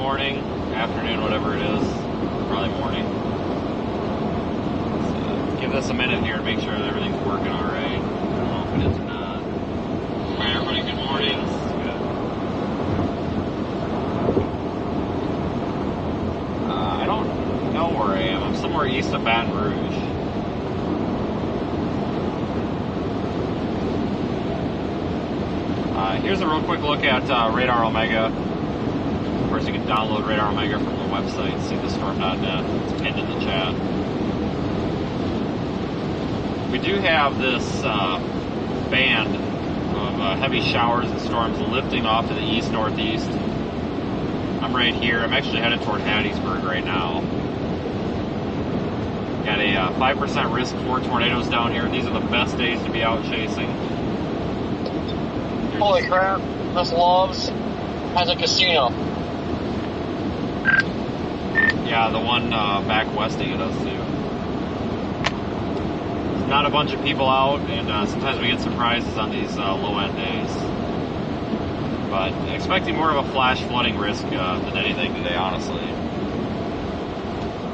morning, afternoon, whatever it is. Probably morning. Let's give this a minute here to make sure that everything's working all right. I don't know if it is or not. All right, everybody, good morning. I don't know where I am. I'm somewhere east of Baton Rouge. Here's a real quick look at Radar Omega. Of course, you can download Radar Omega from the website, seethestorm.net. It's pinned in the chat. We do have this band of heavy showers and storms lifting off to the east-northeast. I'm right here. I'm actually headed toward Hattiesburg right now. Got a 5% risk for tornadoes down here. These are the best days to be out chasing. Holy crap, this Loves has a casino. Yeah, the one back westing of us too. There's not a bunch of people out, and sometimes we get surprises on these low-end days. But expecting more of a flash flooding risk than anything today, honestly.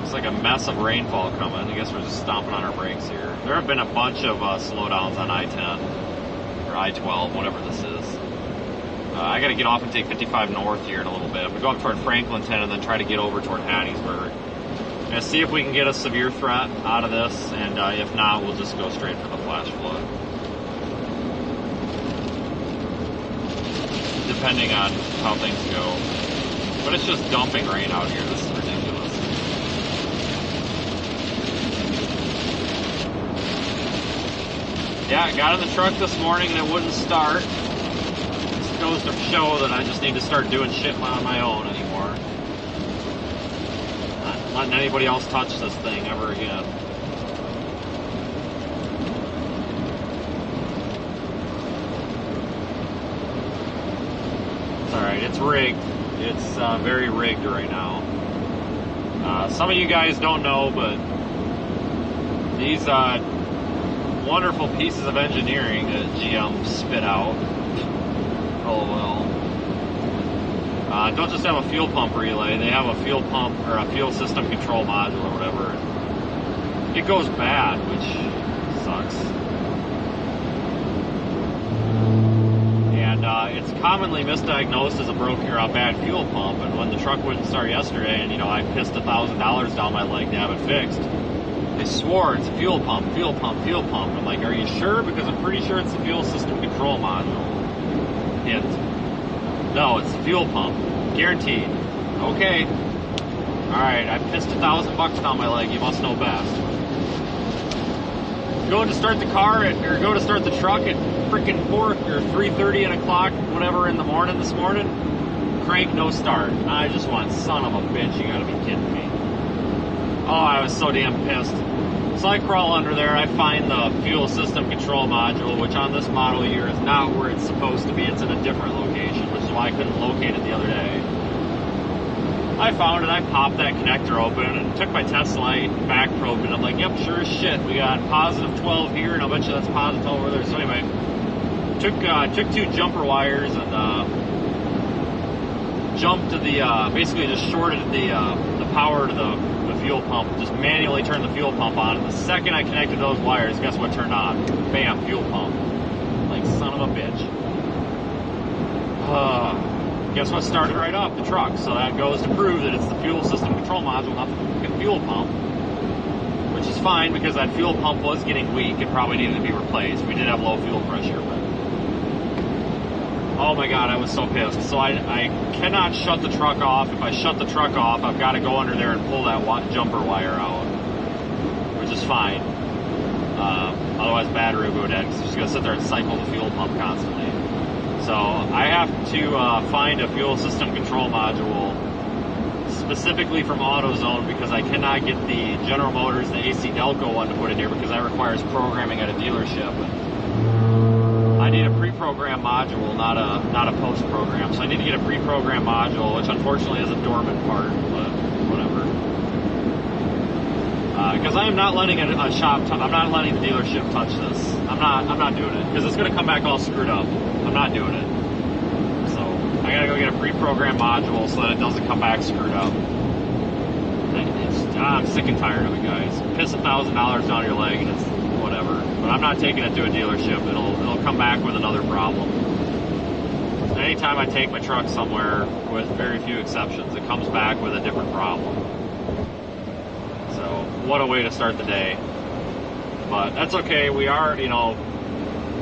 It's like a mess of rainfall coming. I guess we're just stomping on our brakes here. There have been a bunch of slowdowns on I-10. Or I-12, whatever this is. I got to get off and take 55 north here in a little bit. We go up toward Franklinton and then try to get over toward Hattiesburg. And see if we can get a severe threat out of this, and if not, we'll just go straight for the flash flood. Depending on how things go. But it's just dumping rain out here. This is ridiculous. Yeah, I got in the truck this morning and it wouldn't start. This goes to show that I just need to start doing shit on my own anymore. Not letting anybody else touch this thing ever again. It's alright, it's rigged. It's very rigged right now. Some of you guys don't know, but these wonderful pieces of engineering that GM spit out. Oh well. Don't just have a fuel pump relay, they have a fuel pump or a fuel system control module or whatever. It goes bad, which sucks. And it's commonly misdiagnosed as a broken or a bad fuel pump, and when the truck wouldn't start yesterday and I pissed $1,000 down my leg to have it fixed, they swore it's a fuel pump, fuel pump, fuel pump. I'm like, are you sure? Because I'm pretty sure it's the fuel system control module. Hint. No, it's the fuel pump. Guaranteed. Okay. Alright, I pissed $1,000 down my leg. You must know best. Going to start the car or go to start the truck at freaking 4 or 3:30 and o'clock, whatever in the morning this morning. Crank, no start. I just went, son of a bitch, you gotta be kidding me. Oh, I was so damn pissed. So I crawl under there, I find the fuel system control module, which on this model year is not where it's supposed to be. It's in a different location, which is why I couldn't locate it the other day. I found it, I popped that connector open and took my test light, back probed it. I'm like, yep, sure as shit. We got positive 12 here, and I'll bet you that's positive 12 over there. So anyway, took 2 jumper wires and jumped to the, basically just shorted the power to the fuel pump, just manually turned the fuel pump on, and the second I connected those wires, guess what turned on? Bam, fuel pump. Like, son of a bitch. Guess what started right up? The truck. So that goes to prove that it's the fuel system control module, not the fucking fuel pump. Which is fine, because that fuel pump was getting weak. It probably needed to be replaced. We did have low fuel pressure, but... Oh my god, I was so pissed. So I cannot shut the truck off. If I shut the truck off, I've got to go under there and pull that jumper wire out, which is fine. Otherwise, battery will go dead because it's just going to sit there and cycle the fuel pump constantly. So I have to find a fuel system control module specifically from AutoZone because I cannot get the General Motors, the AC Delco one to put in here because that requires programming at a dealership. I need a pre-programmed module, not a post-program. So I need to get a pre-programmed module, which unfortunately is a dormant part, but whatever. Because I am not letting I'm not letting the dealership touch this. I'm not doing it because it's going to come back all screwed up. I'm not doing it. So I gotta go get a pre reprogram module so that it doesn't come back screwed up. I'm sick and tired of it, guys. Piss $1,000 down your leg and it's whatever. But I'm not taking it to a dealership. It'll come back with another problem. Anytime I take my truck somewhere, with very few exceptions, it comes back with a different problem. So, what a way to start the day. But that's okay. We are,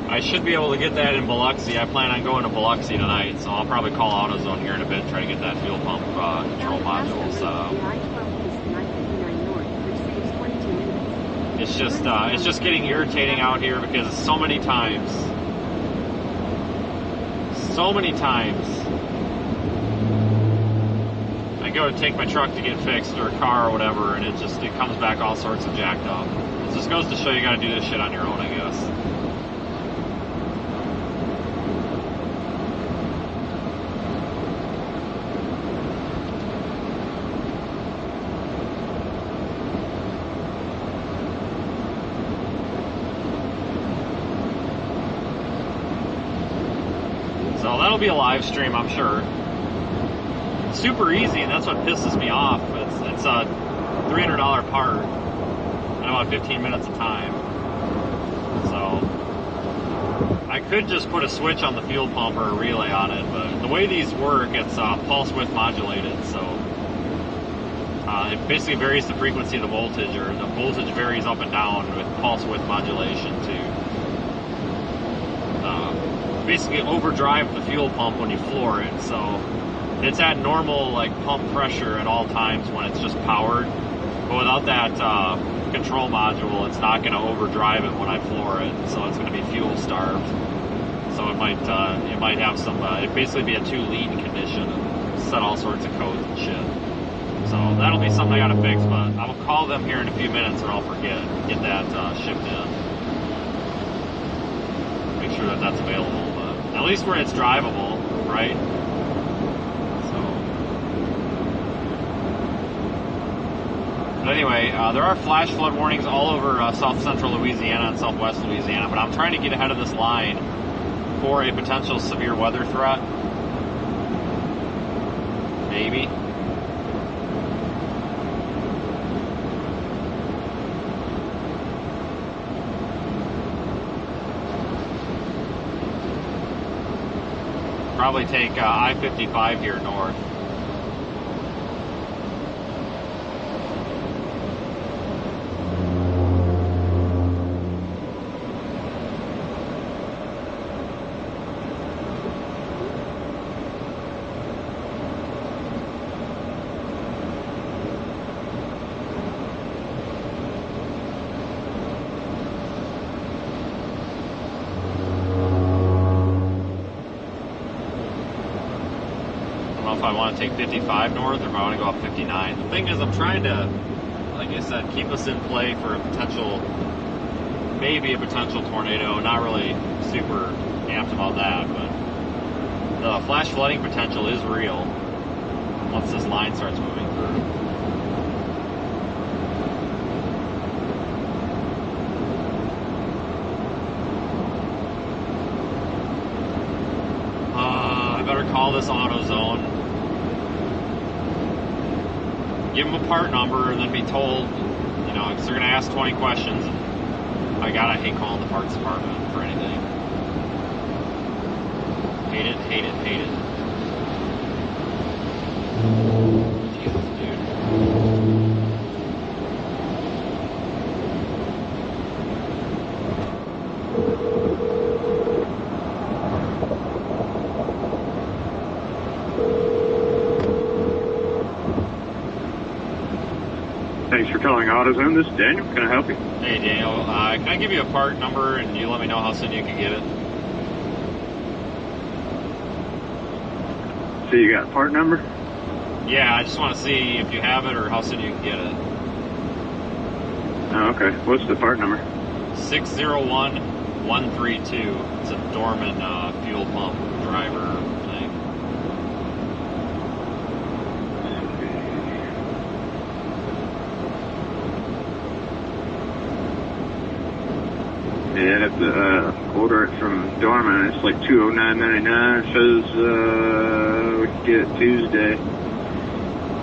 I should be able to get that in Biloxi. I plan on going to Biloxi tonight, so I'll probably call AutoZone here in a bit and try to get that fuel pump control module set up. It's just getting irritating out here because so many times I go to take my truck to get fixed or a car or whatever, and it comes back all sorts of jacked up. It just goes to show you gotta do this shit on your own, I guess. So that'll be a live stream, I'm sure. It's super easy, and that's what pisses me off. It's a $300 part, and about 15 minutes of time. So I could just put a switch on the fuel pump or a relay on it, but the way these work, it's pulse width modulated. So it basically varies the frequency of the voltage, or the voltage varies up and down with pulse width modulation to basically overdrive the fuel pump when you floor it. So it's at normal pump pressure at all times when it's just powered, but without that control module, it's not going to overdrive it when I floor it. So it's going to be fuel starved. So it might have some. It'd basically be a 2-lead condition and set all sorts of codes and shit. So that'll be something I got to fix. But I'll call them here in a few minutes, or I'll forget. Get that shipped in. Make sure that that's available. At least where it's drivable, right? But anyway, there are flash flood warnings all over south central Louisiana and southwest Louisiana, but I'm trying to get ahead of this line for a potential severe weather threat. Maybe. Probably take I-55 here north. If I want to take 55 north or if I want to go up 59. The thing is, I'm trying to, like I said, keep us in play for a potential, maybe a potential tornado. Not really super amped about that, but the flash flooding potential is real once this line starts moving through. I better call this AutoZone. Give them a part number and then be told, because they're going to ask 20 questions. And by God, I hate calling the parts department for anything. Hate it, hate it, hate it. Jesus, dude. Thanks for calling AutoZone. This is Daniel. Can I help you? Hey, Daniel. Can I give you a part number and you let me know how soon you can get it? So you got a part number? Yeah, I just want to see if you have it or how soon you can get it. Oh, okay. What's the part number? 601132. It's a Dorman fuel pump driver thing. Yeah, I have to order it from Dorman. It's like $209.99. It says we can get get it Tuesday.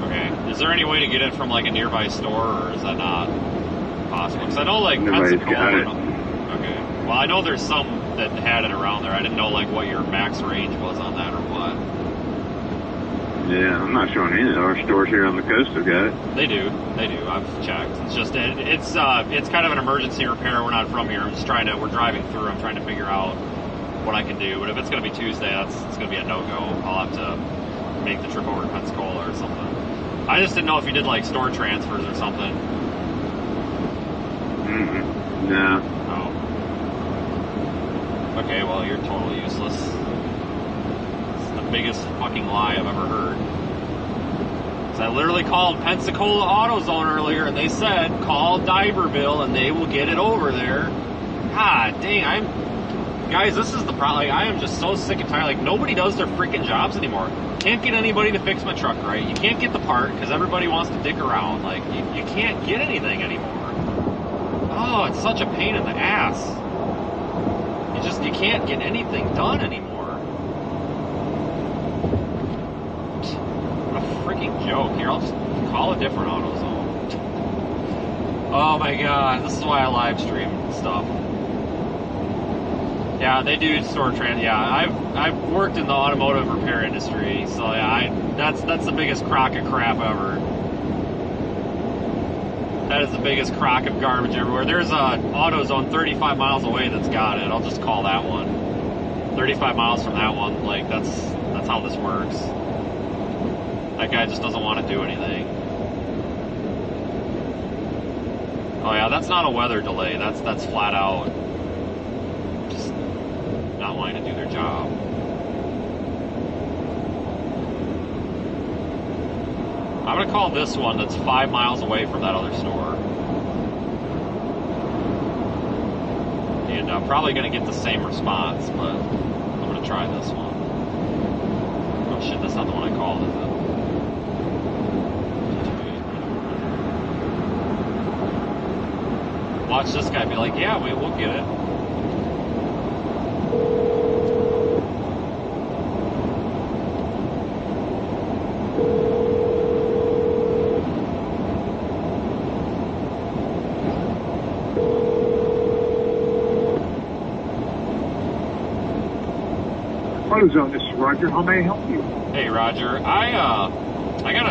Okay. Is there any way to get it from like a nearby store, or is that not possible? Because I know like Nobody's got Pensacola. it. Okay. Well, I know there's some that had it around there. I didn't know like what your max range was on that or what. Yeah, I'm not showing any of our stores here on the coast have got it. They do. I've checked. It's just it's kind of an emergency repair. We're not from here. I'm just we're driving through. I'm trying to figure out what I can do. But if it's going to be Tuesday, it's going to be a no-go. I'll have to make the trip over to Pensacola or something. I just didn't know if you did like store transfers or something. No. Oh. Okay, well, you're totally useless. It's the biggest fucking lie I've ever heard. So I literally called Pensacola AutoZone earlier, and they said, call Diverville, and they will get it over there. God dang, guys, this is the problem. Like, I am just so sick and tired. Like, nobody does their freaking jobs anymore. Can't get anybody to fix my truck right. You can't get the part because everybody wants to dick around. Like, you can't get anything anymore. Oh, it's such a pain in the ass. You can't get anything done anymore. What a freaking joke. Here, I'll just call a different AutoZone. Oh my god, this is why I live stream stuff. Yeah, they do store trans. Yeah, I've worked in the automotive repair industry, so yeah, that's the biggest crock of crap ever. That is the biggest crock of garbage everywhere. There's a AutoZone 35 miles away that's got it. I'll just call that one. 35 miles from that one, like that's how this works. That guy just doesn't want to do anything. Oh yeah, that's not a weather delay. That's flat out just not wanting to do their job. I'm gonna call this one that's 5 miles away from that other store. And I'm probably gonna get the same response, but I'm gonna try this one. Oh shit, that's not the one I called, is it? Watch this guy be like, yeah, we'll get it. AutoZone, this is Roger. How may I help you? Hey Roger, I got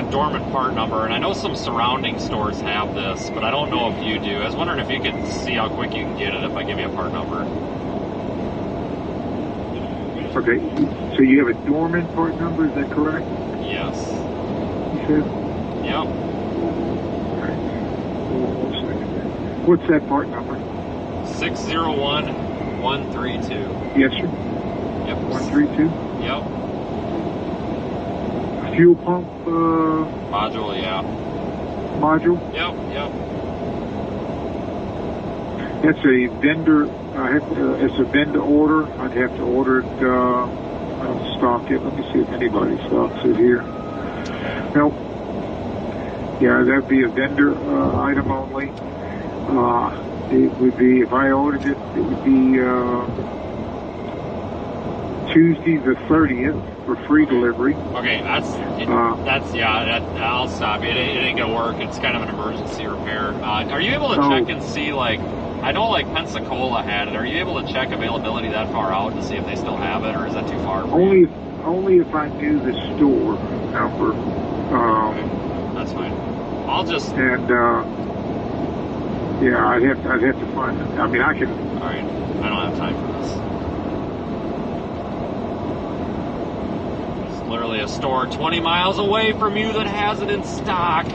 a dormant part number, and I know some surrounding stores have this, but I don't know if you do. I was wondering if you could see how quick you can get it if I give you a part number. Okay, so you have a dormant part number, is that correct? Yes. You said? Yep. Okay. Hold on 1 second. What's that part number? 601132. Yes, sir. Yep. 132? Yep. Fuel pump Module, yeah. module? Yep. That's a vendor. It's a vendor order. I'd have to order it. I don't stock it. Let me see if anybody stocks it here. Nope. Yeah, that'd be a vendor item only. It would be, if I ordered it, it would be Tuesday the 30th for free delivery. Okay, I'll stop. It ain't gonna work. It's kind of an emergency repair. Are you able to check and see, like, I know like Pensacola had it. Are you able to check availability that far out to see if they still have it, or is that too far for you? Only if I knew the store number. Okay, that's fine. I'll just. And yeah, I'd have to find it. I mean, I can. All right, I don't have time for this. There's literally a store 20 miles away from you that has it in stock.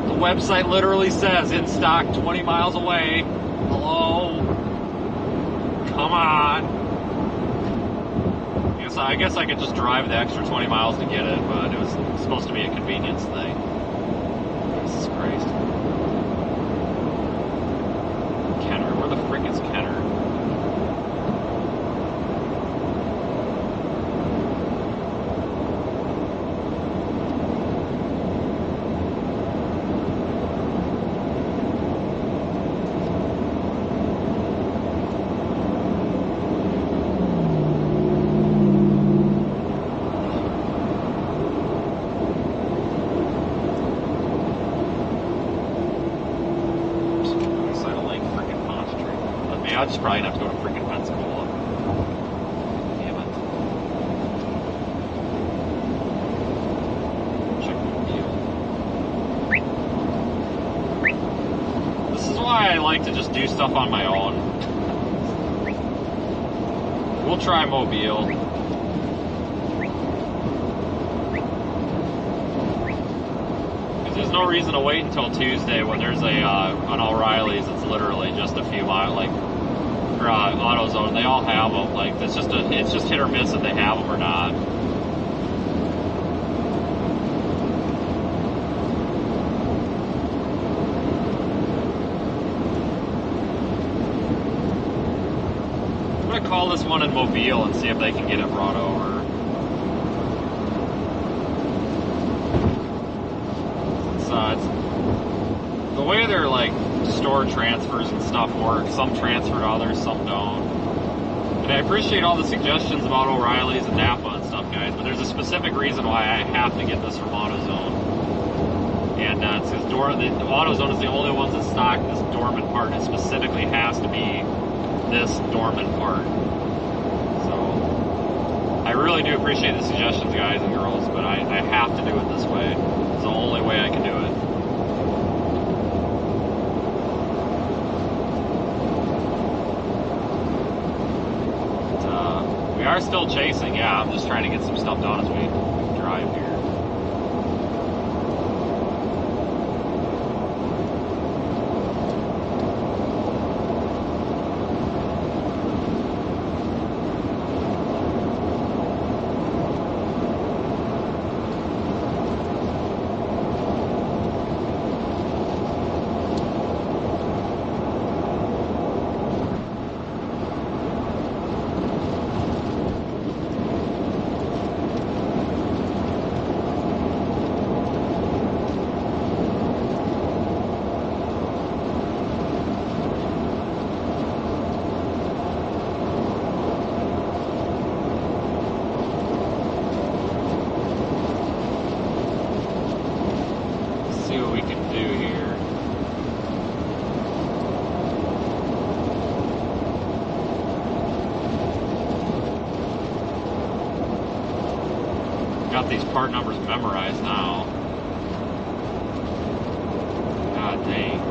The website literally says in stock 20 miles away. Hello? Come on. I guess I could just drive the extra 20 miles to get it, but it was supposed to be a convenience thing. Jesus Christ. Kenner, where the frick is Kenner? Yeah, I'm just probably gonna have to go to freaking Pensacola. Damn it. Check Mobile. This is why I like to just do stuff on my own. We'll try Mobile. Because there's no reason to wait until Tuesday when there's an O'Reilly's. It's literally just a few miles, like, or AutoZone. They all have them. Like, it's just hit or miss if they have them or not. I'm gonna call this one in Mobile and see if they can get it brought over. It's the way their like store transfers and stuff work. Some transfer to others, some don't. And I appreciate all the suggestions about O'Reilly's and Napa and stuff, guys. But there's a specific reason why I have to get this from AutoZone. And it's because AutoZone is the only ones that stock this dormant part. It specifically has to be this dormant part. So I really do appreciate the suggestions, guys and girls, but I have to do it this way. It's the only way I can do it. But, we are still chasing, yeah. I'm just trying to get some stuff done as we drive here. Got these part numbers memorized now. God dang.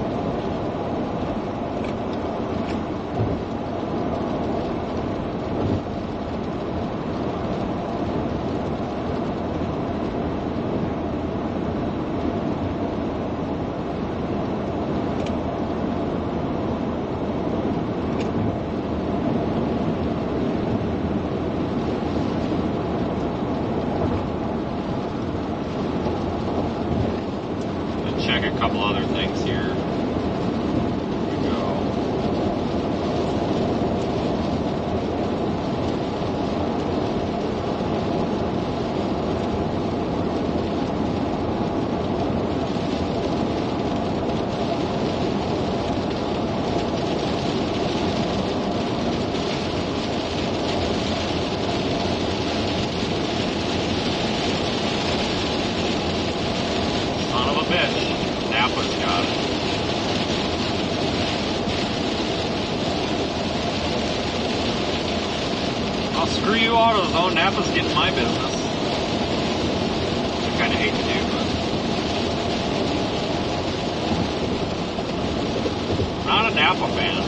Check a couple other things here. Here we go. Son of a bitch. Napa's got it. Oh, screw you, AutoZone. Napa's getting my business. I kind of hate to do, but I'm not a Napa fan.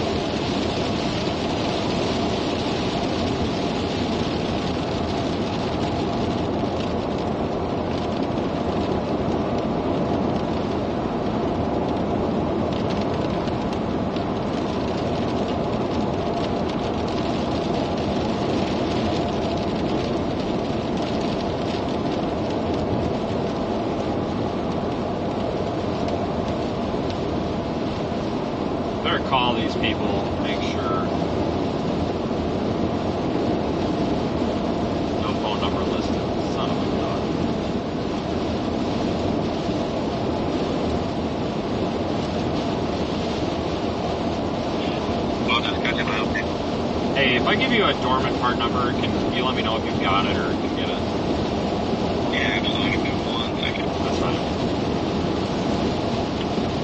Better call these people, make sure. No phone number listed, son of a gun. Hey, if I give you a dormant part number, can you let me know if you've got it or can get it? Yeah, absolutely. Give me 1 second. That's fine.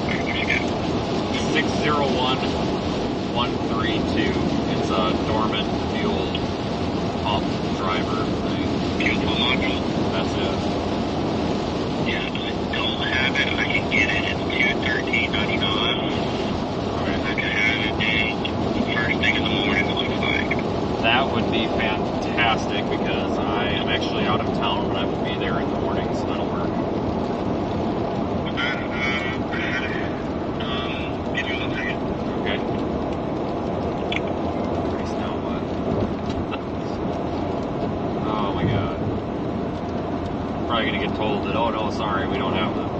Alright, what do you got? 601 132. It's a dormant fuel pump driver thing. Fuel pump module. That's it. Yeah, I don't have it. I can get it. It's $213.99. Okay. I can have it first thing in the morning, it looks like. That would be fantastic because I am actually out of town and I will be there in the morning, so that'll work. Give me 1 second. Okay. Christ, now what? Oh my god. Probably gonna get told that, oh no, sorry, we don't have them.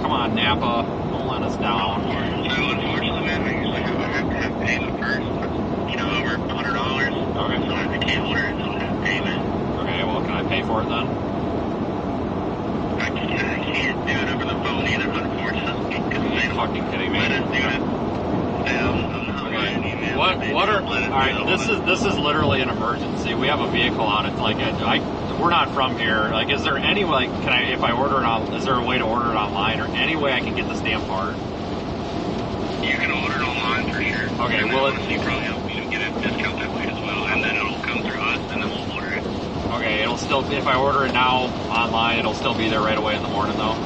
Come on, Napa, don't let us down. So unfortunately, man, I usually have to have payment first. You know, over $100. Okay. Sometimes I can't order it until I have payment. Okay, well, can I pay for it then? I can't do it over the phone either, unfortunately. Are you fucking kidding me? Let us do it. Alright, this is literally an emergency. We have a vehicle on it. Like, we're not from here. Like, is there any way, if I order it on, is there a way to order it online or any way I can get this damn part? You can order it online for sure. Okay, and will it? Honestly, you probably get a discount that way as well, and then it'll come through us, and then we'll order it. Okay, it'll still, if I order it now online, it'll still be there right away in the morning though?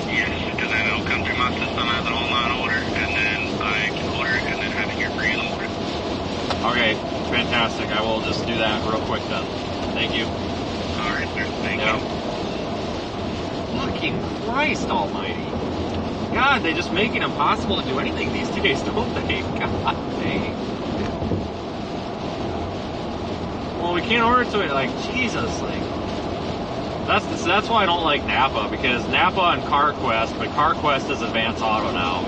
Yes, because then it'll come through my system as an online order, and then I can order it, and then have it here for you in the morning. Okay, fantastic. I will just do that real quick then. Thank you. Alright, sir. Thank you. Fucking Christ almighty. God, they just make it impossible to do anything these days, don't they? God dang. Well, we can't order to it, like, Jesus, like. That's why I don't like Napa, because Napa and CarQuest, but CarQuest is Advance Auto now.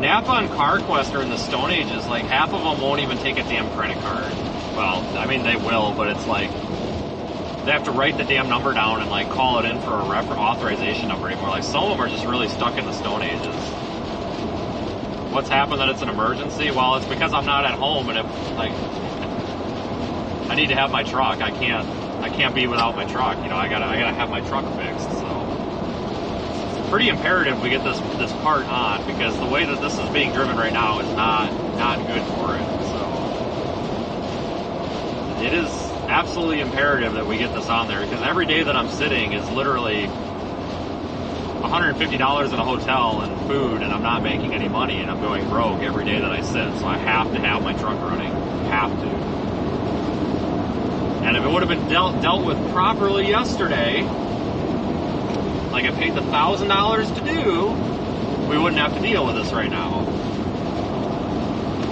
Napa and CarQuest are in the Stone Ages, like, half of them won't even take a damn credit card. Well, I mean, they will, but it's like, they have to write the damn number down and like call it in for a authorization number anymore. Like some of them are just really stuck in the Stone Ages. What's happened that it's an emergency? Well, it's because I'm not at home and if like I need to have my truck. I can't be without my truck. You know, I gotta have my truck fixed. So it's pretty imperative we get this part on because the way that this is being driven right now is not good for it. So it is absolutely imperative that we get this on there because every day that I'm sitting is literally $150 in a hotel and food and I'm not making any money and I'm going broke every day that I sit. So I have to have my truck running. Have to. And if it would have been dealt with properly yesterday, like I paid the $1,000 to do, we wouldn't have to deal with this right now.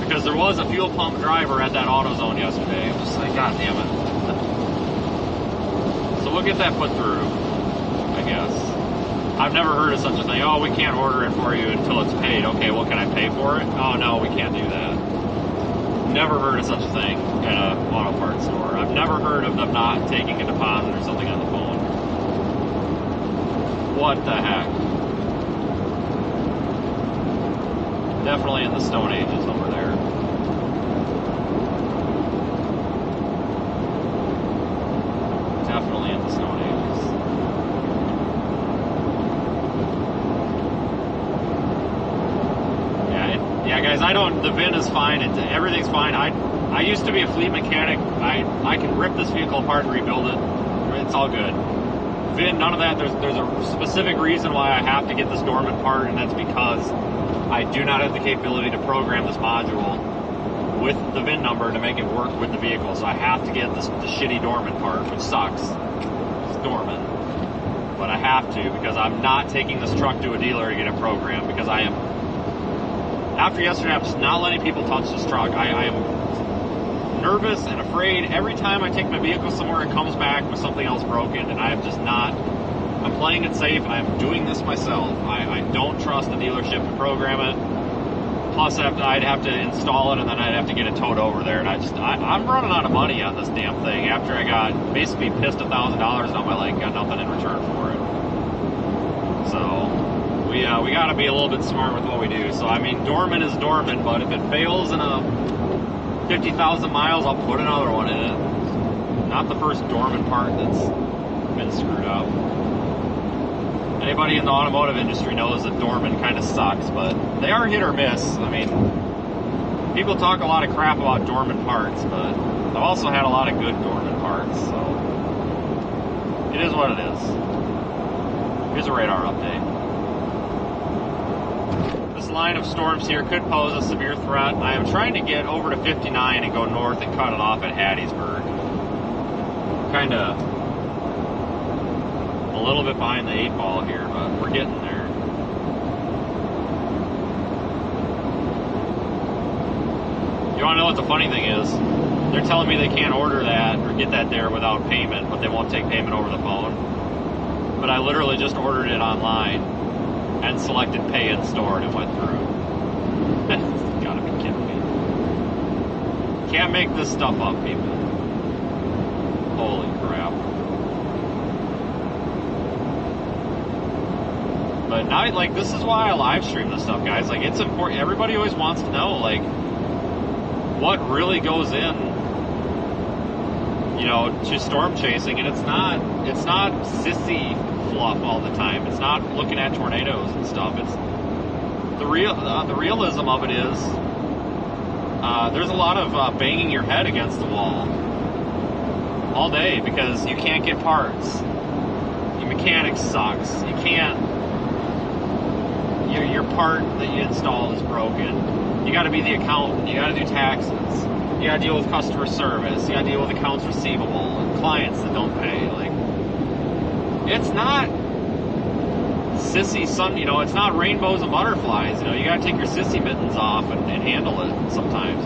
Because there was a fuel pump driver at that AutoZone yesterday. I'm just like, God damn it. So we'll get that put through, I guess. I've never heard of such a thing. Oh, we can't order it for you until it's paid. Okay, well, can I pay for it? Oh, no, we can't do that. Never heard of such a thing at a auto parts store. I've never heard of them not taking a deposit or something on the phone. What the heck? Definitely in the Stone Ages over there. Definitely in the Stone Ages. Yeah, guys, the VIN is fine, everything's fine. I used to be a fleet mechanic. I can rip this vehicle apart and rebuild it. It's all good. VIN, none of that. There's a specific reason why I have to get this dormant part, and that's because I do not have the capability to program this module with the VIN number to make it work with the vehicle. So I have to get the shitty dormant part, which sucks. It's dormant. But I have to because I'm not taking this truck to a dealer to get it programmed because I am... After yesterday, I'm just not letting people touch this truck. I am nervous and afraid. Every time I take my vehicle somewhere, it comes back with something else broken, and I am just not... I'm playing it safe. I'm doing this myself. I don't trust the dealership to program it. Plus, I'd have to install it, and then I'd have to get it towed over there. And I'm running out of money on this damn thing after I got basically pissed $1,000 on my leg, got nothing in return for it. So... We got to be a little bit smart with what we do. So, I mean, dormant is dormant, but if it fails in 50,000 miles, I'll put another one in it. Not the first dormant part that's been screwed up. everybody in the automotive industry knows that Dorman kind of sucks, but they are hit or miss. I mean, people talk a lot of crap about Dorman parts, but I've also had a lot of good Dorman parts, so it is what it is. Here's a radar update. This line of storms here could pose a severe threat. I am trying to get over to 59 and go north and cut it off at Hattiesburg. Kind of a little bit behind the 8 ball here, but we're getting there. You want to know what the funny thing is? They're telling me they can't order that or get that there without payment, but they won't take payment over the phone. But I literally just ordered it online and selected pay in store and it went through. You gotta be kidding me. Can't make this stuff up, people. Holy crap. But now, like, this is why I live stream this stuff, guys. Like, it's important. Everybody always wants to know, like, what really goes in, you know, to storm chasing, and it's not sissy fluff all the time. It's not looking at tornadoes and stuff. It's the realism of it is there's a lot of banging your head against the wall all day because you can't get parts. Your mechanic sucks. You can't. Your part that you installed is broken. You got to be the accountant. You got to do taxes. You got to deal with customer service. You got to deal with accounts receivable and clients that don't pay. Like, it's not sissy you know, it's not rainbows and butterflies. You know, you got to take your sissy mittens off and handle it sometimes.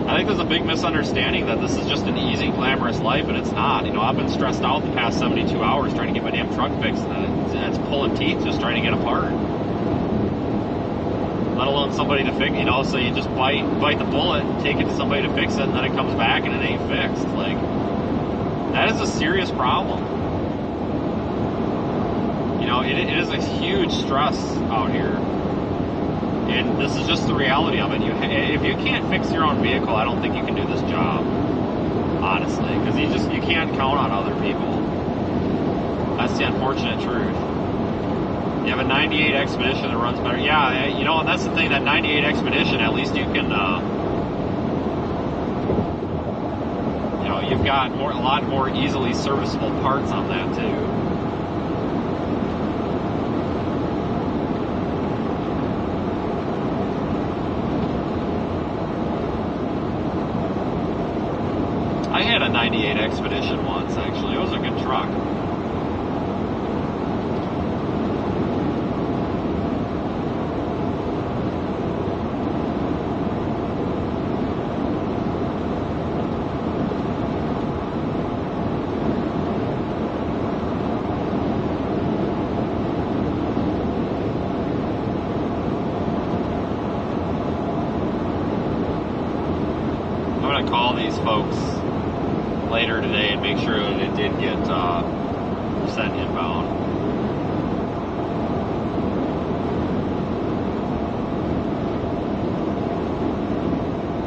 I think there's a big misunderstanding that this is just an easy, glamorous life, and it's not. You know, I've been stressed out the past 72 hours trying to get my damn truck fixed, and it's pulling teeth just trying to get apart. Let alone somebody to fix, you know, so you just bite the bullet, take it to somebody to fix it, and then it comes back and it ain't fixed. Like, that is a serious problem. You know, it is a huge stress out here. And this is just the reality of it. If you can't fix your own vehicle, I don't think you can do this job, honestly, because you can't count on other people. That's the unfortunate truth. You have a 98 Expedition that runs better. Yeah, you know, and that's the thing, that 98 Expedition, at least you can, you know, you've got a lot more easily serviceable parts on that, too. I had a 98 Expedition once, actually. It was a good truck. I'm going to call these folks later today and make sure that it did get sent inbound.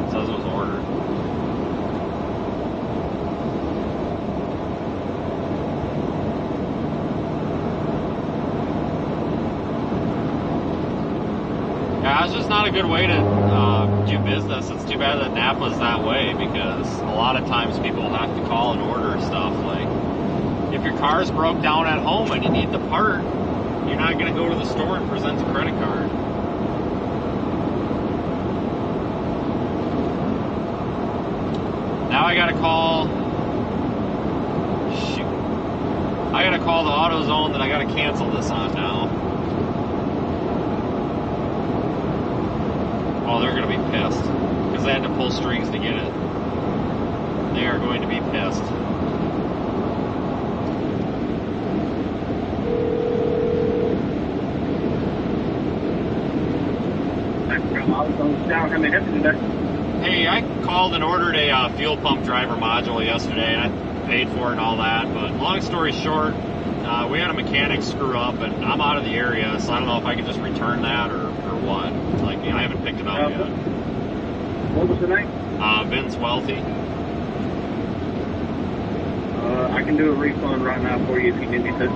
It says it was ordered. Yeah, it's just not a good way to do business. It's too bad that Napa's that way, because a lot of times people have to call and order stuff. Like, if your car's broke down at home and you need the part, you're not going to go to the store and present a credit card. Now I got to call. Shoot. I got to call the AutoZone that I got to cancel this on now. Oh, they're going to be pissed because they had to pull strings to get it. They are going to be pissed. Hey, I called and ordered a fuel pump driver module yesterday, and I paid for it and all that. But long story short, we had a mechanic screw up, and I'm out of the area, so I don't know if I can just return that or what. Like, you know, I haven't picked it up yet. What was the name? Vince Waelti. I can do a refund right now for you if you need me to.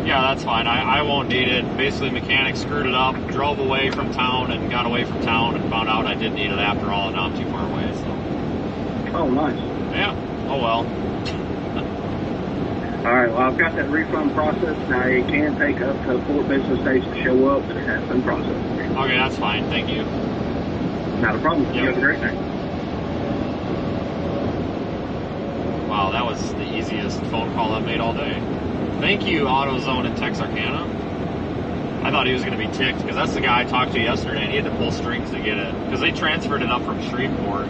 Yeah, that's fine. I won't need it. Basically, mechanic screwed it up, drove away from town, and got away from town, and found out I did need it after all, and now I'm too far away. So. Oh, nice. Yeah. Oh well. All right, well, I've got that refund process. Now, it can take up to 4 business days to show up, but it has been processed. Okay, that's fine. Thank you. Not a problem. Yep. You have a great night. Wow, that was the easiest phone call I've made all day. Thank you, AutoZone in Texarkana. I thought he was going to be ticked, because that's the guy I talked to yesterday, and he had to pull strings to get it, because they transferred it up from Shreveport.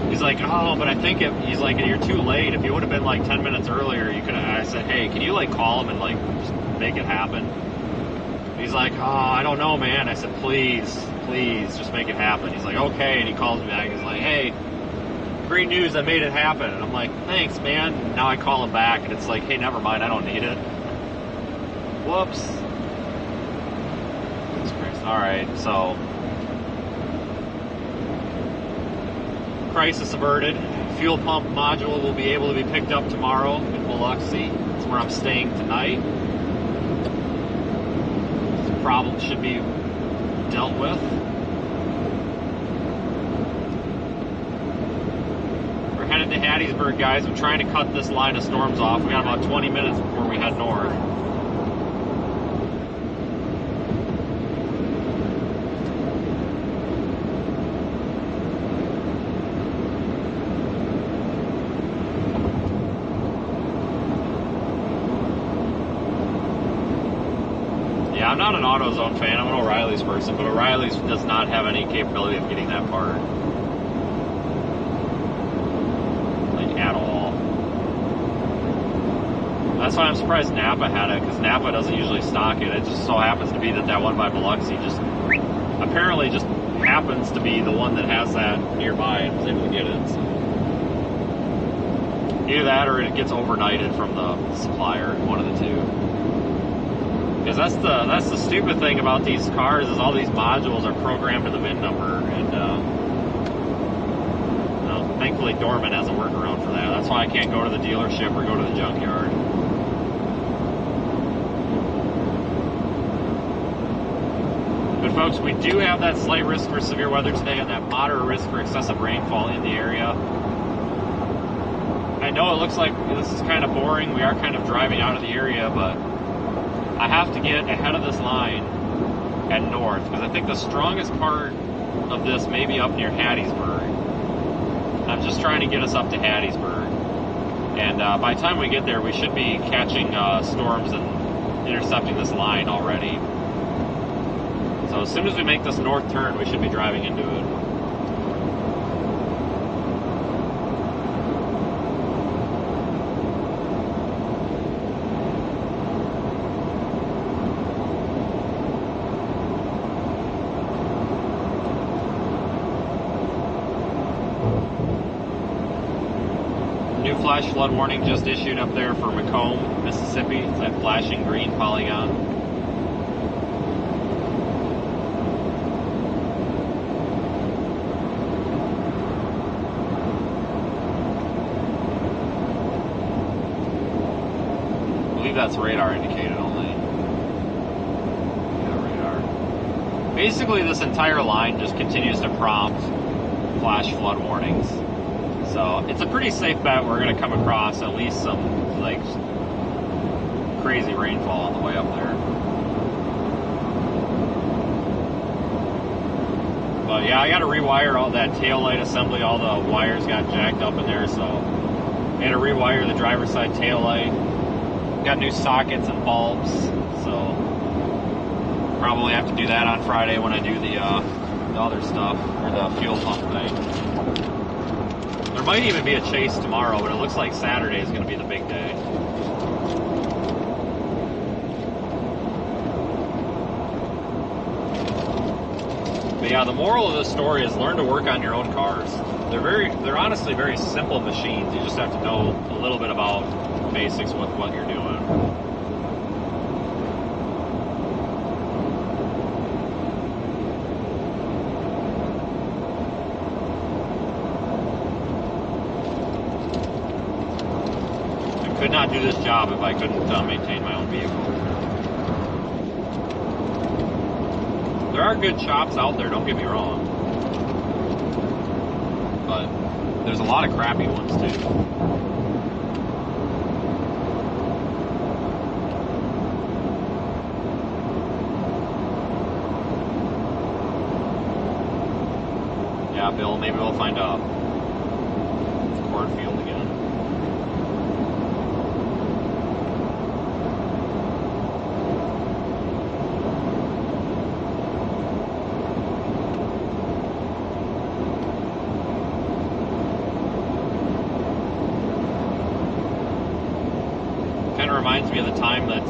He's like, oh, but I think he's like, you're too late. If you would have been like 10 minutes earlier, you could have. I said, hey, can you like call him and like just make it happen? He's like, oh, I don't know, man. I said, please, just make it happen. He's like, okay, and he calls me back. He's like, hey, great news, I made it happen. And I'm like, thanks, man. And now I call him back, and it's like, hey, never mind, I don't need it. Whoops. Jesus Christ. All right, so crisis averted. Fuel pump module will be able to be picked up tomorrow in Biloxi. That's where I'm staying tonight. This problem should be dealt with. We're headed to Hattiesburg, guys. I'm trying to cut this line of storms off. We got about 20 minutes before we head north. I'm not an AutoZone fan, I'm an O'Reilly's person, but O'Reilly's does not have any capability of getting that part. Like, at all. That's why I'm surprised Napa had it, because Napa doesn't usually stock it. It just so happens to be that one by Biloxi just apparently just happens to be the one that has that nearby and was able to get it. So. Either that or it gets overnighted from the supplier, one of the two. Because that's the stupid thing about these cars is all these modules are programmed to the VIN number, and thankfully Dorman has a workaround for that. That's why I can't go to the dealership or go to the junkyard. But folks, we do have that slight risk for severe weather today and that moderate risk for excessive rainfall in the area. I know it looks like this is kind of boring. We are kind of driving out of the area, but I have to get ahead of this line at north, because I think the strongest part of this may be up near Hattiesburg. I'm just trying to get us up to Hattiesburg. And by the time we get there, we should be catching storms and intercepting this line already. So as soon as we make this north turn, we should be driving into it. Flash flood warning just issued up there for Macomb, Mississippi. It's that flashing green polygon. I believe that's radar indicated only. Yeah, radar. Basically, this entire line just continues to prompt flash flood warnings. So it's a pretty safe bet we're going to come across at least some like crazy rainfall on the way up there. But yeah, I got to rewire all that taillight assembly. All the wires got jacked up in there, so I had to rewire the driver's side taillight. Got new sockets and bulbs, so probably have to do that on Friday when I do the other stuff, or the fuel pump thing. There might even be a chase tomorrow, but it looks like Saturday is going to be the big day. But yeah, the moral of this story is learn to work on your own cars. They're honestly very simple machines. You just have to know a little bit about the basics with what you're doing. Could not do this job if I couldn't maintain my own vehicle. There are good shops out there, don't get me wrong. But there's a lot of crappy ones too. Yeah, Bill, maybe we'll find a cornfield again. Kind of reminds me of the time that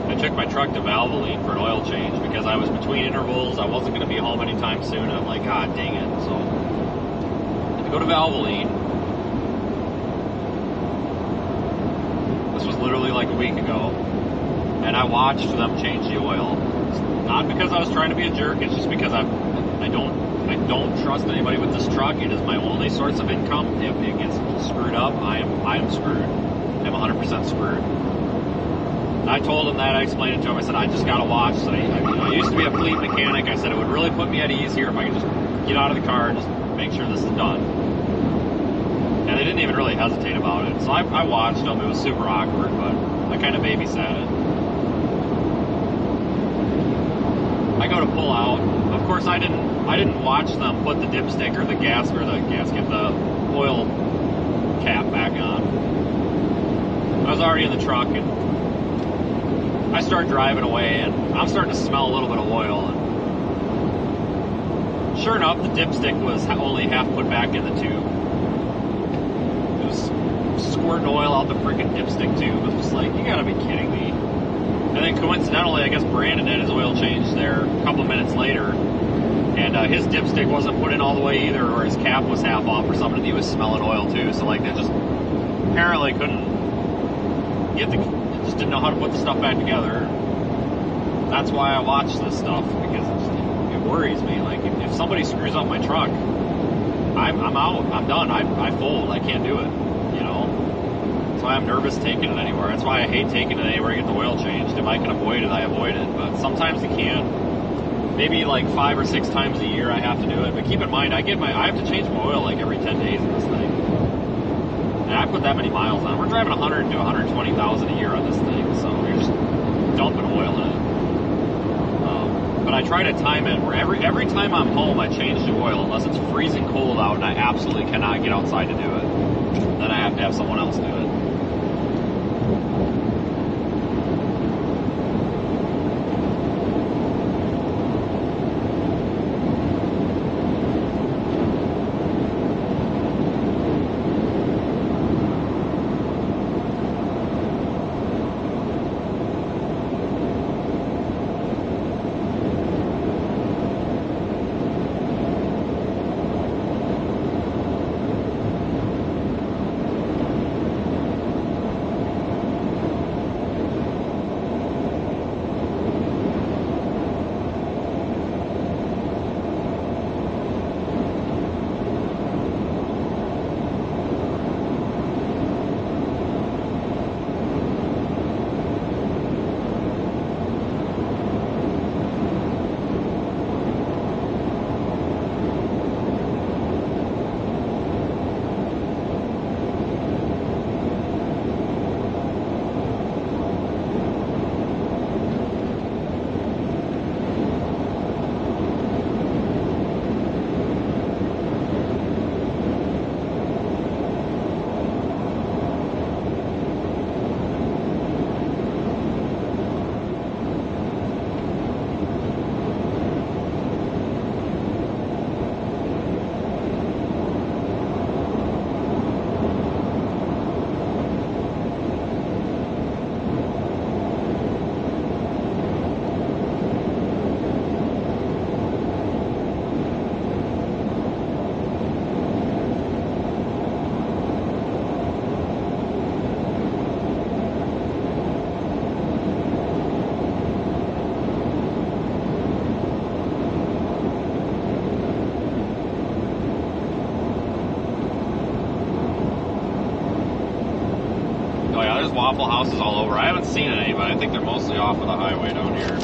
I took my truck to Valvoline for an oil change because I was between intervals. I wasn't going to be home anytime soon, and I'm like, God dang it. So I had to go to Valvoline. This was literally like a week ago, and I watched them change the oil. It's not because I was trying to be a jerk. It's just because I don't trust anybody with this truck. It is my only source of income. If it gets screwed up, I am screwed. I'm 100% screwed. I told him that. I explained it to him. I said, I just got to watch. So I used to be a fleet mechanic. I said it would really put me at ease here if I could just get out of the car and just make sure this is done. And they didn't even really hesitate about it. So I watched them. It was super awkward, but I kind of babysat it. I go to pull out. Of course, I didn't watch them put the dipstick or the oil cap back on. I was already in the truck, and I start driving away, and I'm starting to smell a little bit of oil. And sure enough, the dipstick was only half put back in the tube. It was squirting oil out the freaking dipstick tube. It was just like, you gotta be kidding me. And then coincidentally, I guess Brandon had his oil change there a couple minutes later, and his dipstick wasn't put in all the way either, or his cap was half off or something, and he was smelling oil too. So like, they just apparently couldn't get just didn't know how to put the stuff back together. That's why I watch this stuff, because it worries me. Like, if somebody screws up my truck, I'm out. I'm done. I fold. I can't do it. You know. That's why I'm nervous taking it anywhere. That's why I hate taking it anywhere to get the oil changed. If I can avoid it, I avoid it. But sometimes you can't. Maybe like 5 or 6 times a year I have to do it. But keep in mind, I have to change my oil like every 10 days in this thing. And I put that many miles on. We're driving 100 to 120,000 a year on this thing, so you're just dumping oil in it. But I try to time it where every time I'm home, I change the oil unless it's freezing cold out and I absolutely cannot get outside to do it. Then I have to have someone else do it. there's Waffle Houses all over. I haven't seen any, but I think they're mostly off of the highway down here.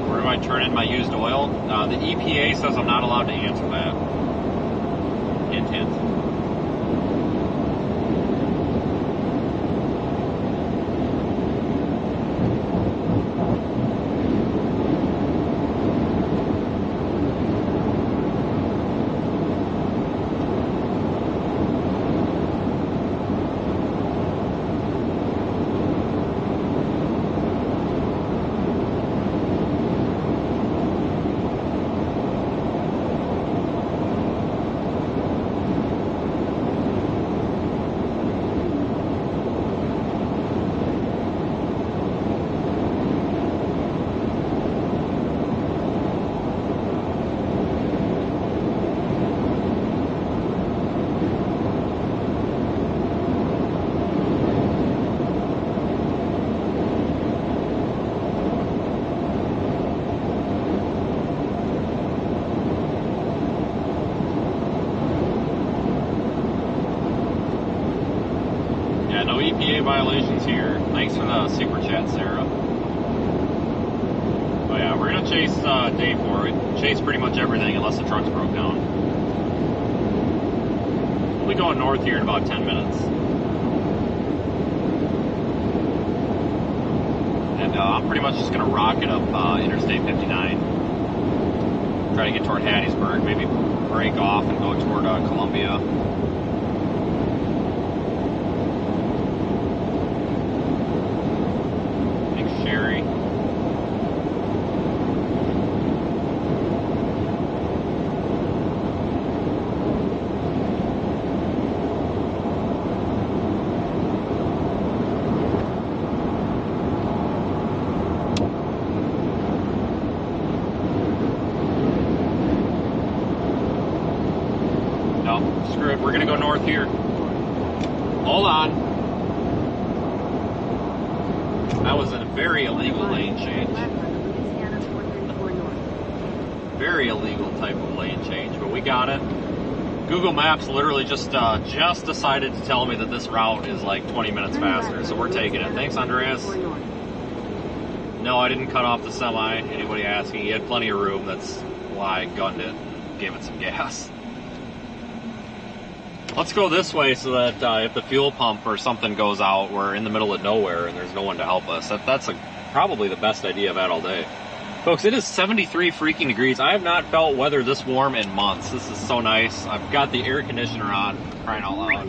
Where do I turn in my used oil? The EPA says I'm not allowed to answer that. Hint, hint. EPA violations here. Thanks for the super chat, Sarah. Oh yeah, we're gonna chase Dave for it. Chase pretty much everything unless the truck's broke down. We'll be going north here in about 10 minutes. And I'm pretty much just gonna rocket up Interstate 59. Try to get toward Hattiesburg, maybe break off and go toward Columbia. Sherry. No, screw it. We're gonna go north here. Hold on. That was a very illegal lane change. Very illegal type of lane change, but we got it. Google Maps literally just decided to tell me that this route is like 20 minutes faster, so we're taking it. Thanks, Andreas. No, I didn't cut off the semi. Anybody asking? He had plenty of room. That's why I gunned it and gave it some gas. Let's go this way so that if the fuel pump or something goes out, we're in the middle of nowhere and there's no one to help us. That's probably the best idea I've had all day. Folks, it is 73 freaking degrees. I have not felt weather this warm in months. This is so nice. I've got the air conditioner on, crying out loud.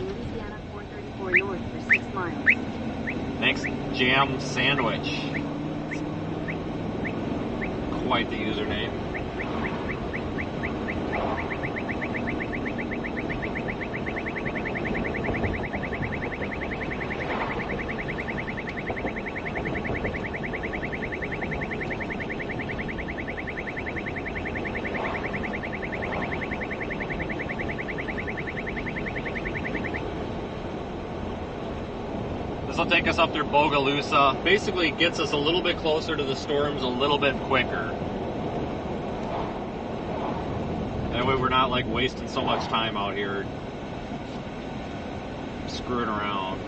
Thanks, Jam Sandwich. Quite the username. This will take us up through Bogalusa. Basically, gets us a little bit closer to the storms a little bit quicker. That way we're not like wasting so much time out here screwing around.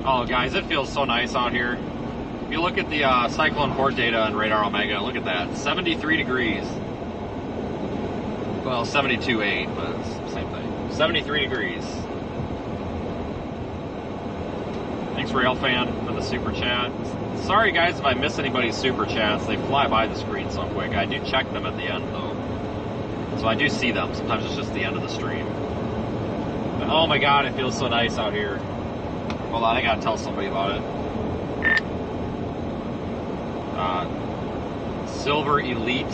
Oh guys, it feels so nice out here. If you look at the cyclone port data on Radar Omega, look at that, 73 degrees. Well, 72.8, but it's the same thing. 73 degrees. Thanks, Railfan, for the super chat. Sorry, guys, if I miss anybody's super chats. They fly by the screen so quick. I do check them at the end, though. So I do see them. Sometimes it's just the end of the stream. But, oh my god, it feels so nice out here. Hold on, I gotta tell somebody about it. Silver Elite.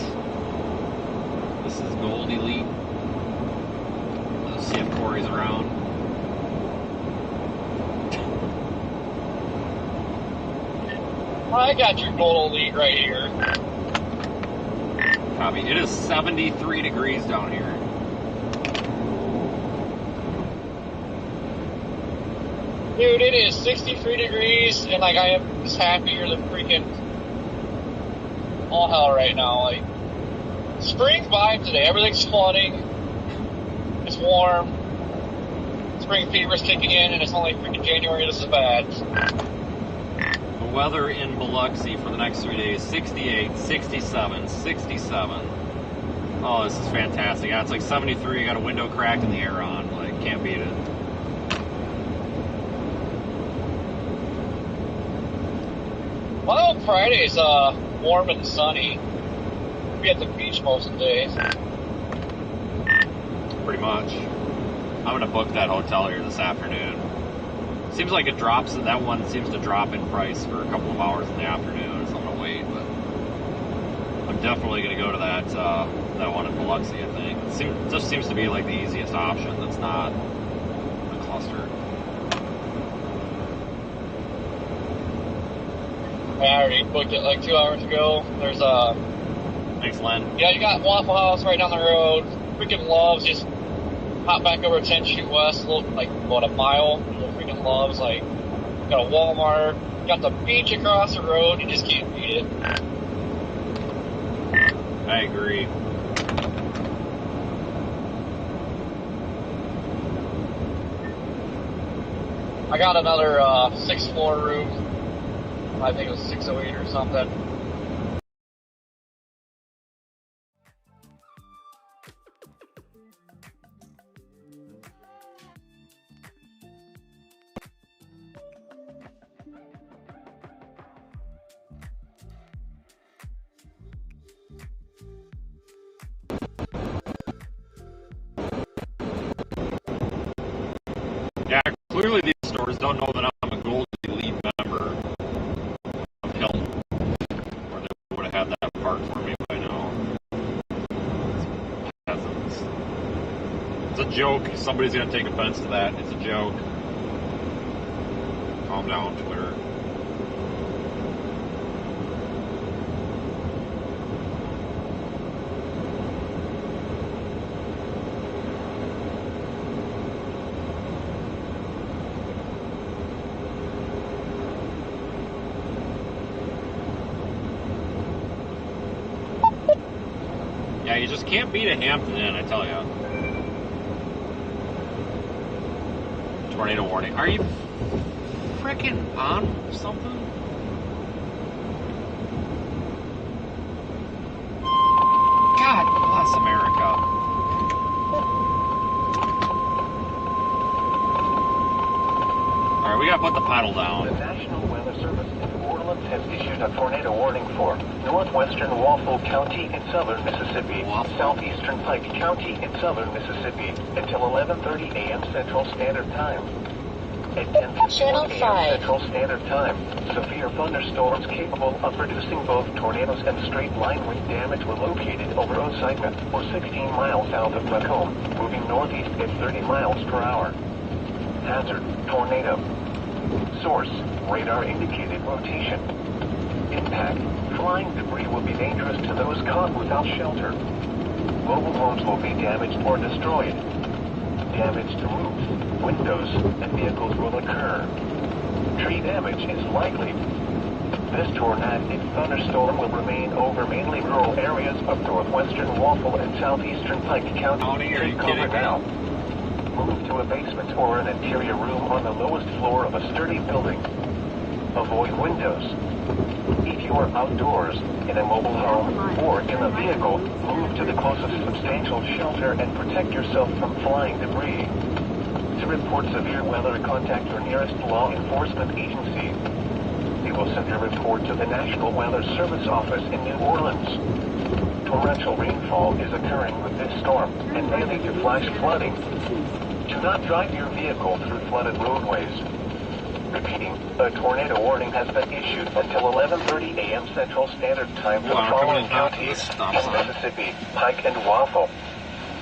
This is Gold Elite. Let's see if Corey's around. I got your Gold Elite right here. Copy. It is 73 degrees down here. Dude, it is 63 degrees, and like I am just happier than freaking all hell right now. Like, spring's by today. Everything's flooding. It's warm. Spring fever's kicking in, and it's only freaking January. This is bad. The weather in Biloxi for the next 3 days: 68, 67, 67. Oh, this is fantastic. Yeah, it's like 73. I got a window cracked and the air on. Like, can't beat it. Well, Friday's warm and sunny. We'll be at the beach most of the days. Pretty much. I'm gonna book that hotel here this afternoon. Seems like it drops. That one seems to drop in price for a couple of hours in the afternoon, so I'm gonna wait. But I'm definitely gonna go to that one in Biloxi. I think it just seems to be like the easiest option. That's not a cluster. I already booked it like 2 hours ago. There's Thanks, Len. yeah, you got Waffle House right down the road. Freaking Loves, just hop back over 10th Street West, like about a mile. Little freaking Loves, like got a Walmart, got the beach across the road. You just can't beat it. I agree. I got another 6th floor room. I think it was 608 or something. Yeah, clearly these stores don't know that I'm a Gold Elite member of Hilton, or they would have had that part for me by now. Peasants. It's a joke. Somebody's gonna take offense to that. It's a joke. Calm down, Twitter. Yeah, you just can't beat a Hampton Inn, I tell you. Tornado warning. Are you frickin' on something? God bless America. Alright, we gotta put the pedal down. The National Weather Service in New Orleans has issued a tornado warning for northwestern Waffle County in southern Mississippi, southeastern Pike County in southern Mississippi, until 11:30 a.m. Central Standard Time. At 10:51 a.m. Central Standard Time, severe thunderstorms capable of producing both tornadoes and straight-line wind damage were located over a segment or 16 miles south of Macomb, moving northeast at 30 miles per hour. Hazard, tornado. Source, radar indicated rotation. Impact, flying debris will be dangerous to those caught without shelter. Mobile homes will be damaged or destroyed. Damage to roofs, windows, and vehicles will occur. Tree damage is likely. This tornadic thunderstorm will remain over mainly rural areas of northwestern Waffle and southeastern Pike County. Are you kidding me? Now. Move to a basement or an interior room on the lowest floor of a sturdy building. Avoid windows. If you are outdoors, in a mobile home, or in a vehicle, move to the closest substantial shelter and protect yourself from flying debris. To report severe weather, contact your nearest law enforcement agency. They will send your report to the National Weather Service office in New Orleans. Torrential rainfall is occurring with this storm and may lead to flash flooding. Do not drive your vehicle through flooded roadways. Repeating, a tornado warning has been issued until 11:30 a.m. Central Standard Time for the following counties in Mississippi: Pike and Waffle.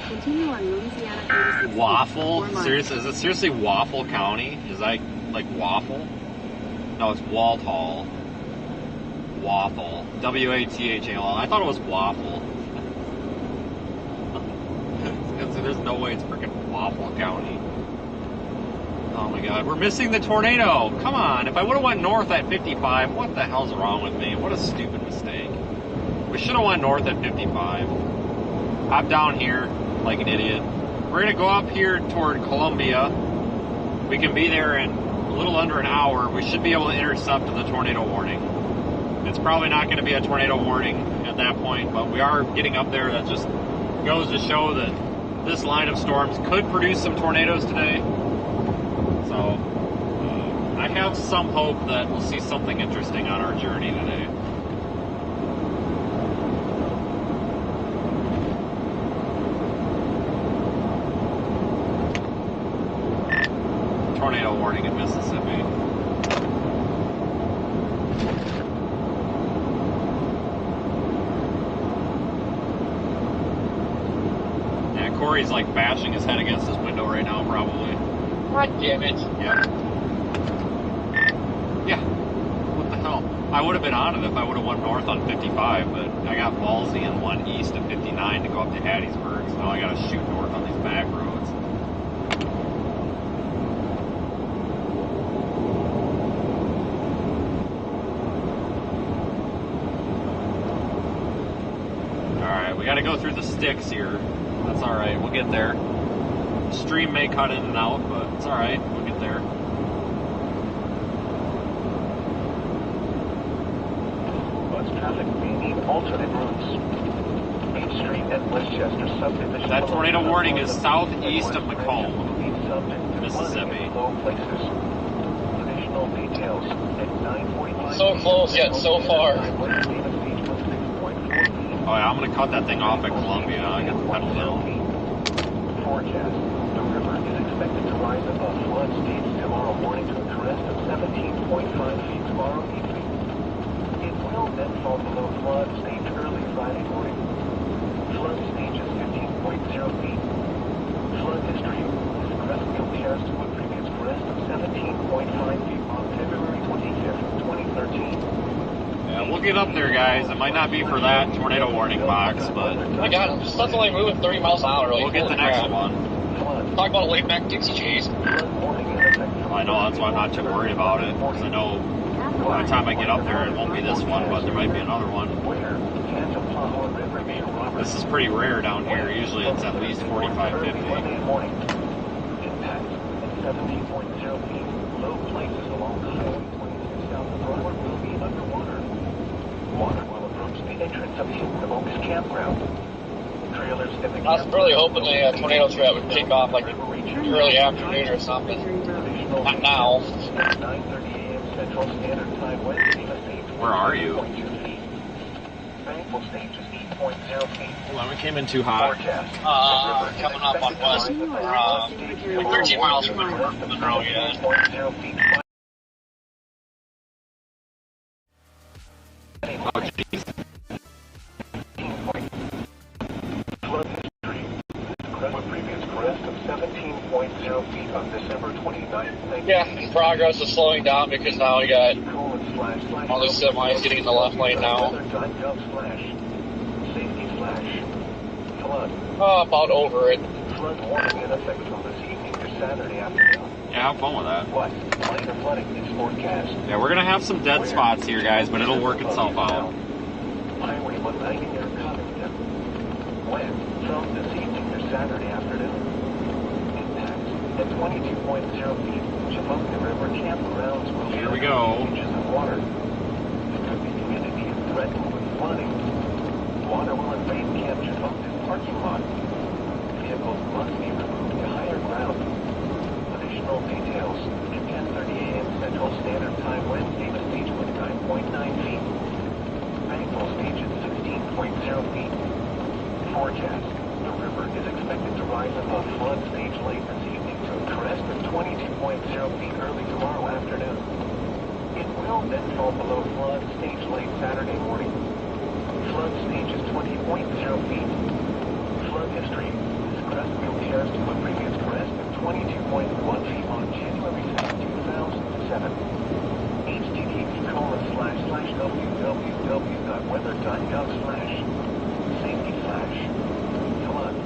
Continue on Louisiana 36. Waffle? Seriously, is it seriously Waffle County? Is that like waffle? No, it's Walthall. Waffle. W-A-T-H-A-L. I thought it was waffle. There's no way it's freaking Waffle County. Oh my god, we're missing the tornado. Come on, if I would have went north at 55, what the hell's wrong with me? What a stupid mistake. We should have went north at 55. I'm down here like an idiot. We're gonna go up here toward Columbia. We can be there in a little under an hour. We should be able to intercept the tornado warning. It's probably not gonna be a tornado warning at that point, but we are getting up there. That just goes to show that this line of storms could produce some tornadoes today. So, I have some hope that we'll see something interesting on our journey today. Tornado warning in Mississippi. Yeah, Corey's like bashing his head against his window right now, probably. God damn it. Yeah. Yeah. What the hell? I would have been on it if I would have went north on 55, but I got ballsy and went east of 59 to go up to Hattiesburg, so now I gotta shoot north on these back roads. Alright, we gotta go through the sticks here. That's alright, we'll get there. Stream may cut in and out, but it's alright, we'll get there. Bus traffic may need alternate routes. Main Street and Westchester subdivision. That tornado warning is southeast of Macomb, Mississippi. Low places. Additional details at 9:45. So close yet so far. Oh yeah, I'm gonna cut that thing off at Columbia. I got the pedal down. Forecast. The river is expected to rise above flood stage tomorrow morning to a crest of 17.5 feet tomorrow evening. It will then fall below flood stage early Friday morning. Flood stage is 15.0 feet. Flood history. This crest compares to a previous crest of 17.5 feet on February 25th, 2013. Yeah, we'll get up there, guys. It might not be for that tornado warning box, but My God, this stuff's only moving 30 miles an hour. Like, we'll get the holy next crap. one. Talk about a laid back Dixie Chase. I know, that's why I'm not too worried about it, because I know by the time I get up there, it won't be this one, but there might be another one. This is pretty rare down here. Usually it's at least 45, 50. Impact at 17.0 feet. Low places along Highway 26 south of Broadway will be underwater. Water will approach the entrance of Hidden Oaks Campground. Trailers at the I was really hoping the tornado threat would kick off like early afternoon or something. Not now. 9:30 a.m. Central Standard Time, Wednesday, Where are you? Thankful stage is 8.0 feet. Hold on, we came in too hot. Forecast. Coming up on west. 13 miles from Monroe, yeah. 8.0 feet. Oh, jeez. Flood history. With previous crest of 17.0 feet on December 29th. Yeah, progress is slowing down because now we got all the semis getting in the left lane now. Safety flash. Flood. Oh, about over it. Flood warning in effect from this evening to Saturday afternoon. Yeah, have fun with that. What? Minor flooding is forecast. Yeah, we're gonna have some dead spots here, guys, but it'll work itself out. Highway 190 near Covington. Wind from this evening to Saturday afternoon. Impacts at 22.0 feet. Chippewa River campgrounds will Here we go. inches of water. The community is threatened with flooding. Water will invade Camp Chippewa's parking lot. Vehicles must be removed to higher ground. Additional details at 10:30 a.m. Central Standard Time Wednesday. The stage was 9.9 feet. Thankful stage is 16.0 feet. Forecast. The river is expected to rise above flood stage late this evening to a crest of 22.0 feet early tomorrow afternoon. It will then fall below flood stage late Saturday morning. Flood stage is 20.0 feet. Flood history. This crest compares to a previous crest of 22.1 feet on January 2nd, 2007. http://www.weather.gov/safety flash. Flood.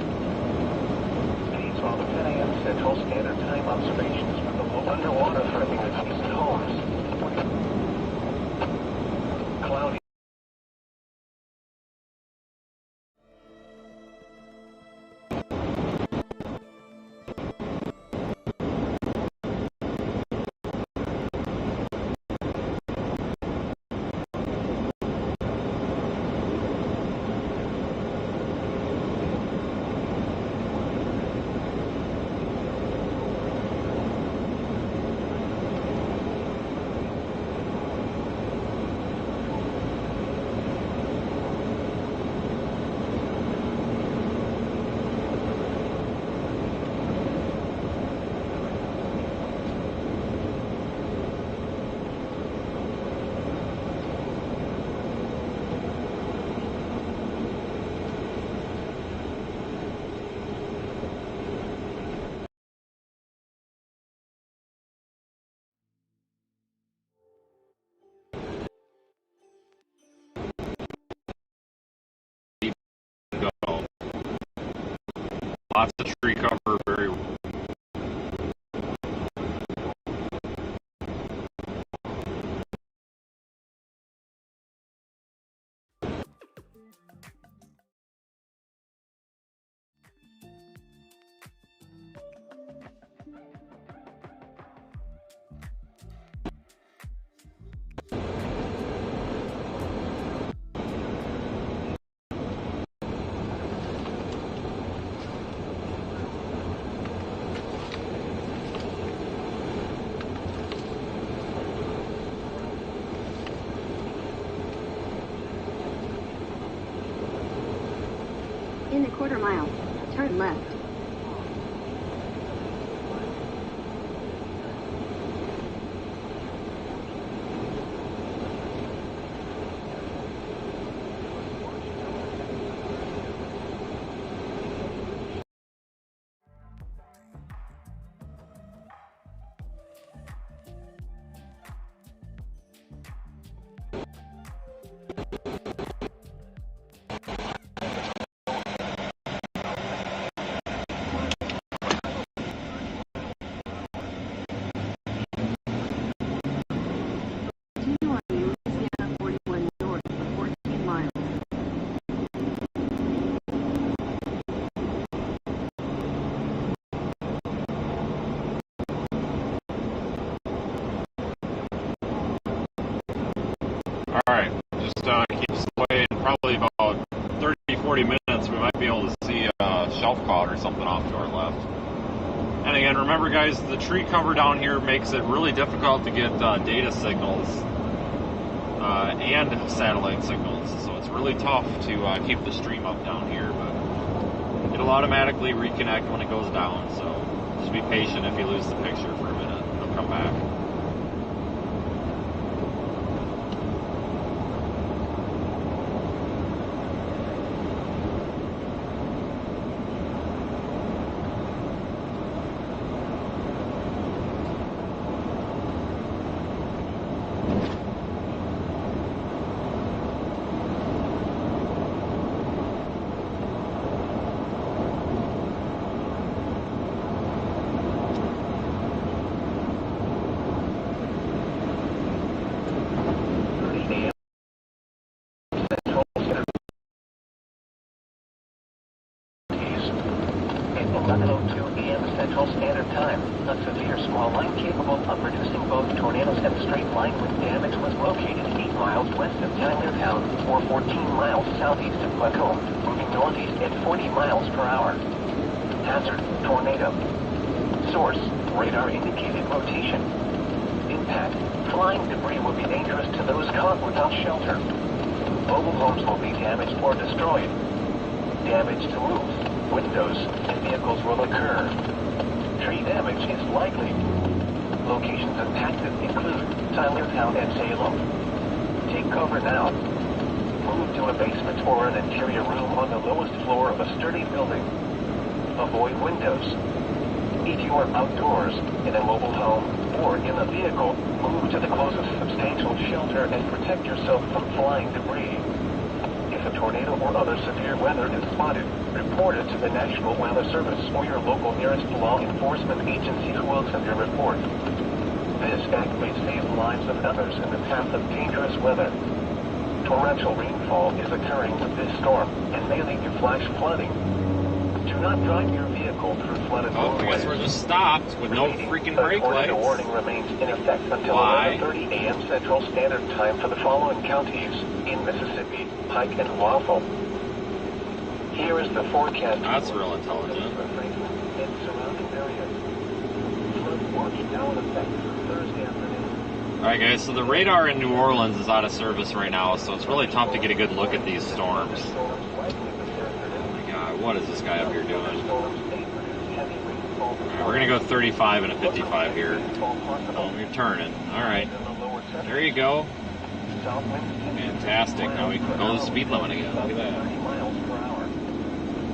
Lots of tree cover, very. In a quarter mile, turn left. Continue on Louisiana 41 north for 14 miles. Alright, just keeps away in probably about 30-40 minutes. We might be able to see a shelf cloud or something off to our left. And again, remember guys, the tree cover down here makes it really difficult to get data signals and satellite signals. So it's really tough to keep the stream up down here, but it'll automatically reconnect when it goes down. So just be patient if you lose the picture for a minute. It'll come back. Central Standard Time. A severe squall line capable of producing both tornadoes and straight line wind damage was located 8 miles west of Tylertown or 14 miles southeast of Plateau, moving northeast at 40 miles per hour. Hazard, tornado. Source, radar indicated rotation. Impact, flying debris will be dangerous to those caught without shelter. Mobile homes will be damaged or destroyed. Damage to roofs, windows, and vehicles will occur. Tree damage is likely. Locations impacted include Tylertown and Salem. Take cover now. Move to a basement or an interior room on the lowest floor of a sturdy building. Avoid windows. If you are outdoors, in a mobile home, or in a vehicle, move to the closest substantial shelter and protect yourself from flying debris. If a tornado or other severe weather is spotted, report it to the National Weather Service or your local nearest law enforcement agency who will send a report. This act may save the lives of others in the path of dangerous weather. Torrential rainfall is occurring with this storm and may lead to flash flooding. Do not drive your vehicle through flooded roadways. I guess we're just stopped with no freaking brake lights. The warning remains in effect until 11:30 a.m. Central Standard Time for the following counties in Mississippi, Pike and Waelti. Here is the forecast. That's real intelligent. And surrounding areas. Flood watch now in effect through Thursday afternoon. Alright guys, so the radar in New Orleans is out of service right now, so it's really tough to get a good look at these storms. What is this guy up here doing? Alright, we're going to go 35 and a 55 here. Oh, you're turning. Alright. There you go. Fantastic. Now we can go the speed limit again. Look at that.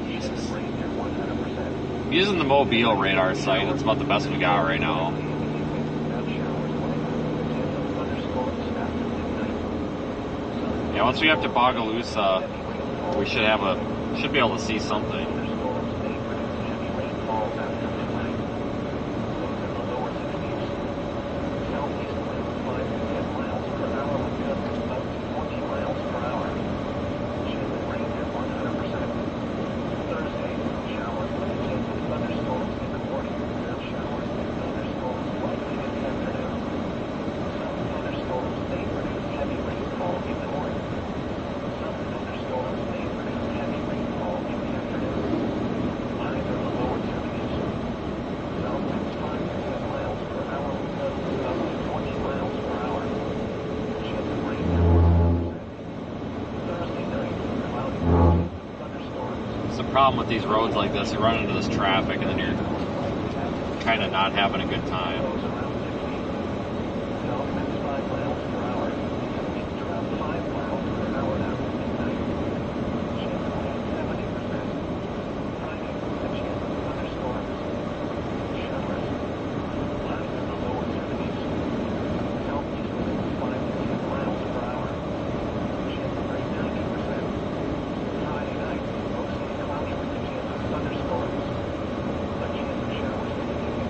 Jesus. I'm using the Mobile radar site. That's about the best we got right now. Yeah, once we have to Bogalusa, we should be able to see something. miles after midnight. Those in the lower 60s. Southeast winds 5 to 10 miles per hour with gusts up to 40 miles per hour. Chance of rain at 100%. Thursday, showers with a chance of thunderstorms in the morning. Showers and thunderstorms likely in the afternoon. Some thunderstorms may produce heavy rainfall in the morning. Some thunderstorms may produce heavy rainfall in the afternoon. Highs are the lower 70s. South winds 5 to 10 miles per hour with gusts up to 20 miles per hour. Chance of rain at 100%. Thursday night, cloudy with thunderstorms. It's the problem with these roads like this. You run into this traffic and then you're kind of not having a good time. Goes around 50. South winds 5 miles per hour. It's around 5 miles per hour after midnight. Chance of rain 70%. Friday, a chance of thunderstorms. Showers. Highs in the lower 70s. Southeast winds 5 to 10 miles per hour. Chance of rain 90%. Friday night, mostly cloudy with a chance of thunderstorms. A chance of showers indicated.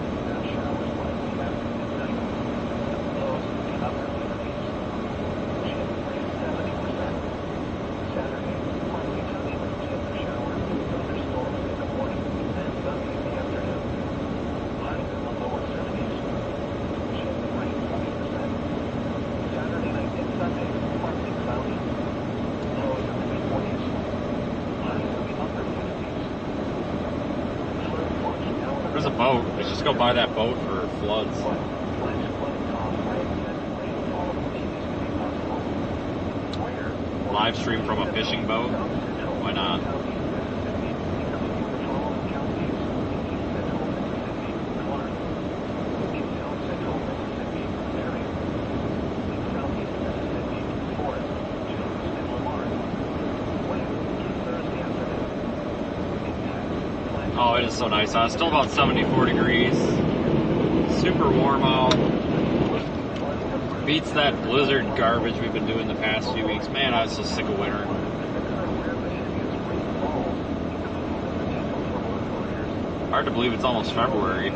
Showers likely after midnight. Lows in the upper 50s. Chance of rain 70%. Saturday, partly sunny with a chance of showers and thunderstorms in the morning and sunny in the afternoon. Highs in the lower 70s. Chance of rain 20%. Saturday night and Sunday, partly cloudy. Lows in the mid-40s. Highs in the upper 50s. Flood watch now. There's a boat. Let's just go buy that boat for floods. Flash flood cause rain and rainfall continues to be possible. Where? Live stream from a fishing boat. Why not? Southeast Mississippi, including the following counties: in east central Mississippi, Clark. In south central Mississippi, Marion. In southeast Mississippi, Forest, James, and Lamar. Wind through Thursday afternoon. Impact, flash. Oh, it is so nice. It's still about 74 degrees. Super warm out. Beats that blizzard garbage we've been doing the past few weeks. Man, I was so sick of winter. Hard to believe it's almost February.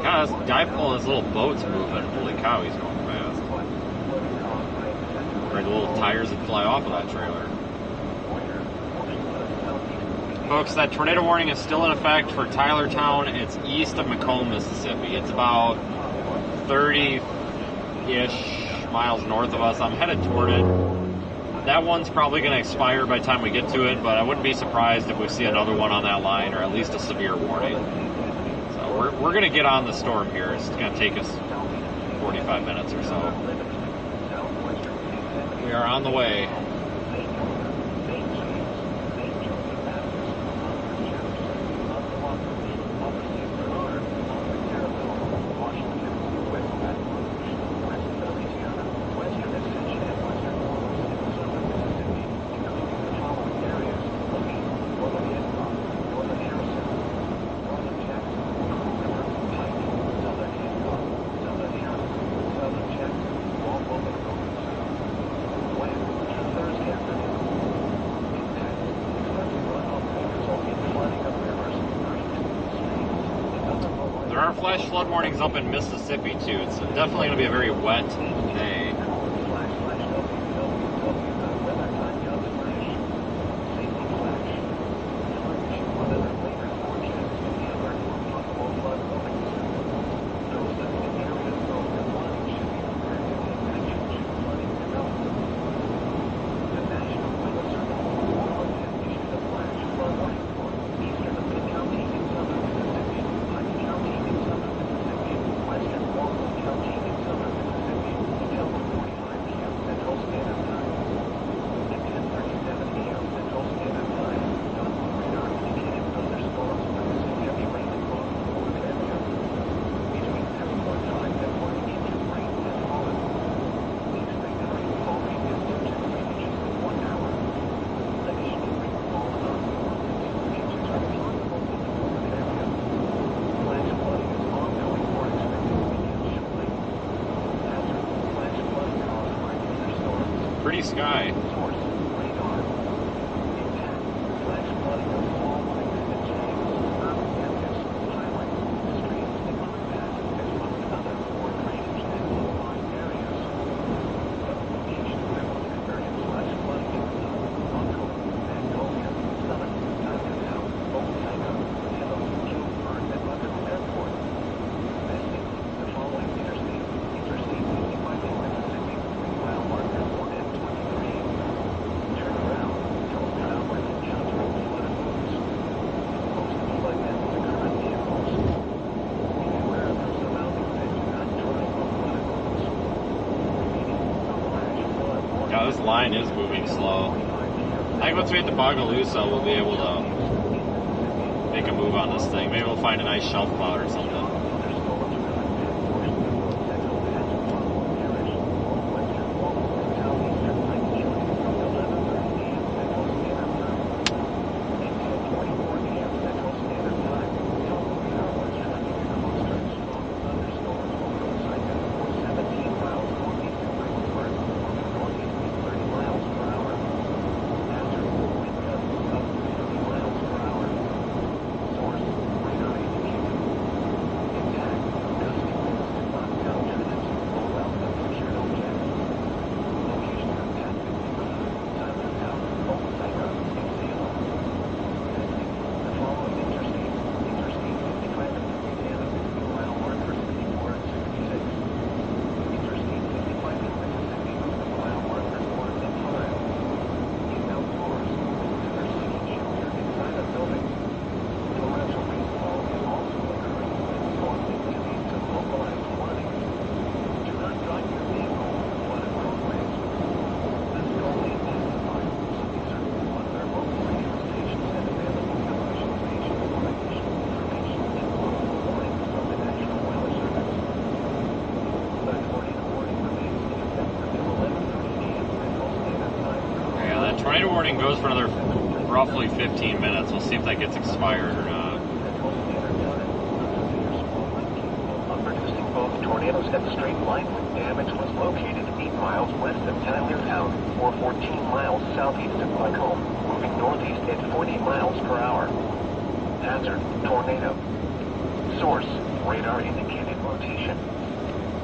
God, this guy pulling his little boat's moving. Holy cow, he's going fast. Or the little tires that fly off of that trailer. Folks, that tornado warning is still in effect for Tylertown. It's east of Macomb, Mississippi. It's about 30-ish miles north of us. I'm headed toward it. That one's probably going to expire by the time we get to it, but I wouldn't be surprised if we see another one on that line, or at least a severe warning. So we're going to get on the storm here. It's going to take us 45 minutes or so. We are on the way. There are flash flood warnings up in Mississippi too. It's definitely going to be a very wet day. County in southern Mississippi until the sky. Yeah, this line is moving slow. I think once we hit the Bogalusa, we'll be able to make a move on this thing. Maybe we'll find a nice shelf cloud or something. Tornado warning goes for another roughly 15 minutes. We'll see if that gets expired or not. Producing both tornadoes and straight line wind damage was located 8 miles west of Tylertown, or 14 miles southeast of Macomb, moving northeast at 40 miles per hour. Hazard, tornado. Source, radar indicated rotation.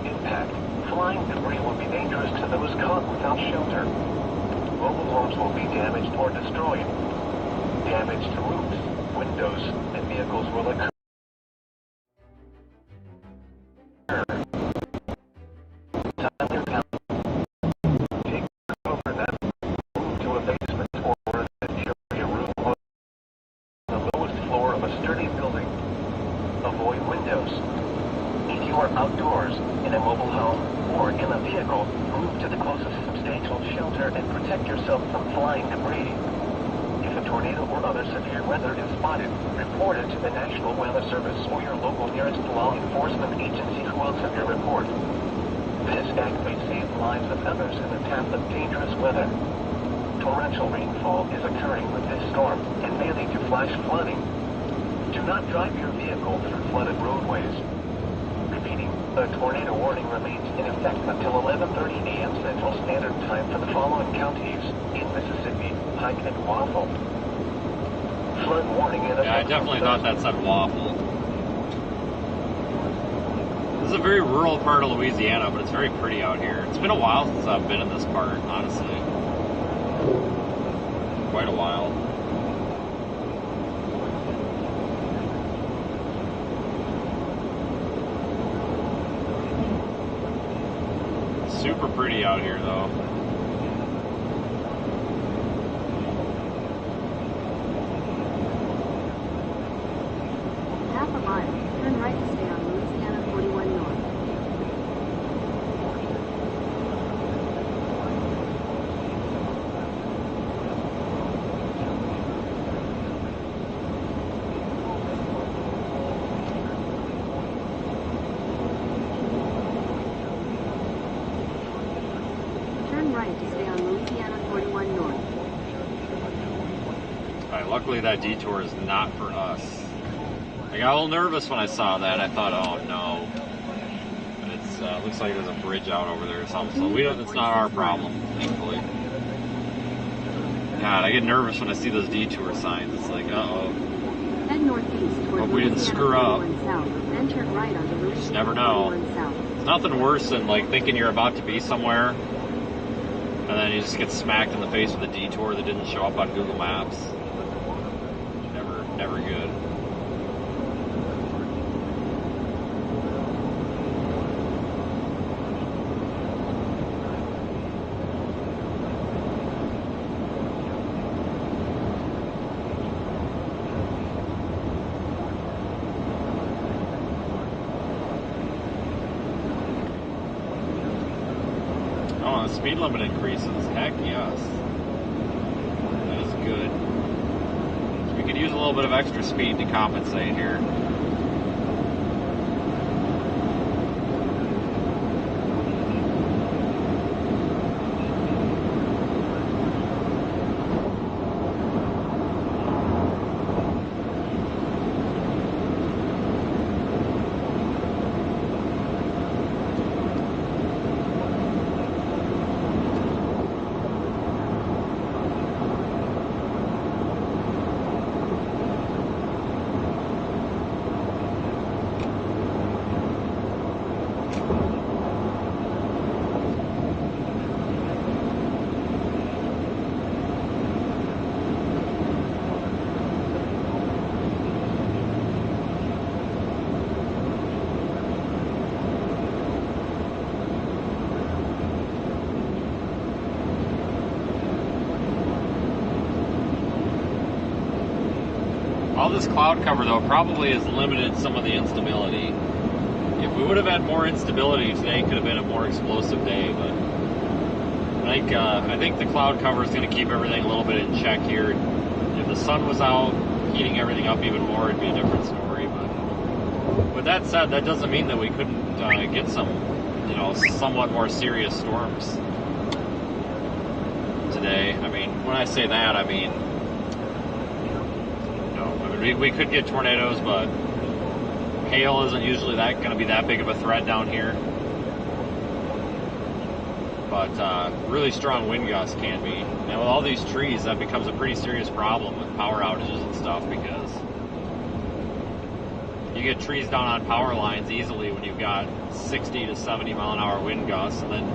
Impact, flying debris will be dangerous to those caught without shelter. Mobile homes will be damaged or destroyed. Damage to roofs, windows, and vehicles will occur. Tylertown, take over them, move to a basement or an interior room on the lowest floor of a sturdy building. Avoid windows. If you are outdoors, in a mobile home, or in a vehicle, move to the closest substantial shelter and protect yourself from flying debris. If a tornado or other severe weather is spotted, report it to the National Weather Service or your local nearest law enforcement agency who will accept your report. This act may save the lives of others in the path of dangerous weather. Torrential rainfall is occurring with this storm and may lead to flash flooding. Do not drive your vehicle through flooded roadways. Repeating, a tornado warning remains in effect until 11:30 a.m. Central Standard Time for the following counties in Mississippi: Pike and Waffle. Flood warning in effect. Yeah, I definitely thought that said Waffle. This is a very rural part of Louisiana, but it's very pretty out here. It's been a while since I've been in this part, honestly. Quite a while. Super pretty out here, though. Half a mile. Turn right to stay on Louisiana 41 North. Turn right to stay on Louisiana 41 North. Alright, luckily that detour is not for us. I got a little nervous when I saw that. I thought, oh no. But it's looks like there's a bridge out over there or something, so it's not our problem, thankfully. God, I get nervous when I see those detour signs. It's like, uh-oh. Head northeast toward Hope we didn't Louisiana screw up. 41 south, then turn right onto Louisiana Just never know. 41 south. There's nothing worse than like thinking you're about to be somewhere and then you just get smacked in the face with a detour that didn't show up on Google Maps. Never good. Oh, the speed limit increases. Heck yes. That is good. So we could use a little bit of extra speed to compensate here. All this cloud cover, though, probably has limited some of the instability. If we would have had more instability, today could have been a more explosive day, but I think the cloud cover is going to keep everything a little bit in check here. If the sun was out, heating everything up even more, it'd be a different story. But with that said, that doesn't mean that we couldn't get some, somewhat more serious storms today. I mean, when I say that, I mean, we could get tornadoes, but hail isn't usually going to be that big of a threat down here. But really strong wind gusts can be. And with all these trees, that becomes a pretty serious problem with power outages and stuff, because you get trees down on power lines easily when you've got 60 to 70 mile an hour wind gusts, and then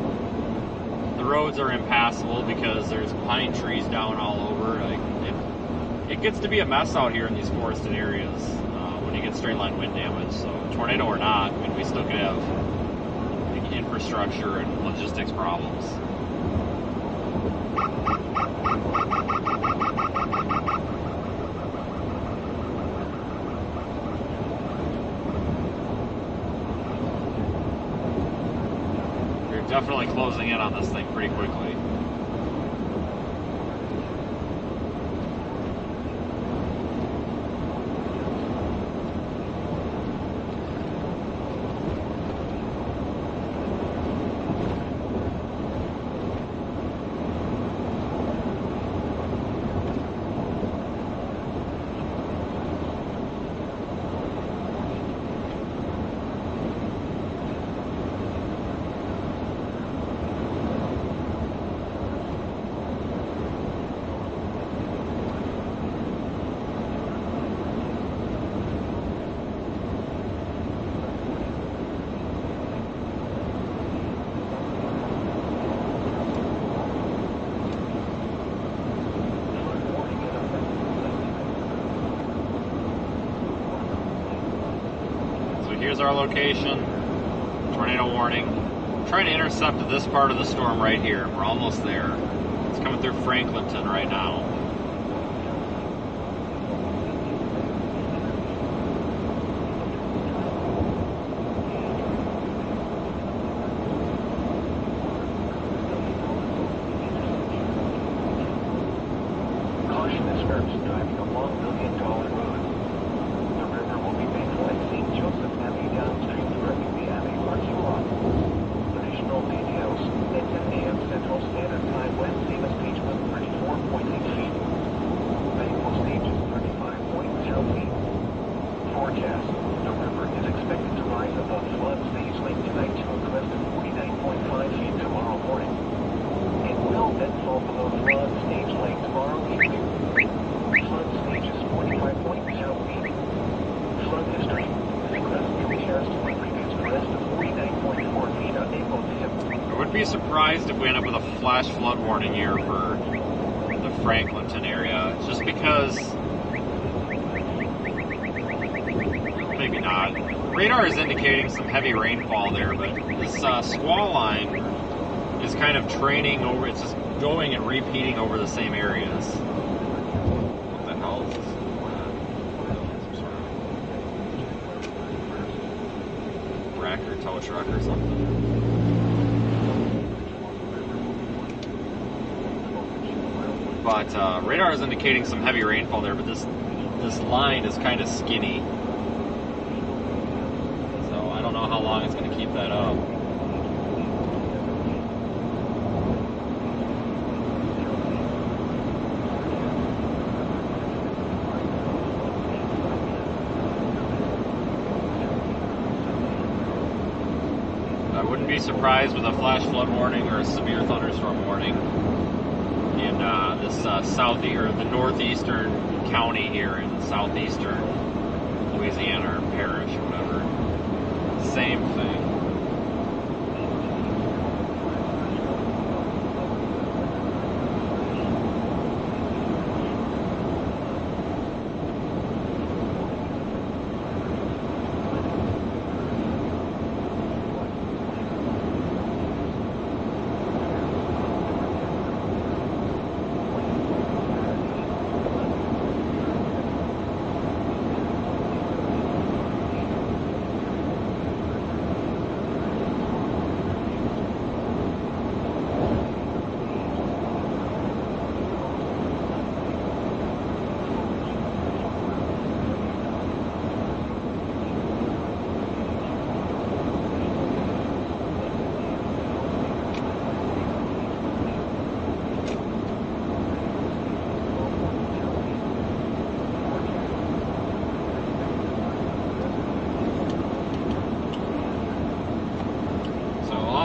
the roads are impassable because there's pine trees down all over. It gets to be a mess out here in these forested areas when you get straight line wind damage. So tornado or not, I mean, we still could have infrastructure and logistics problems. We're definitely closing in on this thing pretty quickly. Here's our location, tornado warning. I'm trying to intercept this part of the storm right here. We're almost there. It's coming through Franklinton right now. Caution is urged driving along $1 Million Road. The river will be painful at St. Joseph Abbey downstream threatening the Abbey parking lot. Additional details at 10 a.m. Central Standard Time, Wednesday, Beach with 34.8 feet. be surprised if we end up with a flash flood warning here for the Franklinton area, just because, maybe not. Radar is indicating some heavy rainfall there, but this squall line is kind of training over, it's just going and repeating over the same areas. What the hell is this? Some sort of wreck or tow truck or something. But radar is indicating some heavy rainfall there, but this line is kind of skinny. So I don't know how long it's going to keep that up. I wouldn't be surprised with a flash flood warning or a severe thunderstorm warning in this or the northeastern county here in southeastern Louisiana or parish or whatever. Same thing.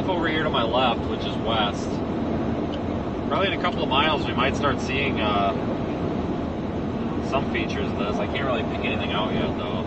Over here to my left, which is west, probably in a couple of miles we might start seeing some features of this. I can't really pick anything out yet though.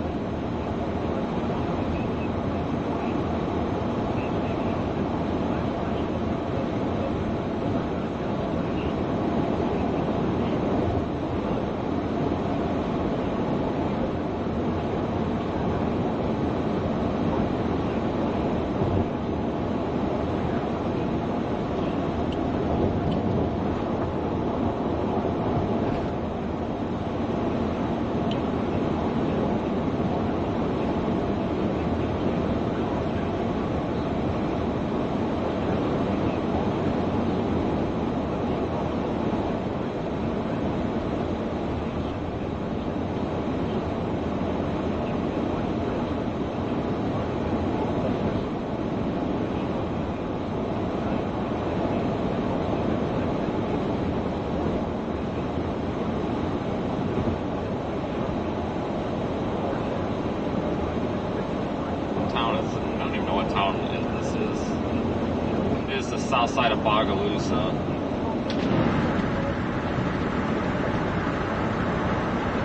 South side of Bogalusa.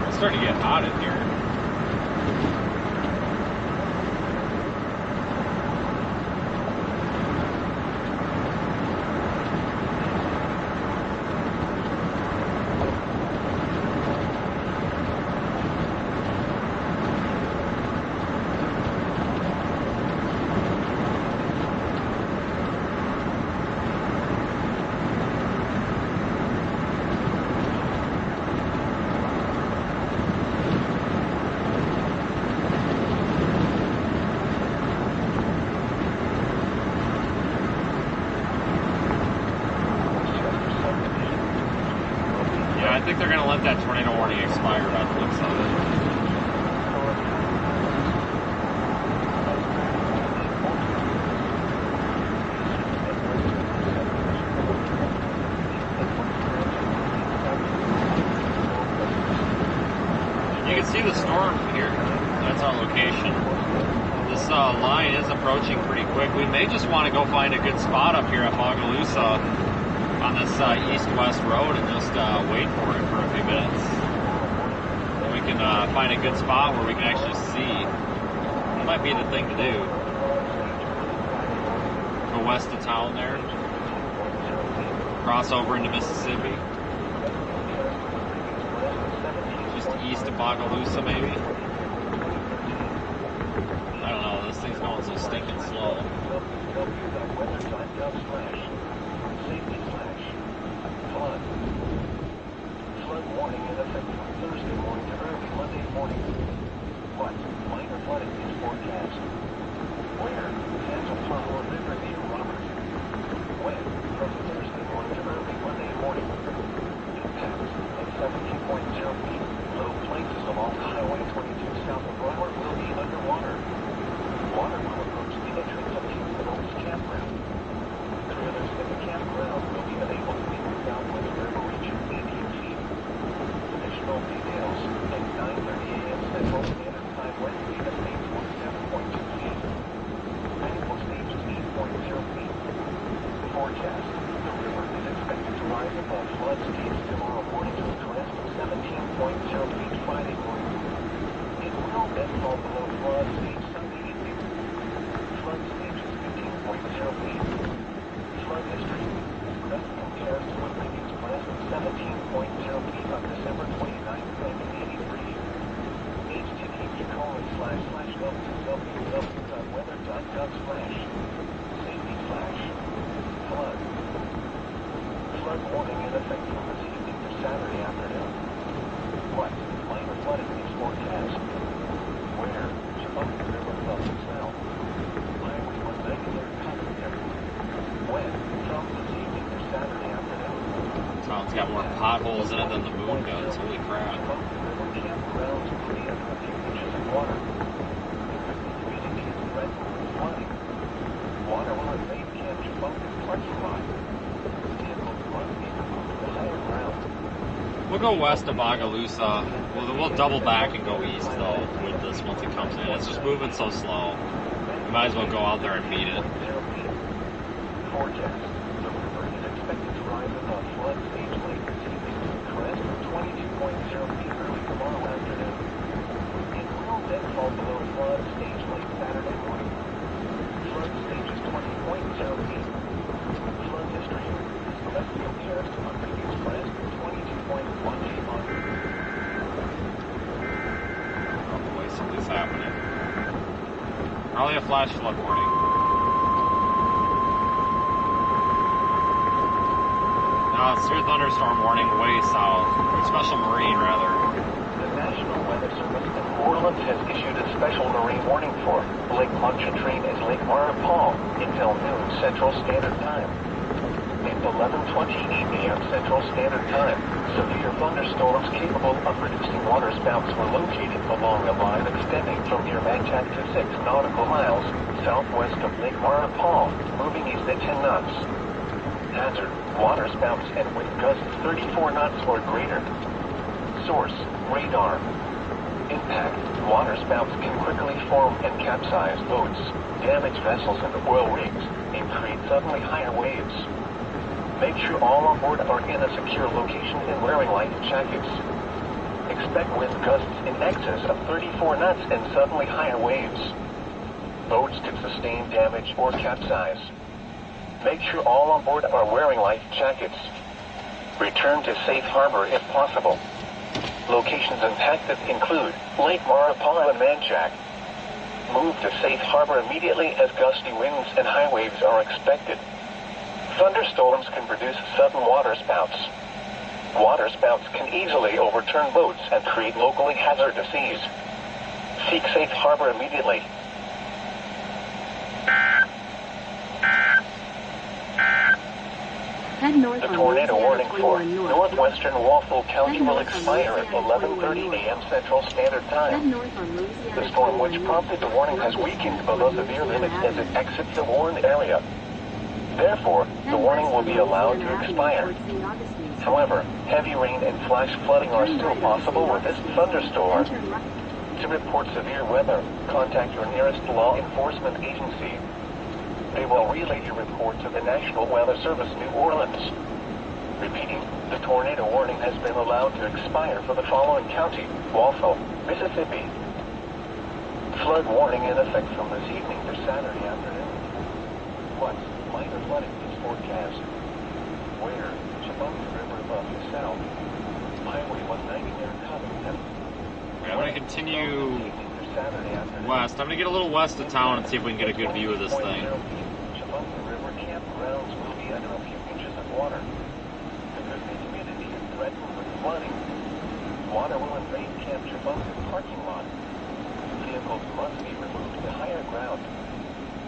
It's starting to get hot in here. I think they're going to let that tornado warning expire by the looks of it. You can see the storm here. That's our location. This line is approaching pretty quick. We may just want to go find a good spot up here at Bogalusa on this east-west road and just wait for it for a few minutes. And we can find a good spot where we can actually see. That might be the thing to do. Go west of town there. Cross over into Mississippi. Just east of Bogalusa, maybe. I don't know, this thing's going so stinking slow. Flood warning in effect from Thursday morning to early Monday morning. What? Minor flooding is forecast. Where? Tangipahoa River near Robert. When? From Thursday morning to early Monday morning. Impact at 17.0 feet. Low places along Highway 22 south of Robert will be underwater. Water will approach the entrance of Kingston's campground. Trailers in the campground will be unable to make the southwest river region 18 feet. Additional details at 9:30 a.m. Central Standard Time Wednesday, the stage was 7.2 feet. Medical stage is 8.0 feet. Forecast: the river is expected to rise above flood stage tomorrow morning to a crest of 17.0 feet Friday morning. It will then fall below flood stage Sunday evening. Flood stage is 15.0 feet. Flood history. Crest compares to a previous crest of 17.0 feet on December 29, 1983. http://www.weather.gov/. Safety flash. Flood. Flood warning in effect from this evening to Saturday afternoon. What? Minor flooding is forecast. Where? Chippewa River Gulf South. Highway 193 commentary. When? From this evening to Saturday afternoon. Town's got more potholes in it than the moon does. Holy crap. River campgrounds will be under a few inches of water. There could be communities threatened with flooding. Water will invade Camp Chippewa's parking lot. Vehicles must be removed to higher ground. We'll go west of Bogalusa. We'll double back and go east, though, with this once it comes in. It's just moving so slow. We might as well go out there and beat it. Forecast. The river is expected to rise above flood stage late this evening to a crest of 22.0 feet early tomorrow afternoon. It will then fall below flood stage late Saturday morning. Flood stage is 20.0 feet. Flood history. This crest compares to a previous crest of 22.1 feet long. Probably something's happening. Probably a flash flood warning. No, severe thunderstorm warning way south. Special marine, rather. The National Weather Service in New Orleans has issued a special marine warning for Lake Pontchartrain and Lake Maripol until noon Central Standard Time. At 11:28 a.m. Central Standard Time, severe thunderstorms capable of producing waterspouts were located along a line extending from near Manchac to 6 nautical miles southwest of Lake Maripol, moving east at 10 knots. Hazard: waterspouts and wind gusts 34 knots or greater. Source: radar. Impact: waterspouts can quickly form and capsize boats, damage vessels and oil rigs, and create suddenly higher waves. Make sure all on board are in a secure location and wearing life jackets. Expect wind gusts in excess of 34 knots and suddenly higher waves. Boats could sustain damage or capsize. Make sure all on board are wearing life jackets. Return to safe harbor if possible. Locations impacted include Lake Maripol and Manchac. Move to safe harbor immediately as gusty winds and high waves are expected. Thunderstorms can produce sudden waterspouts. Waterspouts can easily overturn boats and create locally hazardous seas. Seek safe harbor immediately. Head north The on tornado Louisiana warning for 21 north. northwestern Waffle County Head will north on expire at Louisiana 11:30 21 a.m. Central Standard Head Time. north on Louisiana The storm which 21 prompted the north. warning has weakened below severe limits as it exits the warned area. Therefore, the warning will be allowed to expire. However, heavy rain and flash flooding are still possible with this thunderstorm. To report severe weather, contact your nearest law enforcement agency. They will relay your report to the National Weather Service, New Orleans. Repeating, the tornado warning has been allowed to expire for the following county: Wausau, Mississippi. Flood warning in effect from this evening to Saturday afternoon. northwest. Minor flooding is forecast. Where? Chibunky River above the south. Highway 190 near Covington. I'm going to continue Saturday afternoon. west. I'm going to get a little west of town and see if we can get a good view of this thing. Chibunky River campgrounds will be under a few inches of water. The good community is threatened with flooding. Water will invade Camp Chibunky parking lot. Vehicles must be removed to higher ground.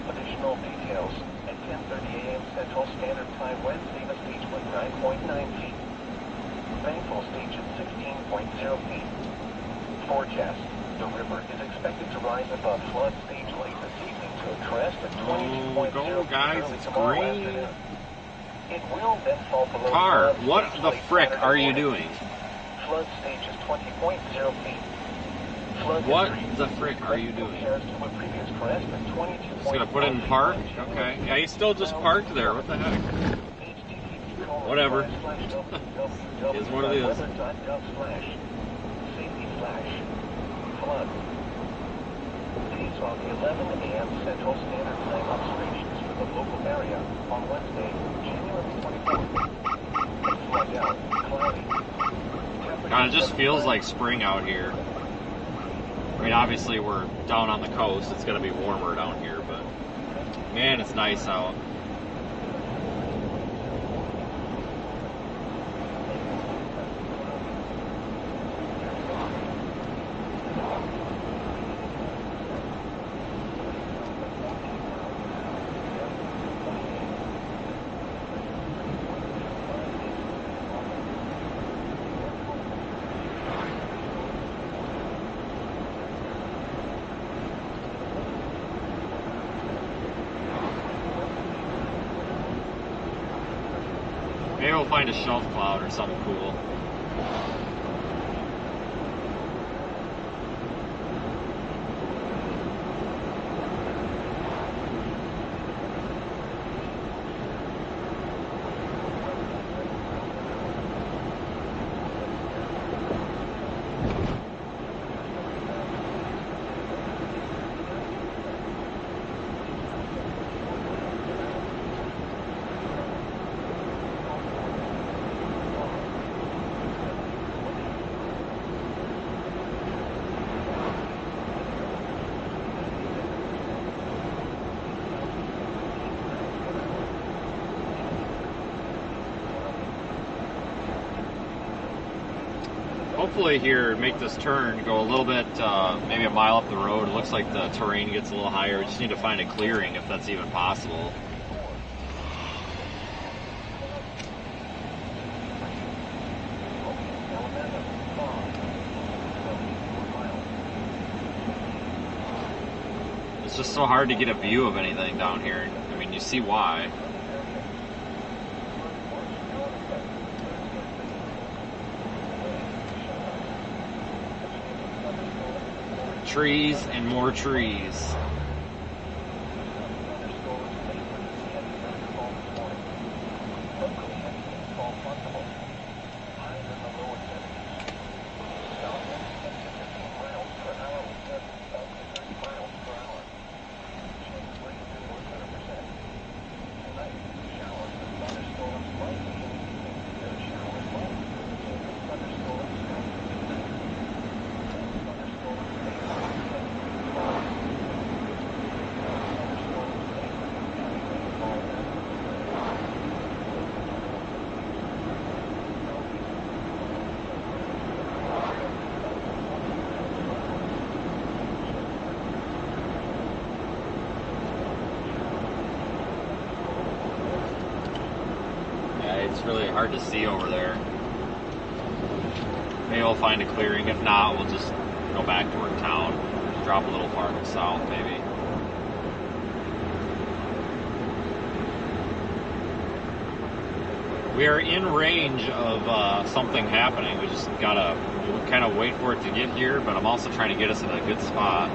Additional details at 10:30 a.m. Central Standard Time Wednesday. The stage was 9.9 feet. Rainfall stage is 16.0 feet. Forecast. The river is expected to rise above flood stage late this evening to a crest at 22.0 go, guys, early it's tomorrow green. afternoon. It will then fall below Car, flood what stage the late frick Saturday are you morning. doing? Flood stage is 20.0 feet. Flood What history the frick are you doing? compares to a previous crest at 22.1 Just going to put it in park? Okay. Yeah, he's still just parked there. What the heck? Whatever. Is what it is. Safety flash. Flood. These are the 11 a.m. Central Standard Time observations for the local area on Wednesday, January 24th. Flood out. Cloudy. God, it just feels like spring out here. I mean, obviously we're down on the coast. It's going to be warmer down here, but man, it's nice out. Maybe we'll find a shelf cloud or something cool. Hopefully here, make this turn, go a little bit, maybe a mile up the road. It looks like the terrain gets a little higher. We just need to find a clearing if that's even possible. It's just so hard to get a view of anything down here. I mean, you see why. Trees and more trees. It's really hard to see over there. Maybe we'll find a clearing. If not, we'll just go back toward town. Drop a little farther south, maybe. We are in range of something happening. We just gotta kind of wait for it to get here, but I'm also trying to get us in a good spot.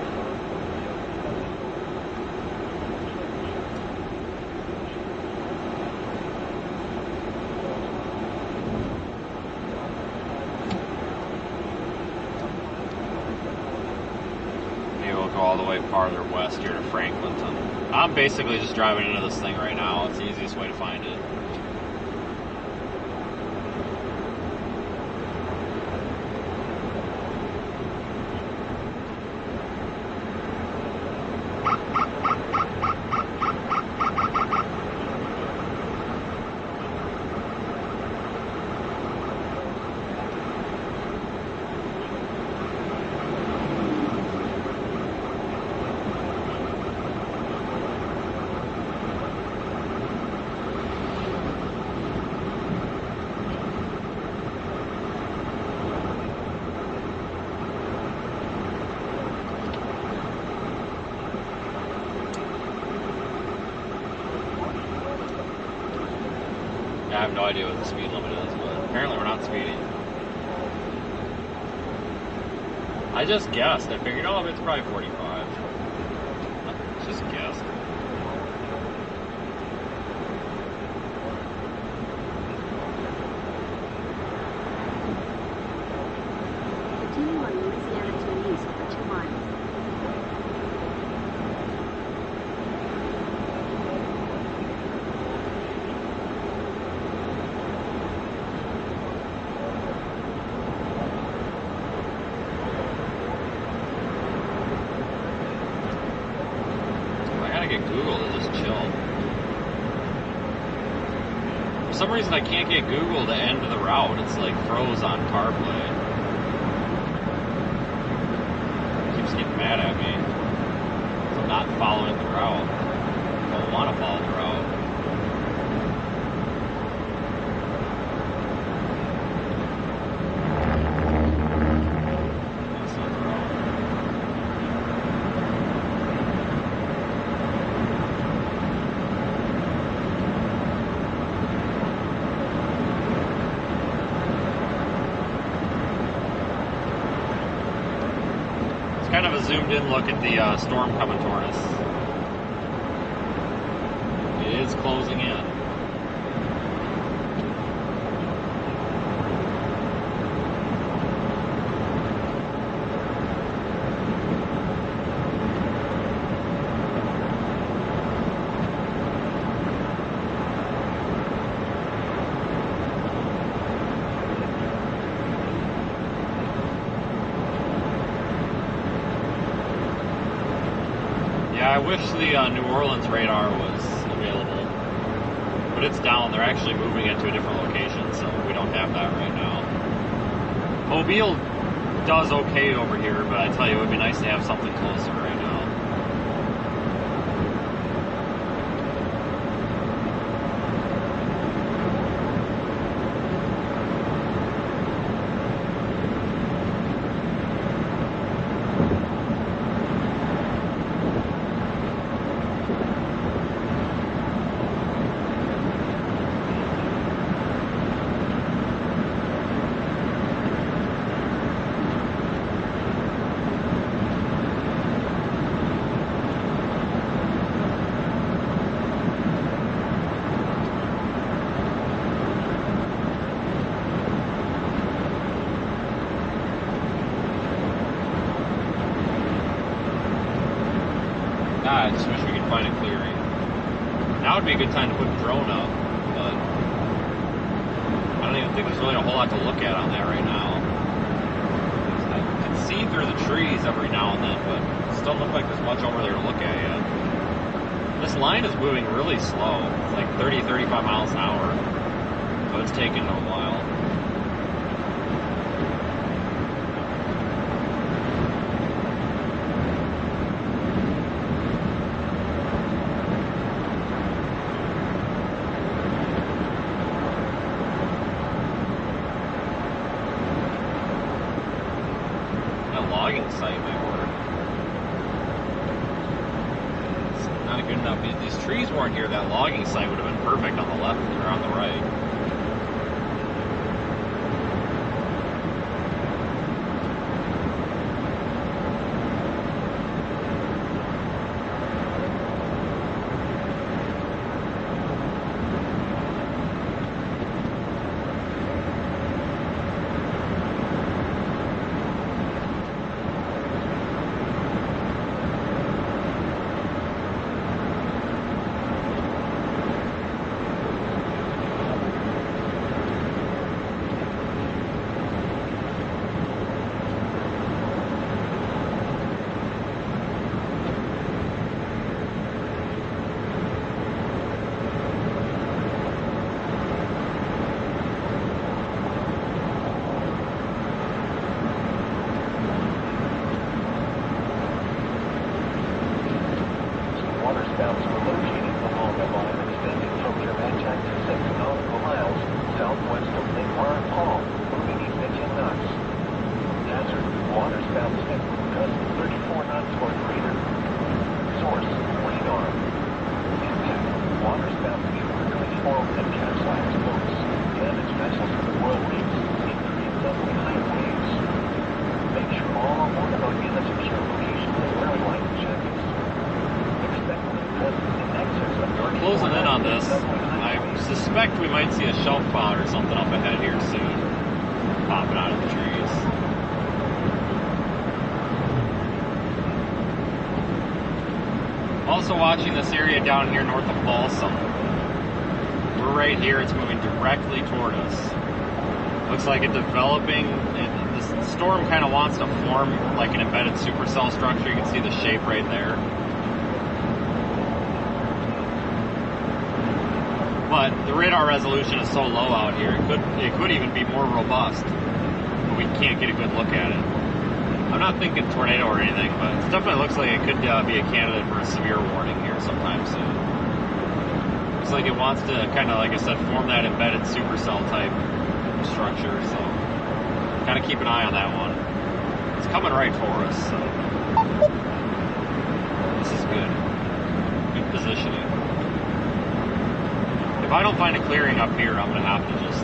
All the way farther west here to Franklinton. I'm basically just driving into this thing right now. It's the easiest way to find it. I have no idea what the speed limit is, but apparently we're not speeding. I just guessed. I figured, oh, it's probably 45. Just guessed. Continue on Louisiana to east for 2 miles. Get Google to just chill. For some reason I can't get Google to end the route. It's like froze on CarPlay. It keeps getting mad at me. So I'm not following the route. I don't want to follow the route. That's not the route. Kind of a zoomed in look at the storm coming toward us. It is closing in. I wish the New Orleans radar was available, but it's down. They're actually moving it to a different location, so we don't have that right now. Mobile does okay over here, but I tell you, it would be nice to have something closer right now. I just wish we could find a clearing. Now would be a good time to put a drone up, but I don't even think there's really a whole lot to look at on that right now. I can see through the trees every now and then, but it still doesn't look like there's much over there to look at yet. This line is moving really slow. It's like 30, 35 miles an hour, so it's taking a while. Logging site might work. It's not good enough. If these trees weren't here, that logging site would have been perfect on the left or on the right. spouts were located along a line extending from Germantown to 6 nautical miles southwest of Lake Paul, moving east at 10 knots. Hazard, water spouts at gusts 34 knots or greater. Source, radar. Impact, water spouts can quickly form and capsize boats, damage vessels with world reefs, and create suddenly high waves. Make sure all on board are in a secure location and wearing life jackets. Expect wind gusts in excess of 34 Closing in on this. suddenly high I waves. suspect we might see a shelf cloud or something up ahead here soon, popping out of the trees. Also watching this area down here north of Balsam. We're right here, it's moving directly toward us. Looks like it's developing, the storm kind of wants to form like an embedded supercell structure. You can see the shape right there. But the radar resolution is so low out here, it could even be more robust. But we can't get a good look at it. I'm not thinking tornado or anything, but it definitely looks like it could be a candidate for a severe warning here sometime soon. Looks like it wants to kind of, like I said, form that embedded supercell type structure, so kind of keep an eye on that one. It's coming right for us, so this is good. Good positioning. If I don't find a clearing up here, I'm going to have to just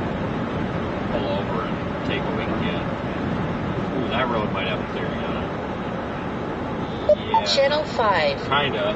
pull over and take what we can get. Ooh, that road might have a clearing on it. Yeah. Channel 5. Kinda.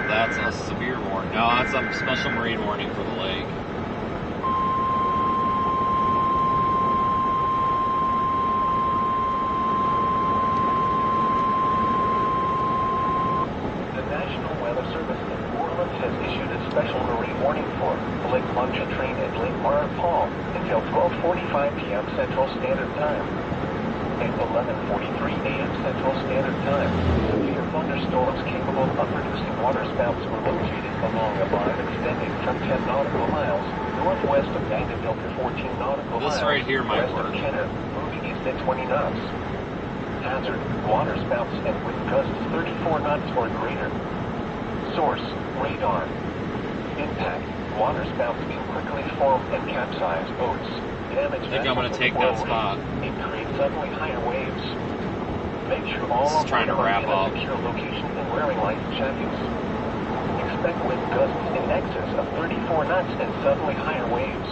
That's a severe warning. No, that's a special marine warning for the lake. The National Weather Service in New Orleans has issued a special marine warning for Lake Pontchartrain and Lake Paul until 12:45 p.m. Central Standard Time and 11:43 a.m. Central Standard Time. Severe thunderstorms capable of producing water spouts were located along a line extending from 10 nautical miles northwest of Vanderbilt to 14 nautical miles This right here might west work. of Kenner, moving east at 20 knots. Hazard, water spouts and wind gusts 34 knots or greater. Source, radar. Impact, water spouts can quickly form and capsize boats. Damage I think I'm going to take that spot. and create suddenly higher waves. Make sure all This is trying to are wrap in up. a secure location and wearing life jackets. Expect wind gusts in excess of 34 knots and suddenly higher waves.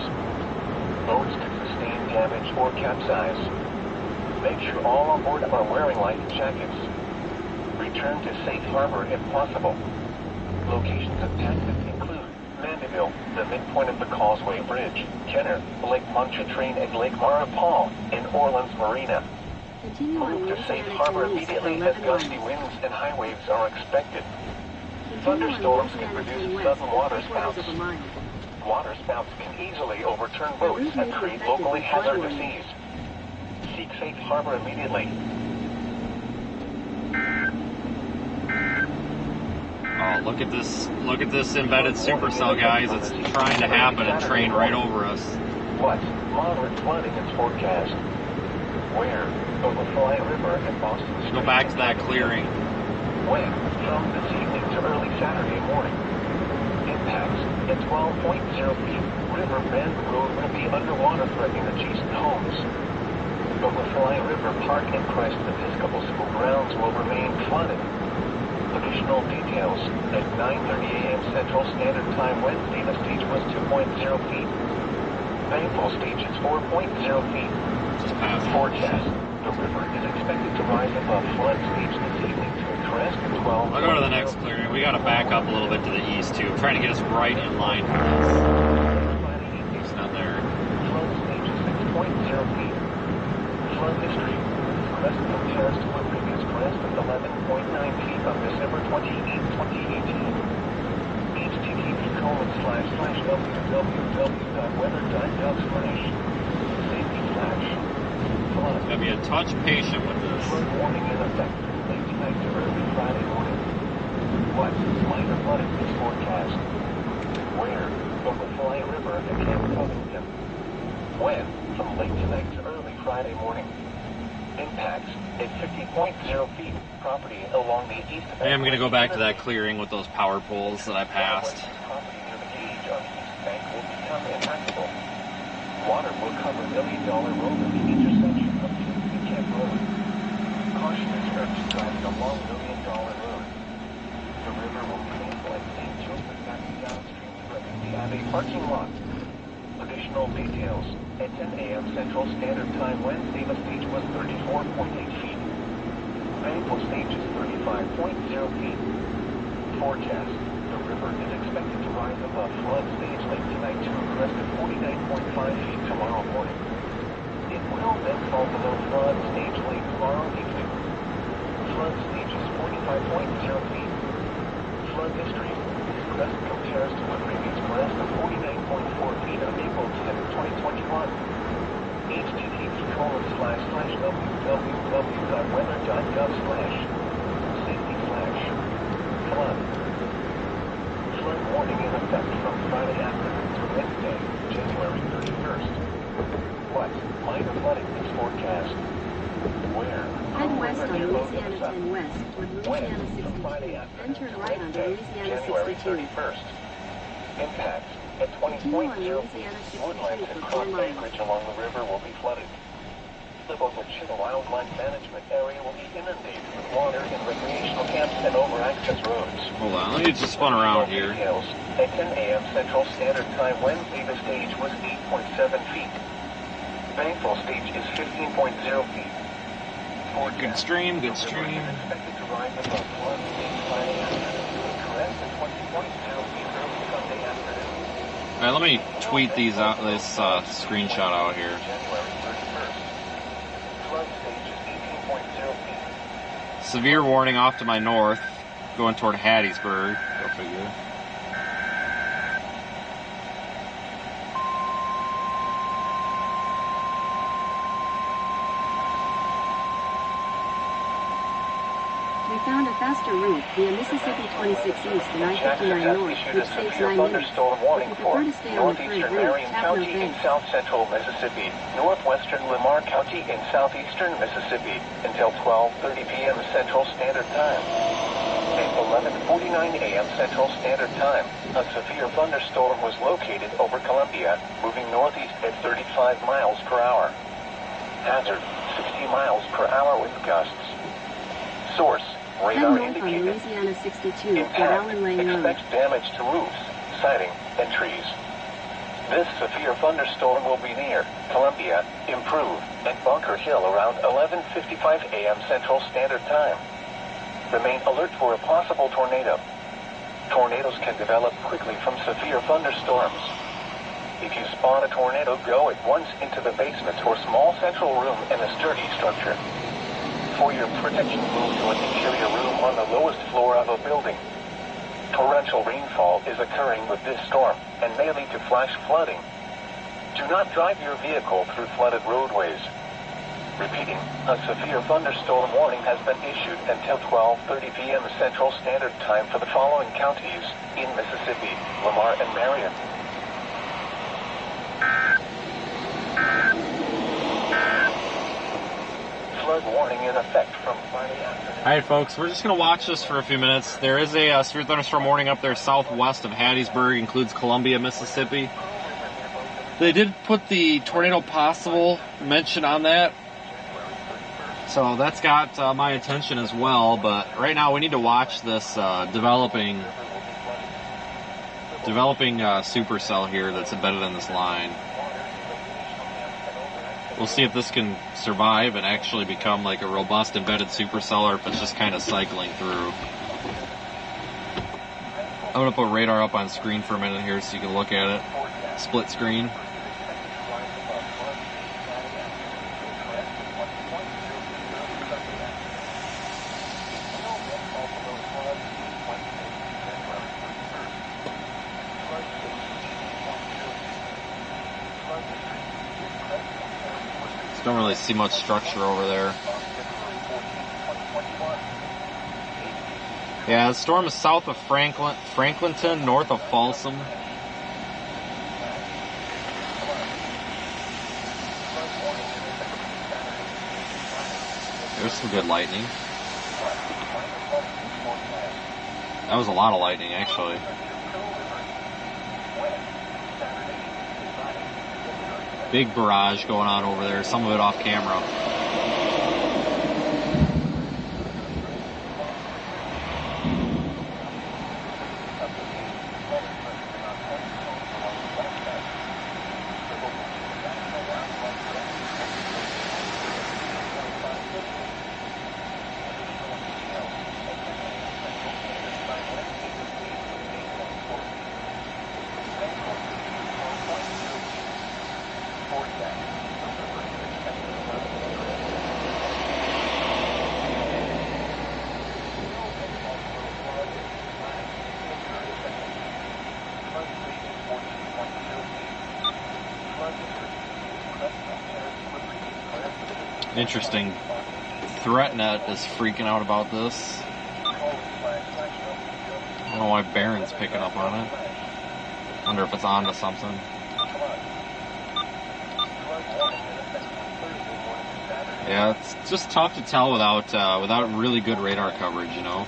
Boats could sustain damage or capsize. Make sure all on board are wearing life jackets. Return to safe harbor if possible. Locations of taxis include Mandeville, the midpoint of the Causeway Bridge, Kenner, Lake Pontchartrain and Lake Paul, and Orleans Marina. Continue on Move to safe harbor immediately as gusty winds and high waves are expected. Thunderstorms can produce sudden water spouts. Water spouts can easily overturn boats and create locally hazardous seas. Seek safe harbor immediately. Oh, look at this embedded supercell, guys. It's trying to happen and train right over us. What? Moderate flooding is forecast. Where? Over Fly River and Boston Street. Go back to that clearing. When? From this evening to early Saturday morning. Impacts. at 12.0 feet. River Bend Road will be underwater, threatening adjacent homes. Overfly River Park and Christ Episcopal School grounds will remain flooded. Additional details. At 9:30 a.m. Central Standard Time Wednesday, the stage was 2.0 feet. Rainfall stage is 4.0 feet. Forecast. The river is expected to rise above flood stage this evening to a crest at 12. I'll go to the next clearing. We got to back up a little bit to the east, too. I'm trying to get us right in line for this. It's not there. Flood stage is 6.0 feet. Flood history. Crest compares to a previous crest of 11.9 feet on December 28, 2018. http://www.weather.gov/safety flash. Flood. Gotta be a touch patient with this. Flood warning in effect from late tonight to early Friday morning. What? Minor flooding is forecast. Where? Overfly River at Camp Covington. When? From late tonight to early Friday morning. Impacts at 50.0 feet. Property along the east bank. I am going to go back to that clearing with those power poles that I passed. Property near the gauge on the east bank will become impassable. Water will cover $1 million road at the intersection of Camp Road. Caution is urged to drive along $1 million road. The river will painful at St. Joseph Valley downstream threatening the Abbey parking lot. Additional details. At 10 a.m. Central Standard Time Wednesday, the stage was 34.8 feet. Rainfall stage is 35.0 feet. Forecast. The river is expected to rise above flood stage late tonight to a crest of 49.5 feet tomorrow morning. It will then fall below flood stage late tomorrow evening. Flood stage is 45.0 feet. Flood history. This crest compares to a previous crest of 49.4 feet on April 10, 2021. http://www.weather.gov/safety flash. Flood. Flood warning in effect from Friday afternoon to Wednesday, January 31st. What? Minor flooding is forecast. Where? Head west on Louisiana 10 West toward Louisiana 62, then turn right onto Louisiana January 62. 31st. Impacts at Continue on 20.0 Louisiana feet. 62 Woodlands for and 4 Cross miles. acreage along the river will be flooded. The Boca Wildlife Management Area will be inundated with water in recreational camps and over access roads. Hold on, let me just spun around here. Details. At 10 a.m. Central Standard Time Wednesday, the stage was 8.7 feet. Rainfall stage is 15.0 feet. Good stream, good stream. Expected to rise above flood stage Friday afternoon to a crest at 20.0 feet early Sunday afternoon. All right, let me tweet these out. This screenshot out here. January 31st. Flood stage is 18.0 feet. Severe warning off to my north, going toward Hattiesburg. Go figure. We found a faster route via Mississippi 26 East and I-59 North, which saves 9 minutes. If you prefer to stay on the current route, Marion tap no County in thanks. south central Mississippi, northwestern Lamar County in southeastern Mississippi until 12:30 p.m. Central Standard Time. At 11:49 a.m. Central Standard Time, a severe thunderstorm was located over Columbia, moving northeast at 35 miles per hour. Hazard, 60 miles per hour with gusts. Source, Head radar north on indicated. Louisiana 62 toward Impact. Allen Lane Road. Expect damage to roofs, siding, and trees. This severe thunderstorm will be near Columbia, Improve, and Bunker Hill around 11:55 a.m. Central Standard Time. Remain alert for a possible tornado. Tornadoes can develop quickly from severe thunderstorms. If you spot a tornado, go at once into the basements or small central room in a sturdy structure. For your protection, move to an interior room on the lowest floor of a building. Torrential rainfall is occurring with this storm and may lead to flash flooding. Do not drive your vehicle through flooded roadways. Repeating, a severe thunderstorm warning has been issued until 12:30 p.m. Central Standard Time for the following counties in Mississippi: Lamar and Marion. Flood warning being in effect from Friday afternoon. Alright folks, we're just going to watch this for a few minutes. There is a severe thunderstorm warning up there southwest of Hattiesburg, includes Columbia, Mississippi. They did put the tornado possible mention on that, so that's got my attention as well, but right now we need to watch this developing supercell here that's embedded in this line. We'll see if this can survive and actually become like a robust embedded supercell, or if it's just kind of cycling through. I'm going to put radar up on screen for a minute here so you can look at it. Split screen. Don't really see much structure over there. Yeah, the storm is south of Franklinton, north of Folsom. There's some good lightning. That was a lot of lightning, actually. Big barrage going on over there, some of it off camera. Interesting. ThreatNet is freaking out about this. I don't know why Barron's picking up on it. Wonder if it's on to something. Yeah, it's just tough to tell without really good radar coverage, you know.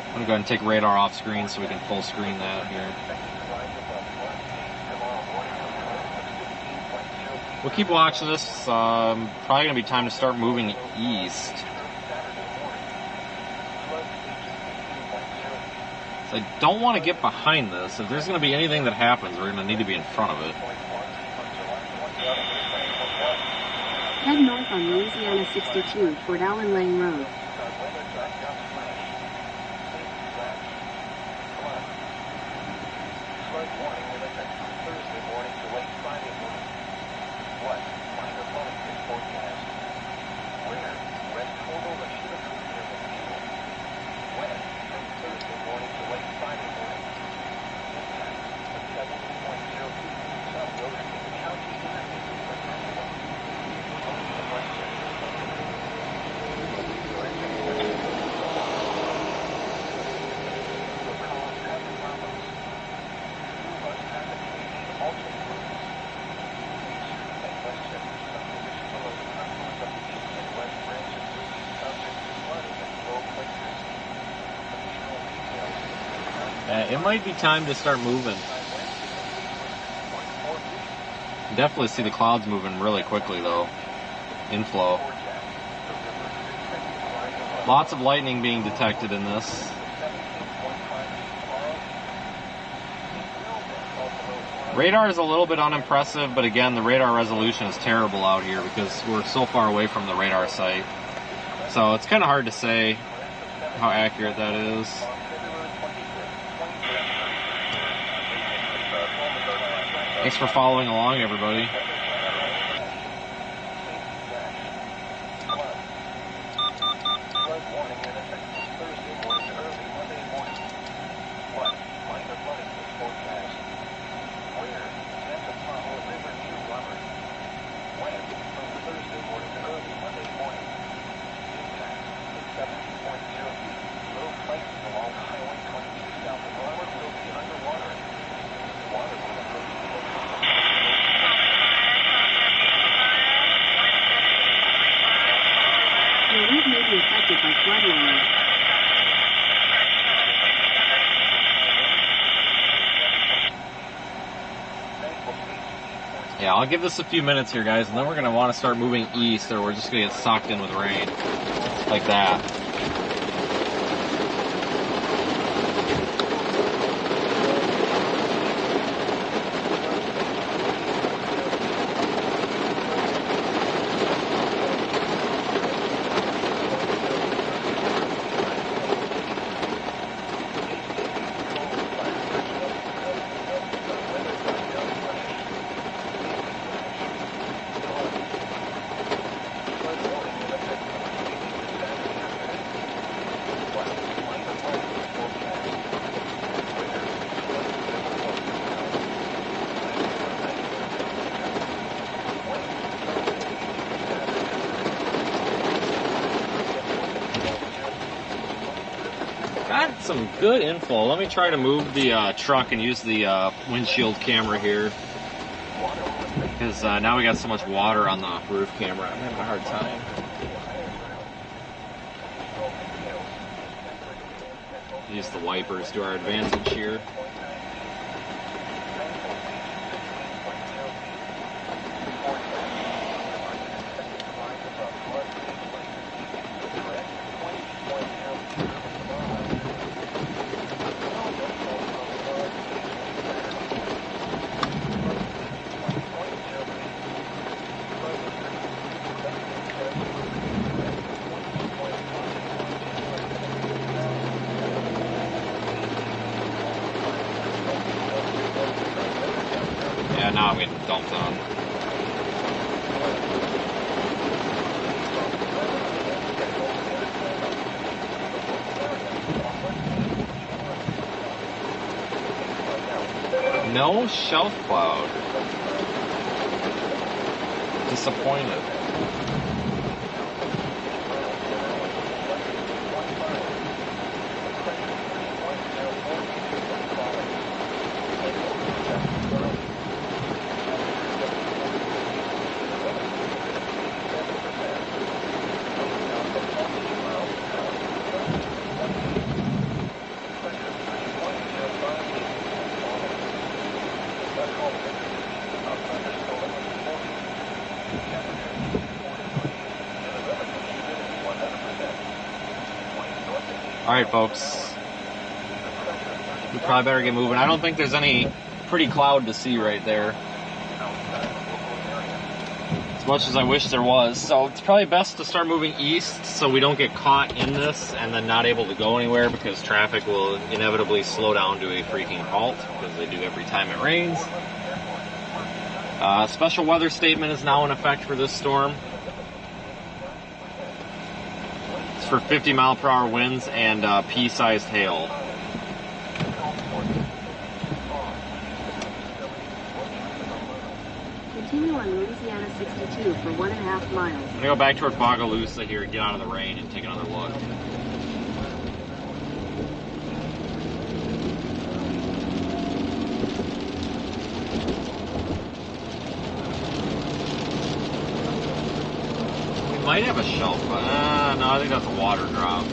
I'm going to go ahead and take radar off screen so we can full screen that here. We'll keep watching this. Probably going to be time to start moving east. So I don't want to get behind this. If there's going to be anything that happens, we're going to need to be in front of it. Head north on Louisiana 62, Fort Allen Lane Road. It might be time to start moving. Definitely see the clouds moving really quickly though. Inflow. Lots of lightning being detected in this. Radar is a little bit unimpressive, but again, the radar resolution is terrible out here because we're so far away from the radar site. So it's kind of hard to say how accurate that is. Thanks for following along, everybody. Yeah, I'll give this a few minutes here, guys, and then we're going to want to start moving east, or we're just going to get sucked in with rain. Like that. Got some good info. Let me try to move the truck and use the windshield camera here, because now we got so much water on the roof camera. I'm having a hard time. Use the wipers to our advantage here. Yeah, now I'm getting dumped on. No shelf cloud. Disappointed. Alright, folks. We probably better get moving. I don't think there's any pretty cloud to see right there, as much as I wish there was. So it's probably best to start moving east so we don't get caught in this and then not able to go anywhere, because traffic will inevitably slow down to a freaking halt, because they do every time it rains. Special weather statement is now in effect for this storm. For 50 mile per hour winds and pea-sized hail. Continue on Louisiana 62 for 1.5 miles. I'm gonna go back toward Bogalusa here, get out of the rain, and take another look. Might have a shelf, but no, I think that's a water drop.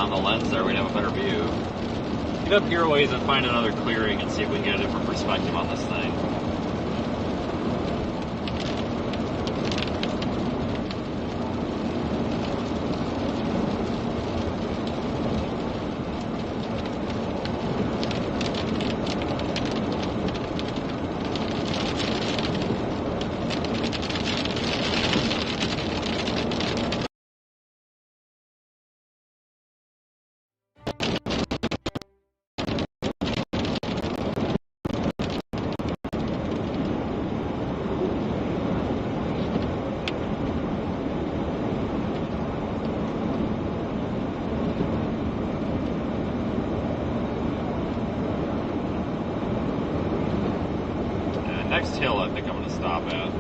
on the lens there, we'd have a better view. Get up here a ways and find another clearing and see if we can get a different perspective on this thing. Next hill I think I'm going to stop at.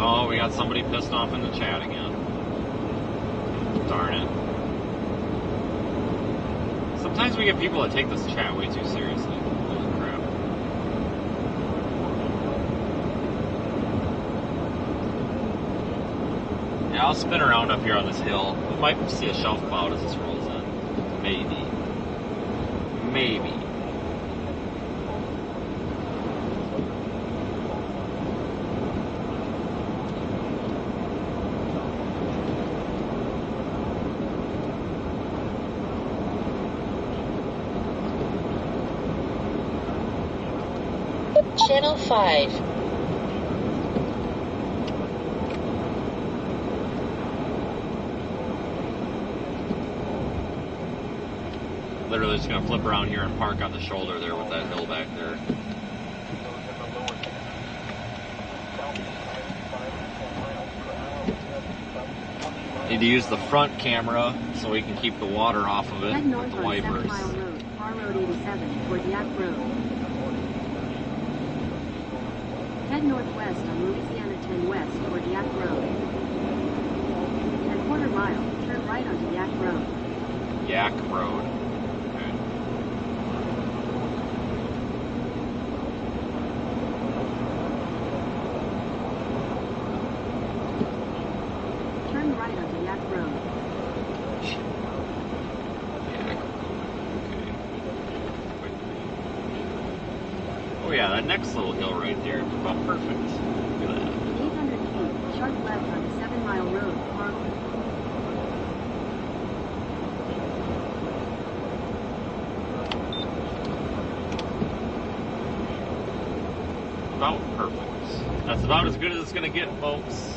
Oh, we got somebody pissed off in the chat again. Darn it. Sometimes we get people that take this chat way too seriously. Holy crap. Yeah, I'll spin around up here on this hill. We might see a shelf cloud as this rolls in. Maybe. Maybe. Channel 5. Literally just going to flip around here and park on the shoulder there with that hill back there. Need to use the front camera so we can keep the water off of it with the wipers. Head north on 7 Mile Road, Bar Road 87 towards Yak Road. Head northwest on Louisiana 10 West toward Yak Road. And quarter mile, turn right onto Yak Road. Yak Road. Okay. Turn right onto Yak Road. Yak. Okay. Oh yeah, that next little hill right there is about perfect. Look at that. In 800 feet, sharp left onto 7 Mile Road, Fargo. About perfect. That's about as good as it's going to get, folks.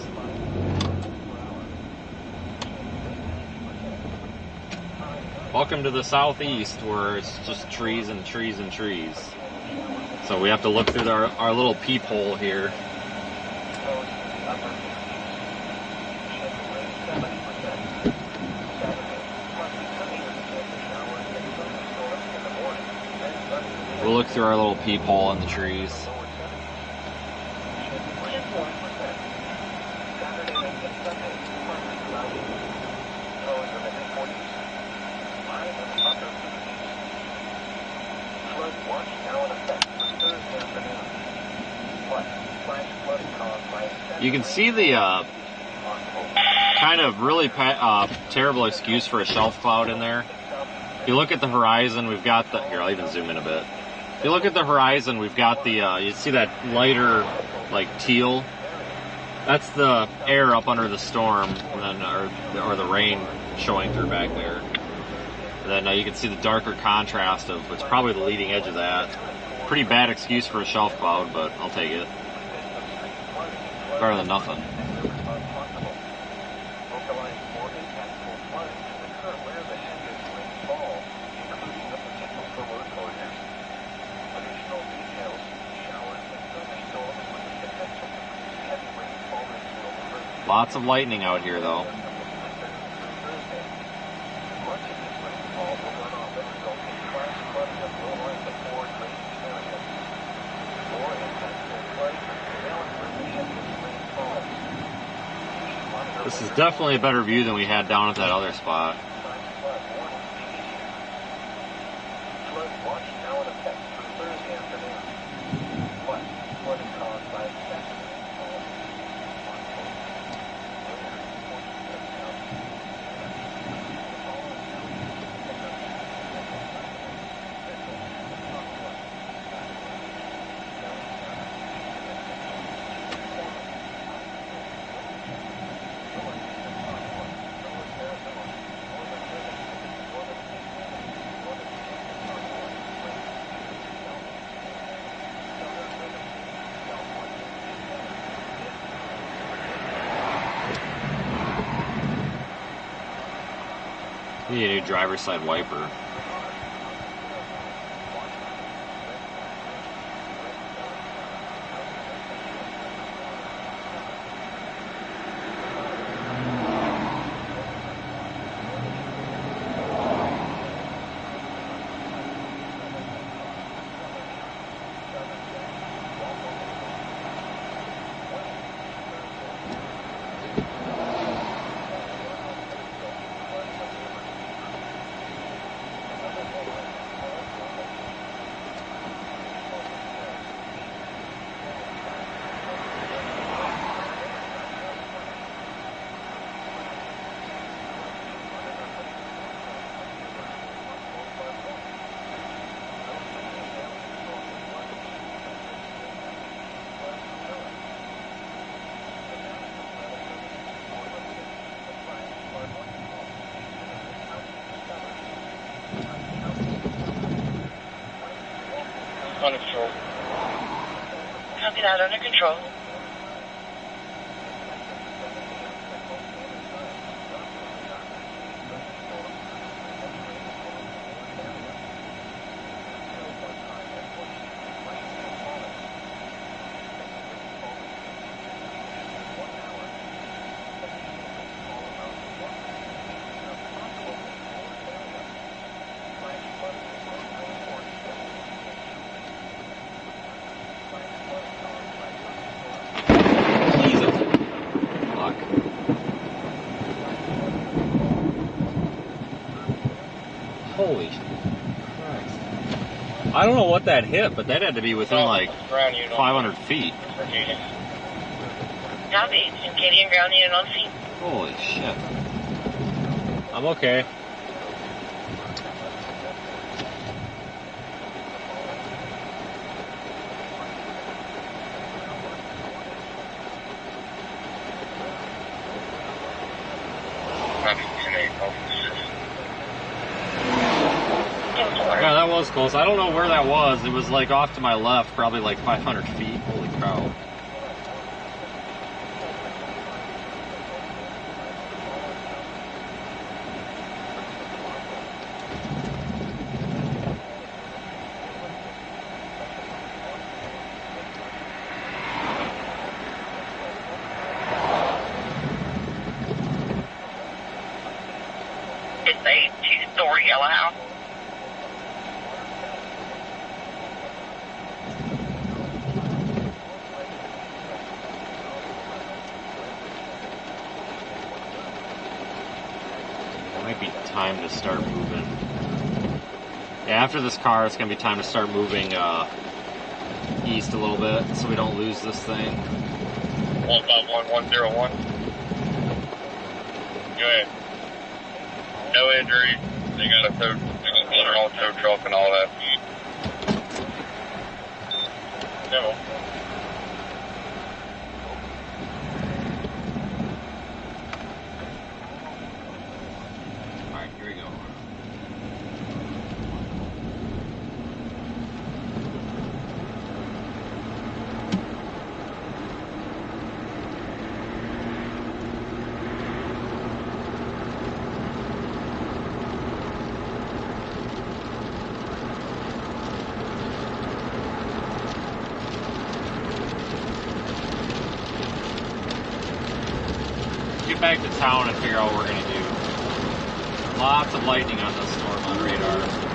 Welcome to the southeast where it's just trees and trees and trees. So we have to look through our little peephole here. We'll look through our little peephole in the trees. You can see the kind of really terrible excuse for a shelf cloud in there. If you look at the horizon, we've got the... Here, I'll even zoom in a bit. If you look at the horizon, we've got the... you see that lighter, like, teal? That's the air up under the storm, and then, or the rain showing through back there. And then you can see the darker contrast of what's probably the leading edge of that. Pretty bad excuse for a shelf cloud, but I'll take it. Better than nothing. Lots of lightning out here, though. This is definitely a better view than we had down at that other spot. We need a new driver's side wiper. Under control. Copy that, under control. Holy Christ. I don't know what that hit, but that had to be within like 500 feet. Copy. Canadian ground unit on scene. Holy shit. I'm okay. Yeah, that was close. I don't know where that was. It was like off to my left, probably like 500 feet. Holy cow. It's a two-story yellow house. Time to start moving. Yeah, after this car, it's going to be time to start moving east a little bit so we don't lose this thing. 151101. Go ahead. No injuries. They got a tow, they're on tow truck and all that. No. back to town and figure out what we're going to do. Lots of lightning on this storm on radar.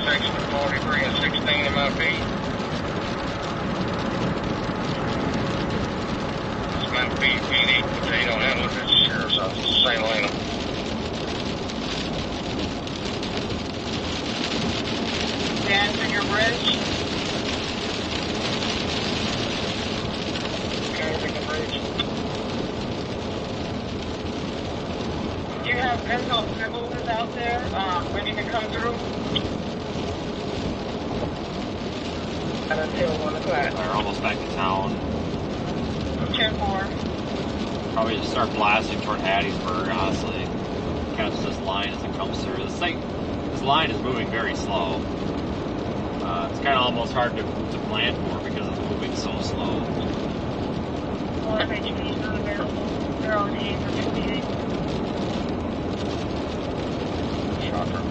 Section 43 and 16 MIP. It's Mount B, PD, potato handler, it's the sheriff's office, St. Helena. Dan, to your bridge. Okay, we can bridge. Do you have pencil scribblers out there ready to come through? Until 1 o'clock. We're almost back to town. 10-4. Probably just start blasting toward Hattiesburg, honestly. Catch this line as it comes through. This line is moving very slow. It's kind of almost hard to plan for because it's moving so slow. Well, FHP is not available. They're on the 8 for 58. Shocker.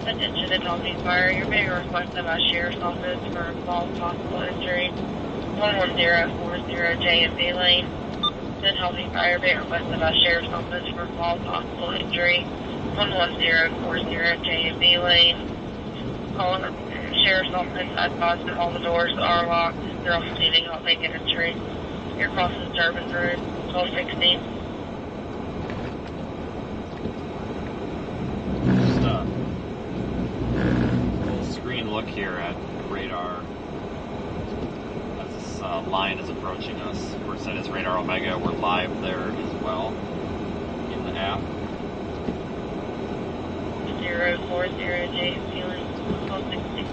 Attention to Healthy Fire. You're being requested by Sheriff's Office for all possible injury. 11040 JMB Lane. Then Healthy Fire being requested by Sheriff's Office for all possible injury. 11040 JMB Lane. Calling the Sheriff's Office. I advise that all the doors are locked. They're all receiving all vacant entry. You're crossing Service Road 1216. Look here at radar as this line is approaching us. We're set as radar Omega. We're live there as well in the app. 040 JMB Lane 1216.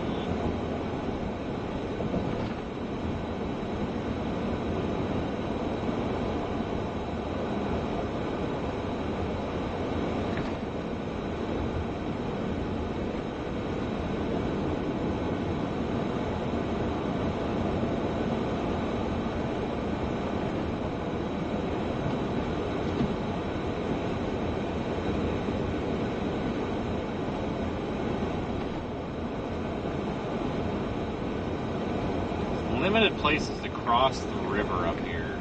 limited places to cross the river up here.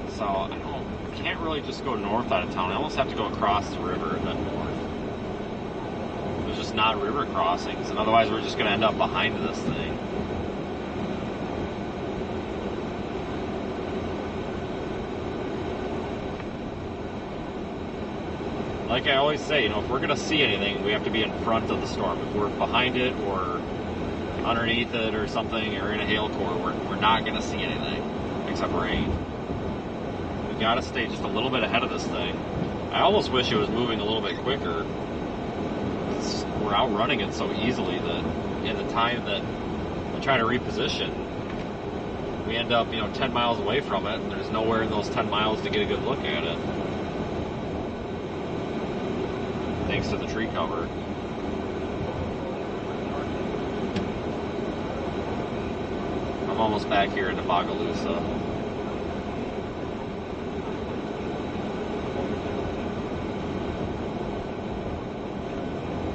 So I can't really just go north out of town. I almost have to go across the river and then north. There's just not river crossings, and otherwise we're just going to end up behind this thing. Like I always say, if we're going to see anything, we have to be in front of the storm. If we're behind it or underneath it or something, or in a hail core, we're not going to see anything except rain. We got to stay just a little bit ahead of this thing. I almost wish it was moving a little bit quicker. We're outrunning it so easily that in the time that we try to reposition, we end up 10 miles away from it, and there's nowhere in those 10 miles to get a good look at it. Thanks to the tree cover. I'm almost back here into Bogalusa.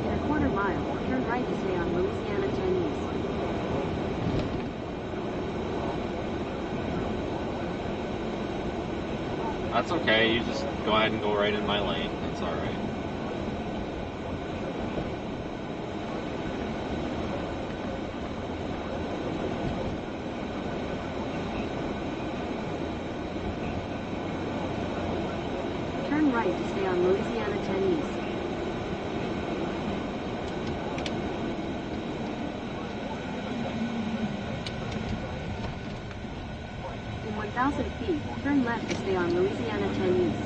In a quarter mile, turn right to stay on Louisiana 10 East. That's okay, you just go ahead and go right in my lane. That's alright. Turn right to stay on Louisiana 10 East. In 1,000 feet, turn left to stay on Louisiana 10 East.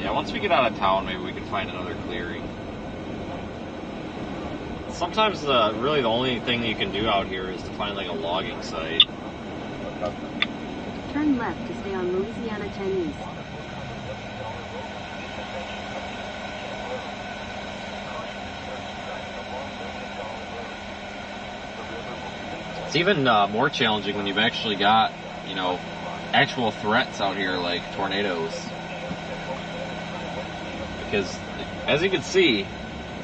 Yeah, once we get out of town, maybe we can find another clearing. Sometimes really the only thing you can do out here is to find like a logging site. Turn left to stay on Louisiana 10 East. It's even more challenging when you've actually got, actual threats out here like tornadoes. Because, as you can see,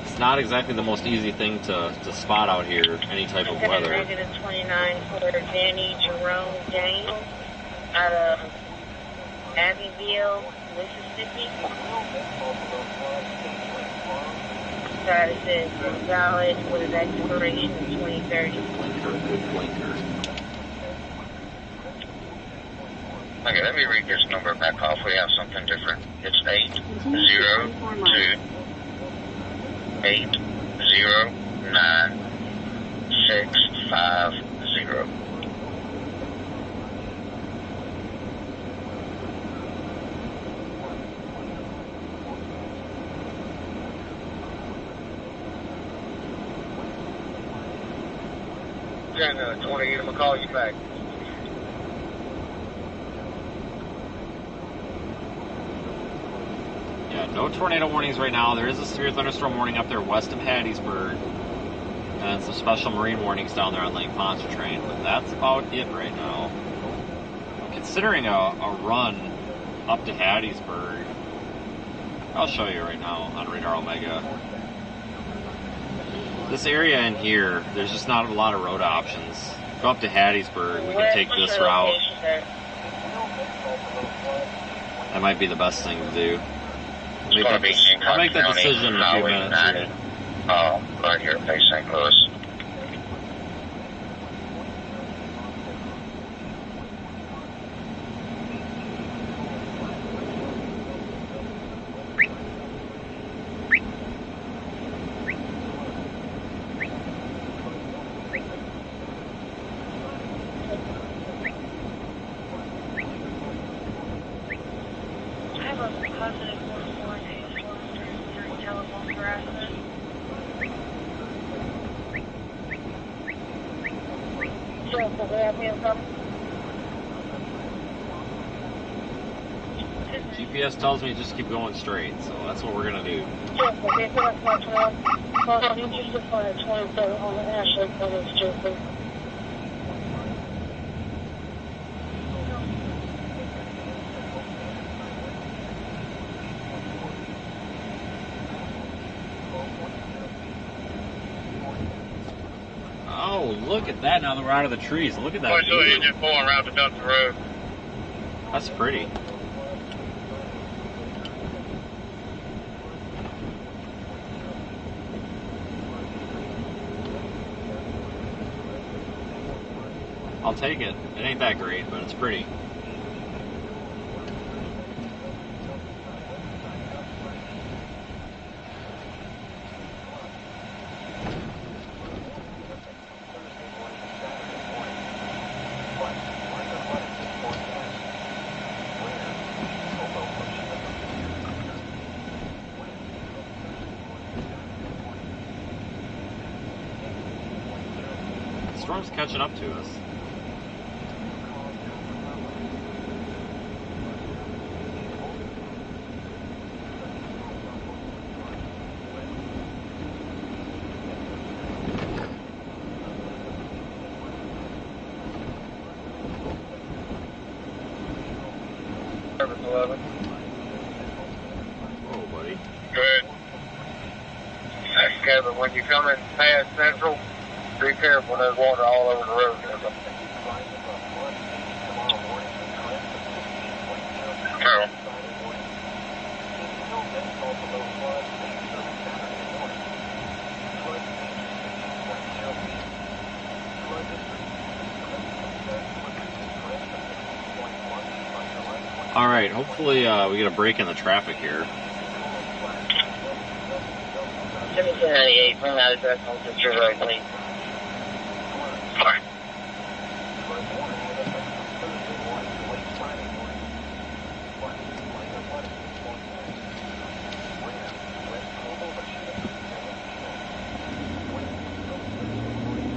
it's not exactly the most easy thing to spot out here, any type of weather. -29 for Danny Jerome James out of Abbeville, Mississippi. Status is valid with an expiration in 2030. Good blinker. Okay, let me read this number back off. We have something different. It's 802-809-650. Got 28, I'm going to call you back. Yeah, no tornado warnings right now. There is a severe thunderstorm warning up there west of Hattiesburg. And some special marine warnings down there on Lake Pontchartrain. But that's about it right now. I'm considering a run up to Hattiesburg. I'll show you right now on Radar Omega. This area in here, there's just not a lot of road options. Go up to Hattiesburg, we can take this route. That might be the best thing to do. I'll make that decision in a few minutes. Right here at Bay St. Louis. I have a positive 44 days during telephone harassment. GPS tells me just keep going straight, so that's what we're gonna do. Oh, look at that now that we're out of the trees. Look at that Watch the view. engine pulling around the Dunson Road. That's pretty. I'll take it. It ain't that great, but it's pretty. The storm's catching up to us. Service 11. Oh, buddy. Good. Okay, but when you come in past Central, be careful. There's water all over the road. Carol. All right, hopefully we get a break in the traffic here. 1798, from that address on Sister Road, please. Sorry.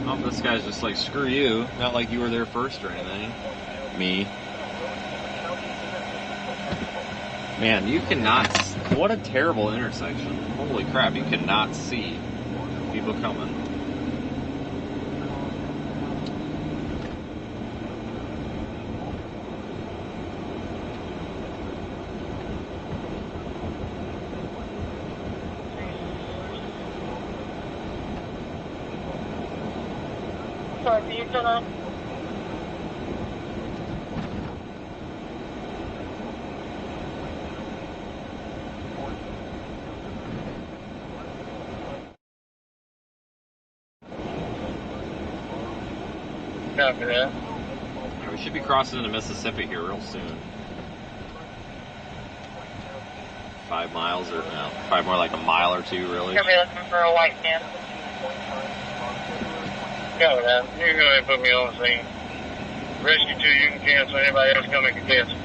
Oh, this guy's just like, screw you. Not like you were there first or anything. Me. Man, you cannot... What a terrible intersection. Holy crap, you cannot see people coming. Sorry, can you turn on? Copy that. We should be crossing into Mississippi here real soon. 5 miles or no, probably more like a mile or two, really. You're gonna be looking for a white man. Copy that. You can go ahead and put me on the scene. Rescue 2, you can cancel. Anybody else coming can cancel.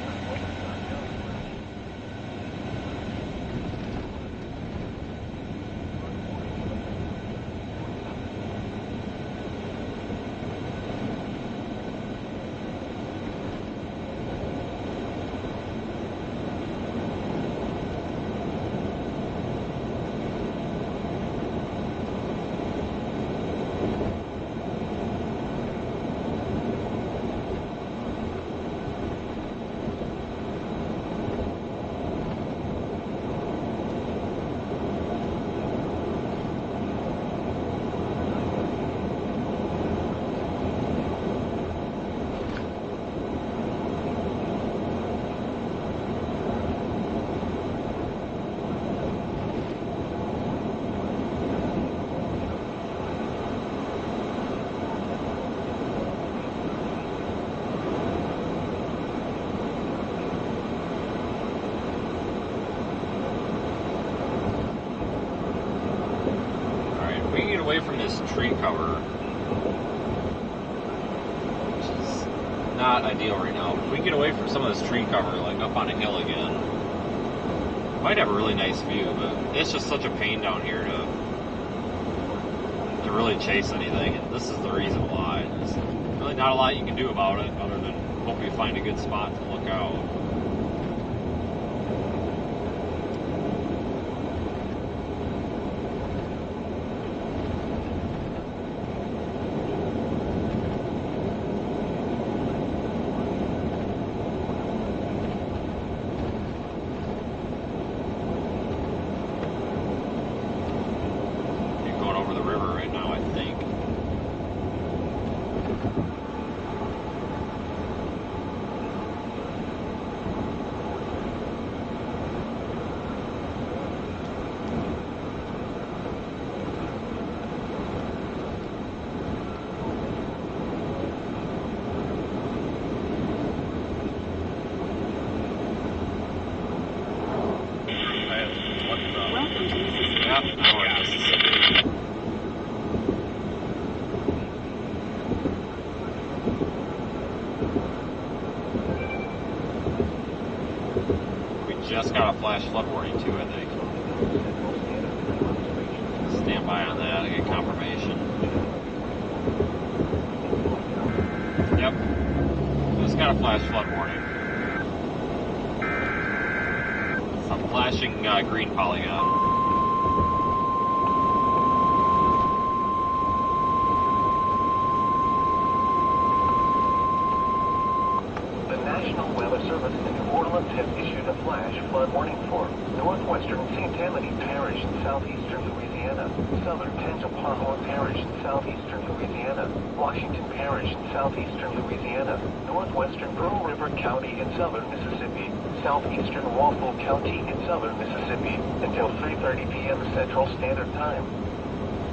Away from this tree cover, which is not ideal right now. If we can get away from some of this tree cover, like up on a hill again, might have a really nice view, but it's just such a pain down here to really chase anything, and this is the reason why. There's really not a lot you can do about it other than hope you find a good spot to look out. Yep, we're in Mississippi. We just got a flash flood warning too, I think. Stand by on that, I get confirmation. Yep, just got a flash flood warning. Some flashing green polygon. The National Weather Service in New Orleans has issued a flash flood warning for northwestern St. Tammany Parish in southeastern Louisiana, southern Tangipahoa Parish in southeastern Louisiana, Washington Parish in southeastern Louisiana, northwestern Pearl River County in southern Mississippi, southeastern Waffle County in southern Mississippi, until 3:30 p.m. Central Standard Time.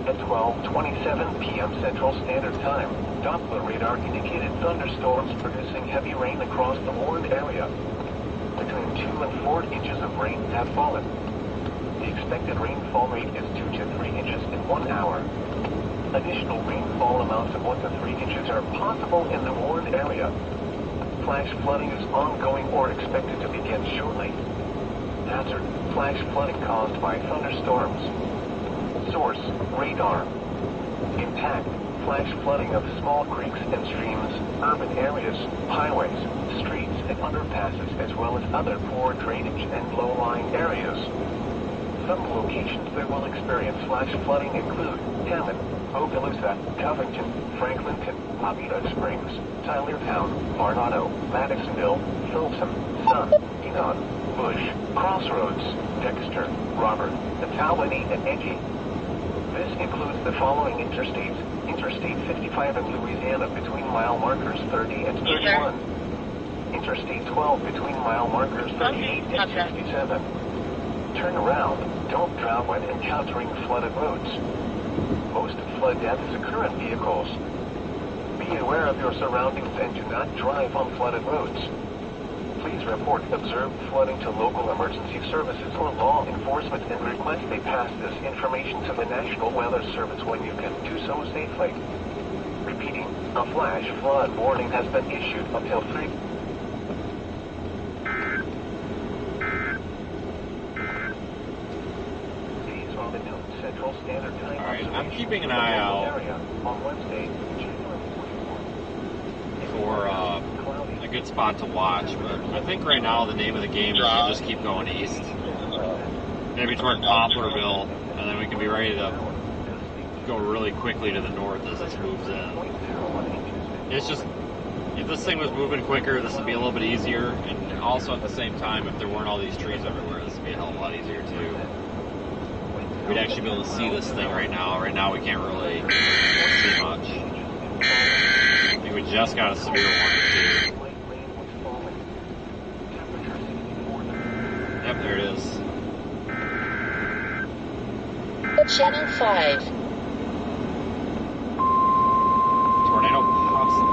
At 12:27 p.m. Central Standard Time, Doppler radar indicated thunderstorms producing heavy rain across the warned area. Between 2 and 4 inches of rain have fallen. The expected rainfall rate is 2 to 3 inches in 1 hour. Additional rainfall amounts of 1 to 3 inches are possible in the warned area. Flash flooding is ongoing or expected to begin shortly. Hazard: flash flooding caused by thunderstorms. Source: radar. Impact: flash flooding of small creeks and streams, urban areas, highways, streets, and underpasses, as well as other poor drainage and low-lying areas. Some locations that will experience flash flooding include Hammond, Okaloosa, Covington, Franklinton, Abita Springs, Tylertown, Varnado, Madisonville, Folsom, Sun, Enon, Bush, Crossroads, Dexter, Robert, Talbany, and Edgy. This includes the following interstates: Interstate 55 in Louisiana between mile markers 30 and 31. Interstate 12 between mile markers 38 and 67. Turn around. Don't drown when encountering flooded roads. Most flood deaths occur in vehicles. Be aware of your surroundings and do not drive on flooded roads. Please report observed flooding to local emergency services or law enforcement and request they pass this information to the National Weather Service when you can do so safely. Repeating, a flash flood warning has been issued until 3. These are the new Central Standard Time. All right, I'm keeping an eye out on Wednesday, for a good spot to watch, but I think right now the name of the game is to just keep going east. Maybe toward Poplarville, and then we can be ready to go really quickly to the north as this moves in. It's just, if this thing was moving quicker, this would be a little bit easier, and also at the same time, if there weren't all these trees everywhere, this would be a hell of a lot easier too. We'd actually be able to see this thing right now. Right now we can't really see much. I think we just got a severe warning too. Yep, there it is. Channel 5. Tornado possum.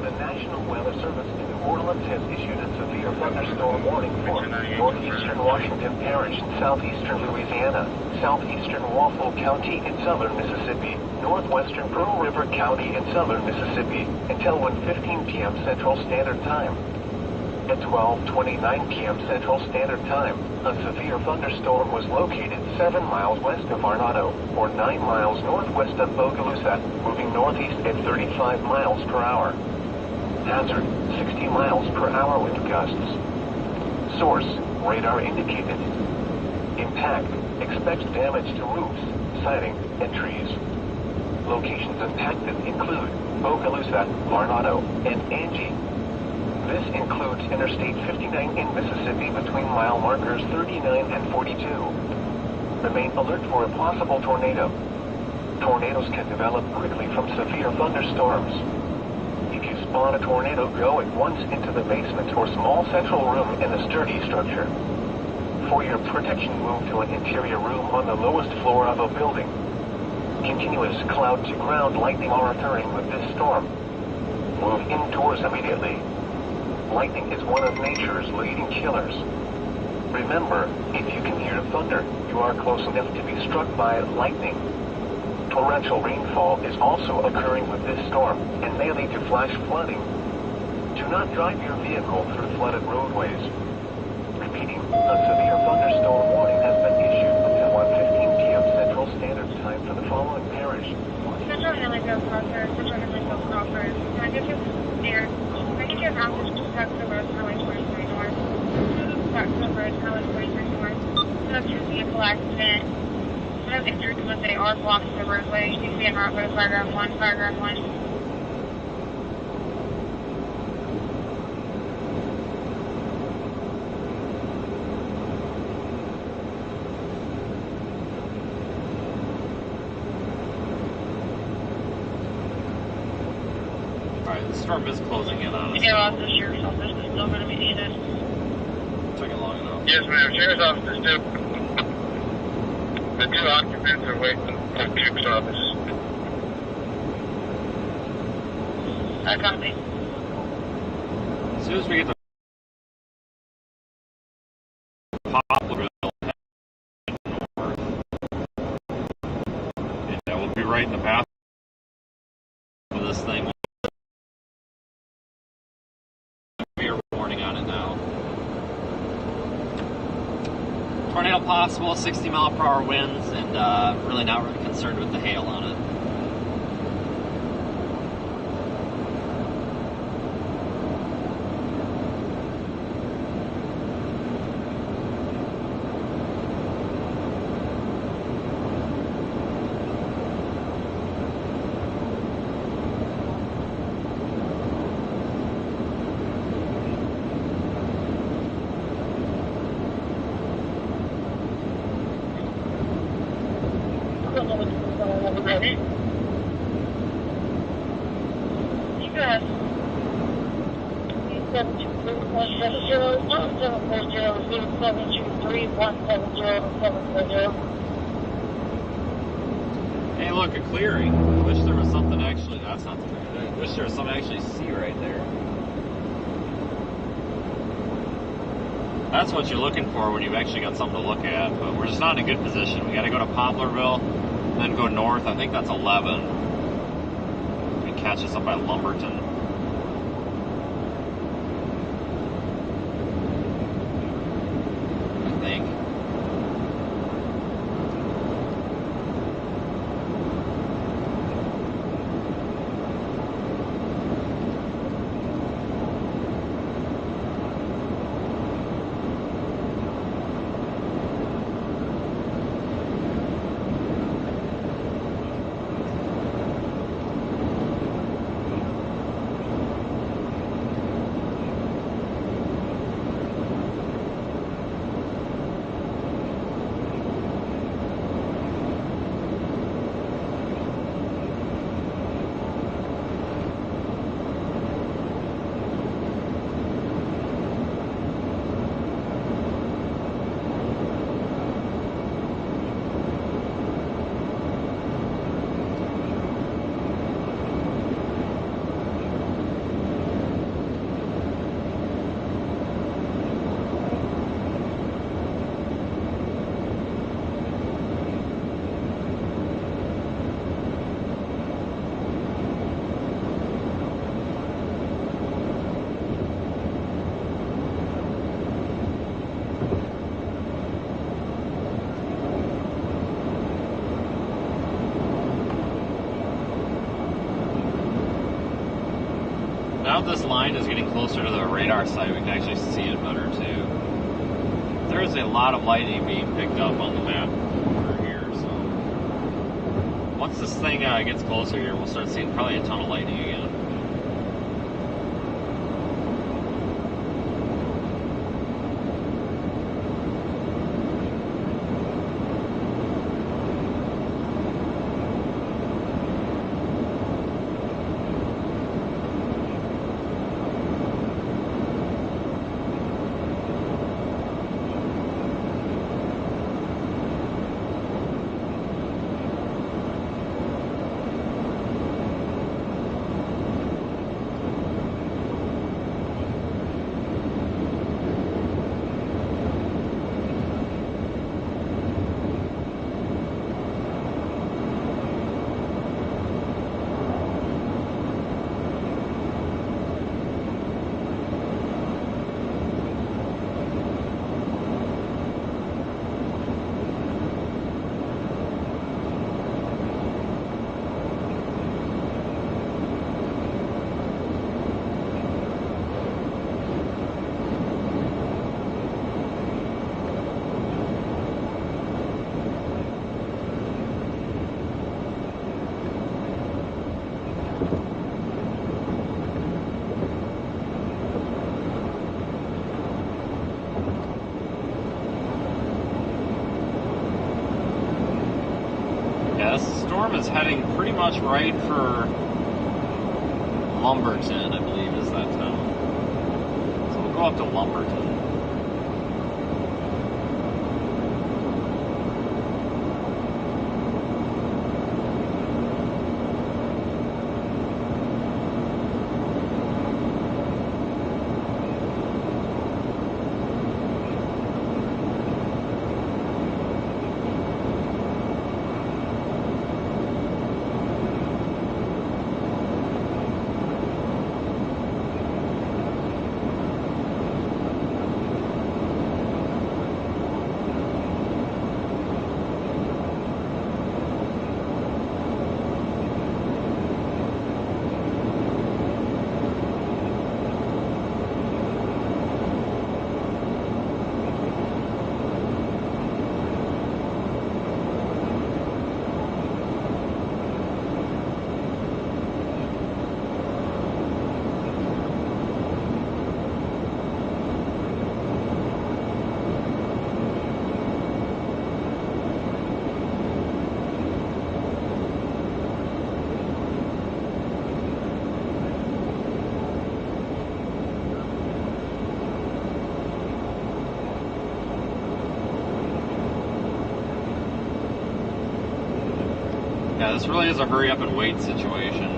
The National Weather Service in New Orleans has issued a severe thunderstorm warning for northeastern Washington Parish in southeastern Louisiana, southeastern Waffle County in southern Mississippi, northwestern Pearl River County in southern Mississippi, until 1:15 p.m. Central Standard Time. At 12:29 p.m. Central Standard Time, a severe thunderstorm was located 7 miles west of Varnado, or 9 miles northwest of Okaloosa, moving northeast at 35 miles per hour. Hazard: 60 miles per hour wind gusts. Source: radar indicated. Impact: expect damage to roofs, siding, and trees. Locations impacted include Okaloosa, Varnado, and Angie. This includes Interstate 59 in Mississippi between mile markers 39 and 42. Remain alert for a possible tornado. Tornadoes can develop quickly from severe thunderstorms. If you spawn a tornado, go at once into the basement or small central room in a sturdy structure. For your protection, move to an interior room on the lowest floor of a building. Continuous cloud-to-ground lightning are occurring with this storm. Move indoors immediately. Lightning is one of nature's leading killers. Remember, if you can hear thunder, you are close enough to be struck by lightning. Torrential rainfall is also occurring with this storm and may lead to flash flooding. Do not drive your vehicle through flooded roadways. Repeating, a severe thunderstorm warning has been issued until 1:15 p.m. Central Standard Time for the following parish. Central Hillingdale Crossroads, Central Hillingdale Crossroads. Can I give you a message to Saxon Road, Highway 23 North? Saxon Road, Highway 23 North. No two vehicle accident. No injuries, but they are blocking the roadway. You can be en route for Paragraph 1, Paragraph 1. Alright, the storm is closing in on us. Yeah, well, the sheriff's office is still going to be needed. Took it long enough. Yes, ma'am. Sheriff's office is still. The two occupants are waiting at the sheriff's office. I copy. As soon as we get to Poplarville, north, and we'll be right in the path of this thing. Severe warning on it now. Tornado possible, 60-mile-per-hour winds, and really not really concerned with the hail on it. You guys. 723-170-740-723-170-740. Hey, look, a clearing. I wish there was something actually. That's not the clearing. I wish there was something to actually see right there. That's what you're looking for when you've actually got something to look at. But we're just not in a good position. We got to go to Poplarville, and then go north. I think that's 11. And catch us up by Lumberton. I think. Now this line is getting closer to the radar site, we can actually see it better too. There is a lot of lightning being picked up on the map over here, so once this thing gets closer here, we'll start seeing probably a ton of lightning again. much right for Lumberton, I believe is that town. So we'll go up to Lumberton. Yeah, this really is a hurry up and wait situation.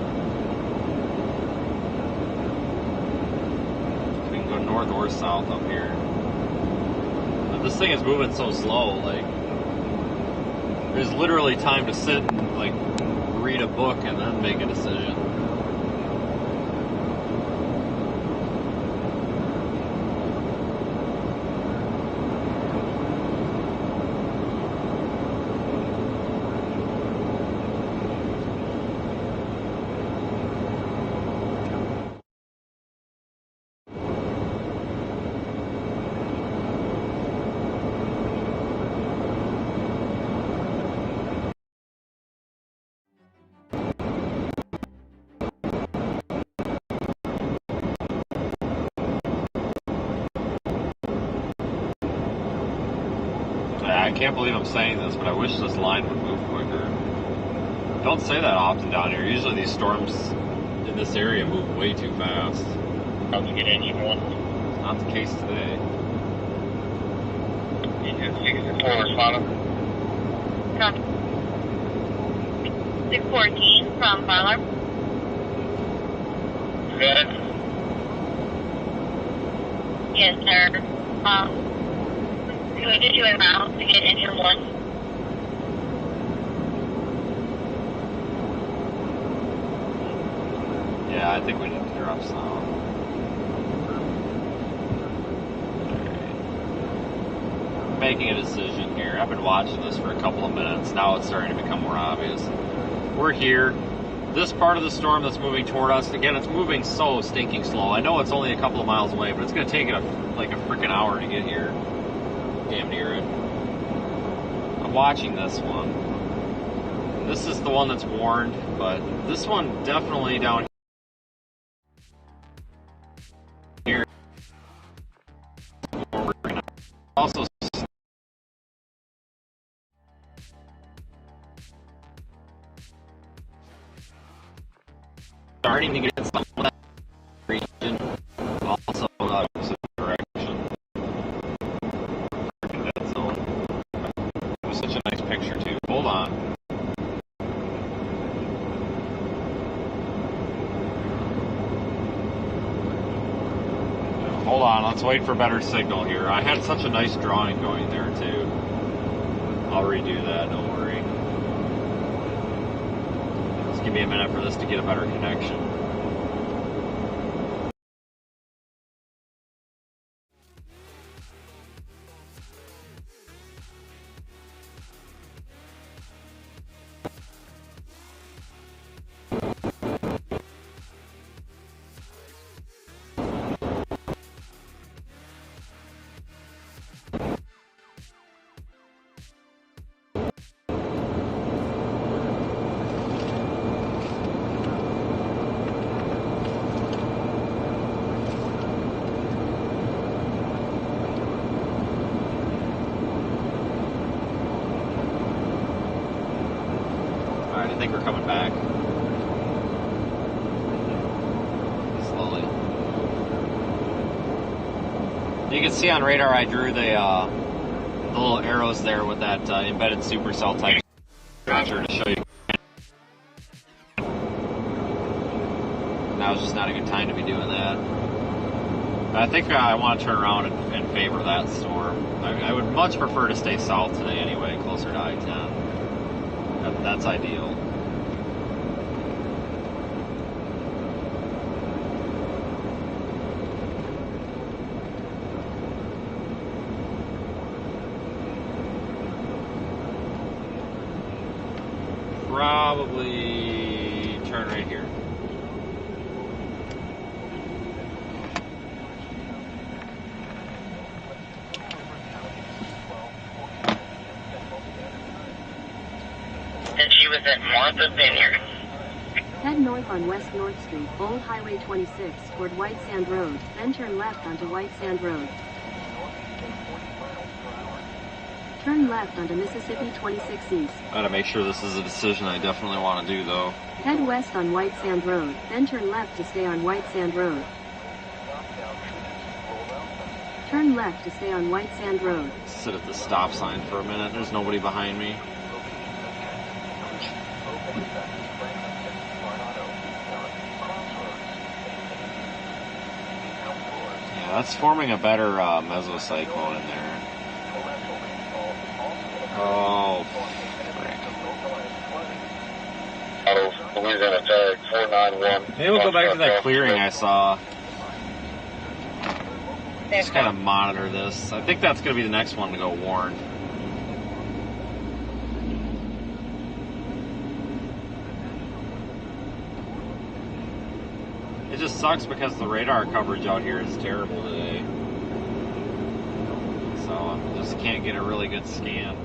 We can go north or south up here. But this thing is moving so slow, like, there's literally time to sit and, like, read a book and then make a decision. I can't believe I'm saying this, but I wish this line would move quicker. Don't say that often down here. Usually these storms in this area move way too fast. How'd you get in even? Not the case today. You can see the forward bottom. 614 from Fowler. Good. Yes, sir. We did do a route to get engine 1. Yeah, I think we need to drop south. Alright. Making a decision here. I've been watching this for a couple of minutes. Now it's starting to become more obvious. We're here. This part of the storm that's moving toward us, again, it's moving so stinking slow. I know it's only a couple of miles away, but it's going to take it like a freaking hour to get here. Damn near it. I'm watching this one. This is the one that's warned, but this one definitely down here. Also starting to get some of that region. Also, opposite direction. Freaking dead zone. It was such a nice picture too. Hold on. Hold on, let's wait for better signal here. I had such a nice drawing going there too. I'll redo that, don't worry. Just give me a minute for this to get a better connection. you can see on radar, I drew the little arrows there with that embedded supercell type structure to show you. Now is just not a good time to be doing that. I think I want to turn around and favor that storm. I would much prefer to stay south today anyway, closer to I-10. That's ideal. Probably turn right here. And she was at Martha Vineyard. Head north on West North Street, Old Highway 26, toward White Sand Road, then turn left onto White Sand Road. Turn left onto Mississippi 26 East. Gotta make sure this is a decision I definitely want to do, though. Head west on White Sand Road, then turn left to stay on White Sand Road. Turn left to stay on White Sand Road. Sit at the stop sign for a minute. There's nobody behind me. Yeah, that's forming a better mesocyclone in there. Oh, frick. Louisiana Tag 491. Maybe we'll go back to that clearing I saw. Just kind of monitor this. I think that's going to be the next one to go warned. It just sucks because the radar coverage out here is terrible today. So I just can't get a really good scan.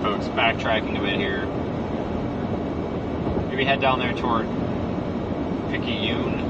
Folks, backtracking a bit here. Maybe head down there toward Picayune.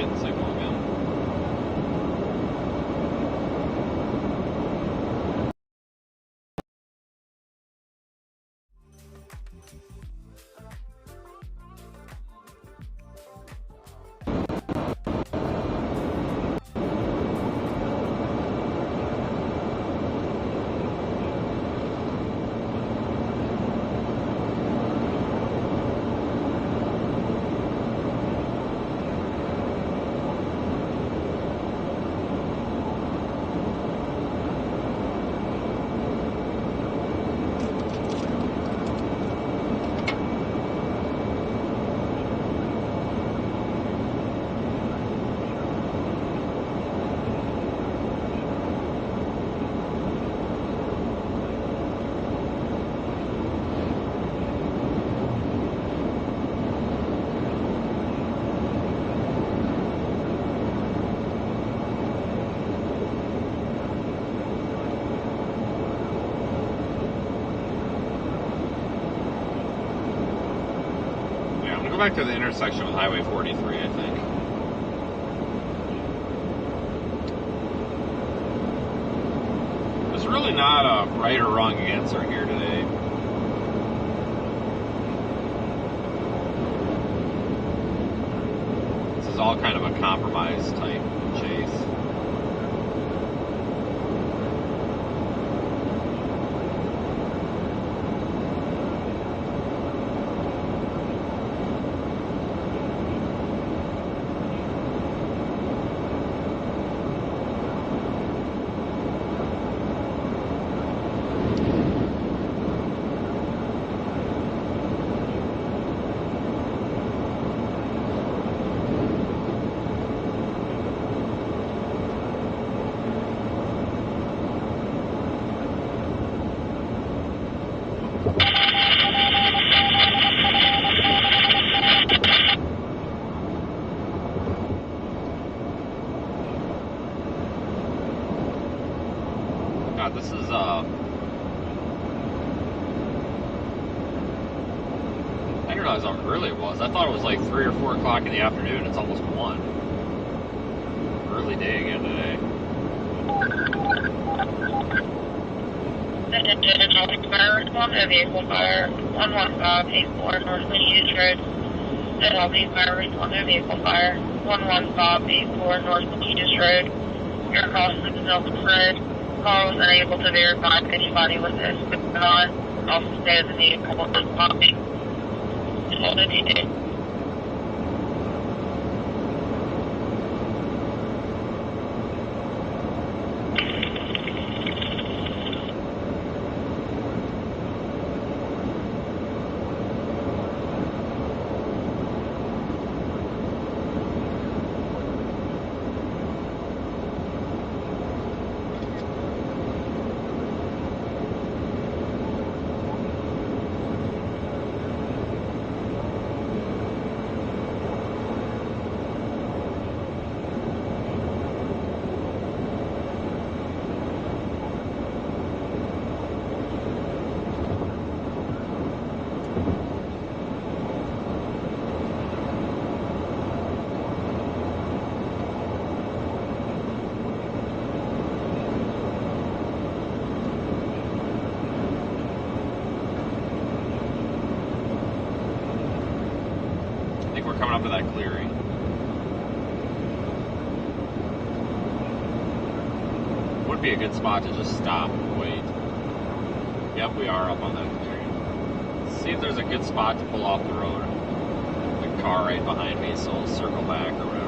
getting signal again. Back to the intersection with Highway 43, I think. There's really not a right or wrong answer here today. This is all kind of a compromise type chase. God, this is, I didn't realize how early it was. I thought it was like 3 or 4 o'clock in the afternoon. It's almost 1. Early day again today. Respond to vehicle fire 11584 North Hughes Road. Fire respond to vehicle fire 11584 North Hughes Road. Your call is the Milton Road. Call was unable to verify if anybody was suspected on. Also stated the vehicle was stopping. Hold it, you did. Coming up to that clearing. Would be a good spot to just stop and wait. Yep, we are up on that clearing. See if there's a good spot to pull off the road. The car right behind me, so I'll circle back or whatever.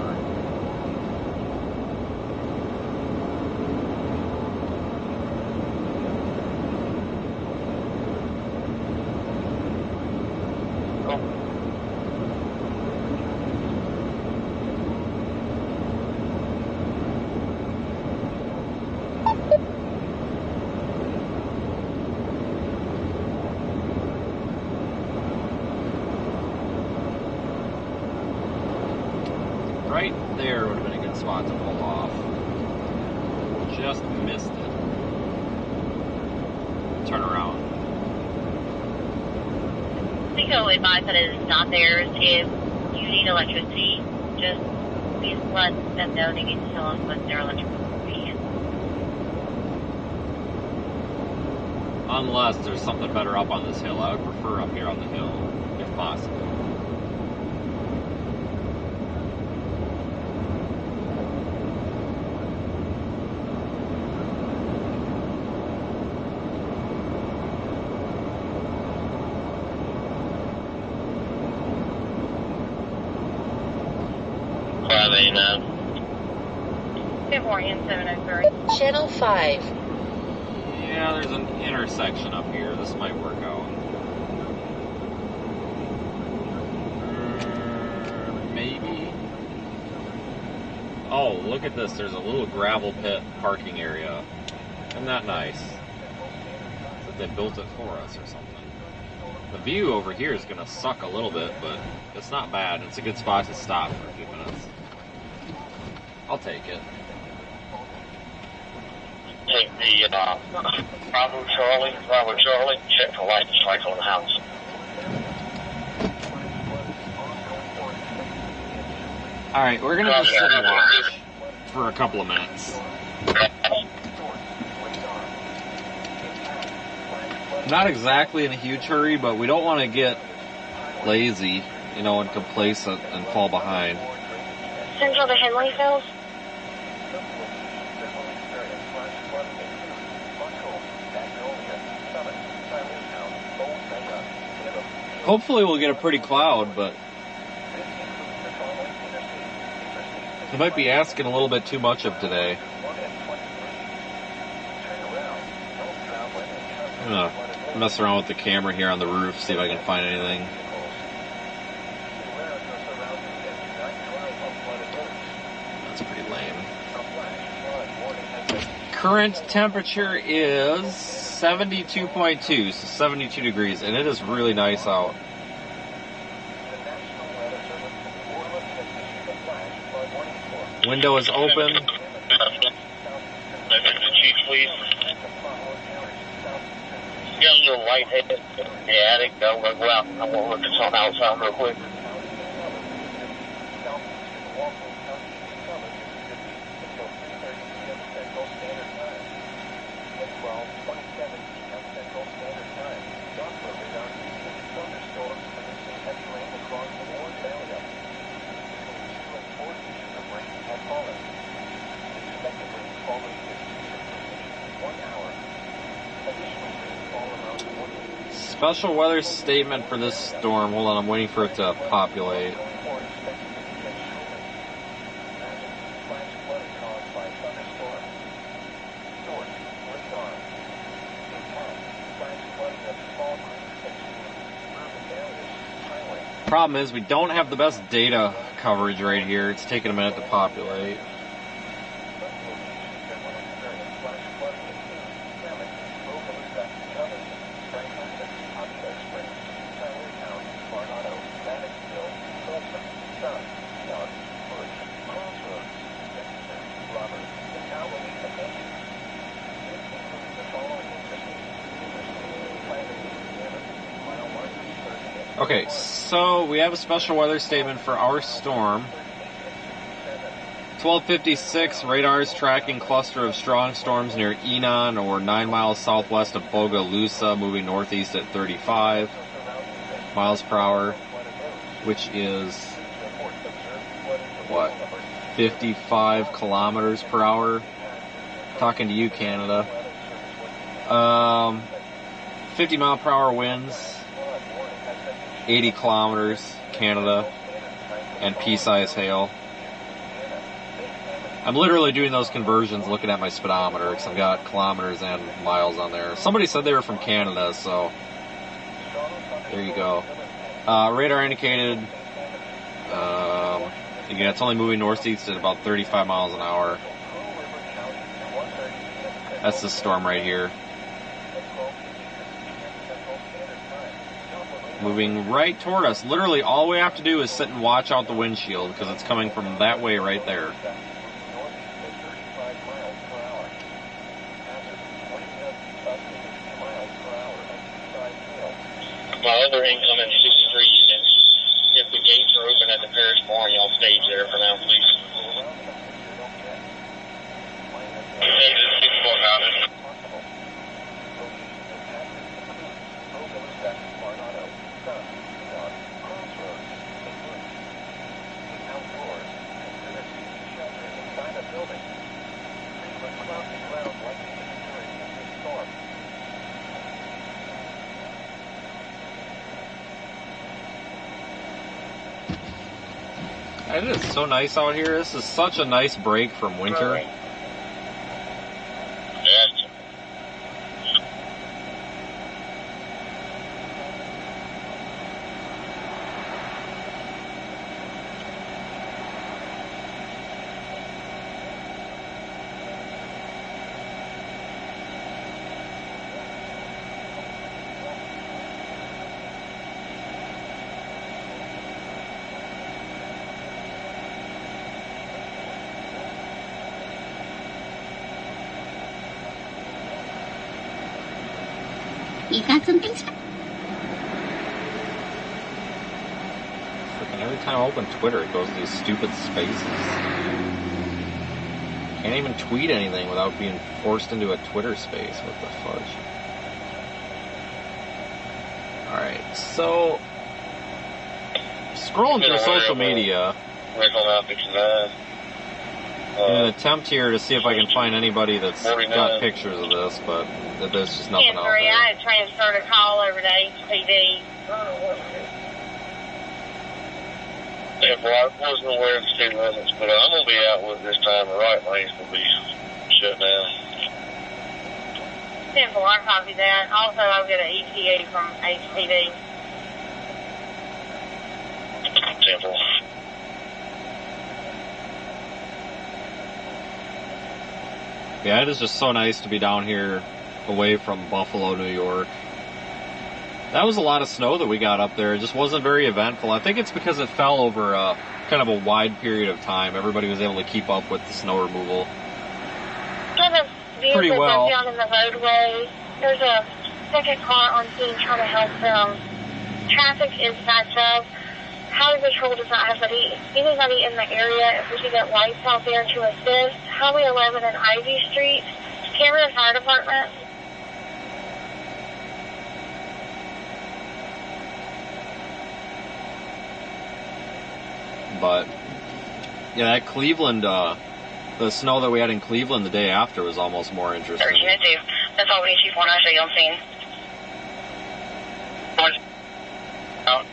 Right there would have been a good spot to pull off. Just missed it. Turn around. I think the only advice that is not there is if you need electricity, just Please let them know they need to tell us what their electrical fee is. Unless there's something better up on this hill. I would prefer up here on the hill, if possible. Good morning, 703. Channel 5. Yeah, there's an intersection up here. This might work out. Maybe. Oh, look at this. There's a little gravel pit parking area. Isn't that nice? That they built it for us or something. The view over here is going to suck a little bit, but it's not bad. It's a good spot to stop for a few minutes. I'll take it. Take the Bravo Charlie, check for light strike on the house. Alright, we're going to just sit and watch for a couple of minutes. Not exactly in a huge hurry, but we don't want to get lazy, you know, and complacent and fall behind. Central to Henleyville. Hopefully we'll get a pretty cloud, but they might be asking a little bit too much of today. I'm gonna mess around with the camera here on the roof, see if I can find anything. That's pretty lame. Current temperature is 72.2, so 72 degrees, and it is really nice out. Window is open. Chief, please. Got a little lightheaded in the attic. I'm going to go out and I want to look at something outside real quick. Special weather statement for this storm. Hold on, I'm waiting for it to populate. Problem is, we don't have the best data coverage right here. It's taking a minute to populate. Okay, so we have a special weather statement for our storm. 12:56, radars tracking cluster of strong storms near Enon or 9 miles southwest of Bogalusa, moving northeast at 35 miles per hour, which is, what, 55 kilometers per hour? Talking to you, Canada. 50 mile per hour winds. 80 kilometers, Canada, and pea-size hail. I'm literally doing those conversions looking at my speedometer because I've got kilometers and miles on there. Somebody said they were from Canada, so there you go. Radar indicated, again, it's only moving northeast at about 35 miles an hour. That's the storm right here. Moving right toward us. Literally, all we have to do is sit and watch out the windshield because it's coming from that way right there. My other incoming 63 units, if the gates are open at the parish barn, y'all stage there for now, please. building. Frequent cloudy ground likely to be during this storm. It is so nice out here. This is such a nice break from winter. Yeah. You got something? Freaking every time I open Twitter, it goes to these stupid spaces. Can't even tweet anything without being forced into a Twitter space. What the fudge? Alright, so scrolling through social media in an attempt here to see if I can find anybody that's got pictures of this, but there's just nothing out there. I had transferred a call over to HPD. Yeah, well, I wasn't aware of the speed limits, but I'm going to be out with this time. The right lane's going to be shut down. Simple, I copy that. Also, I'll get an ETA from HPD. Simple. Yeah, it is just so nice to be down here away from Buffalo, New York. That was a lot of snow that we got up there. It just wasn't very eventful. I think it's because it fell over kind of a wide period of time. Everybody was able to keep up with the snow removal pretty well. Down in the roadway. There's a second car on scene trying to help them. Traffic is backed up. Highway Patrol does not have anybody in the area. If we could get lights out there to assist. Highway 11 and Ivy Street. Cameron Fire Department. But, yeah, that Cleveland, the snow that we had in Cleveland the day after was almost more interesting. 13-2. That's all we need, Chief 1. I show you on scene. Out.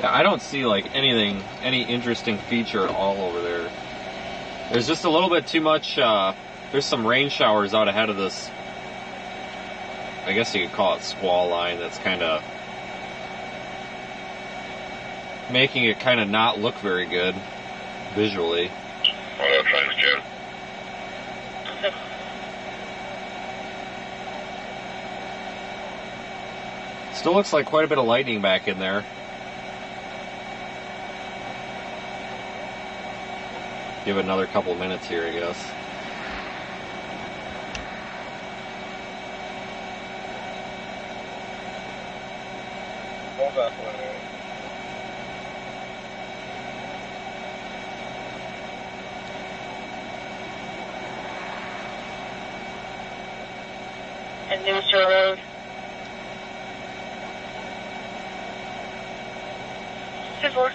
I don't see like any interesting feature at all over there. There's just a little bit too much, there's some rain showers out ahead of this, I guess you could call it squall line, that's kind of making it kind of not look very good visually. What up, thanks, Joe? Still looks like quite a bit of lightning back in there. Give it another couple minutes here, I guess. Hold on for a minute. And Newster Road. Super.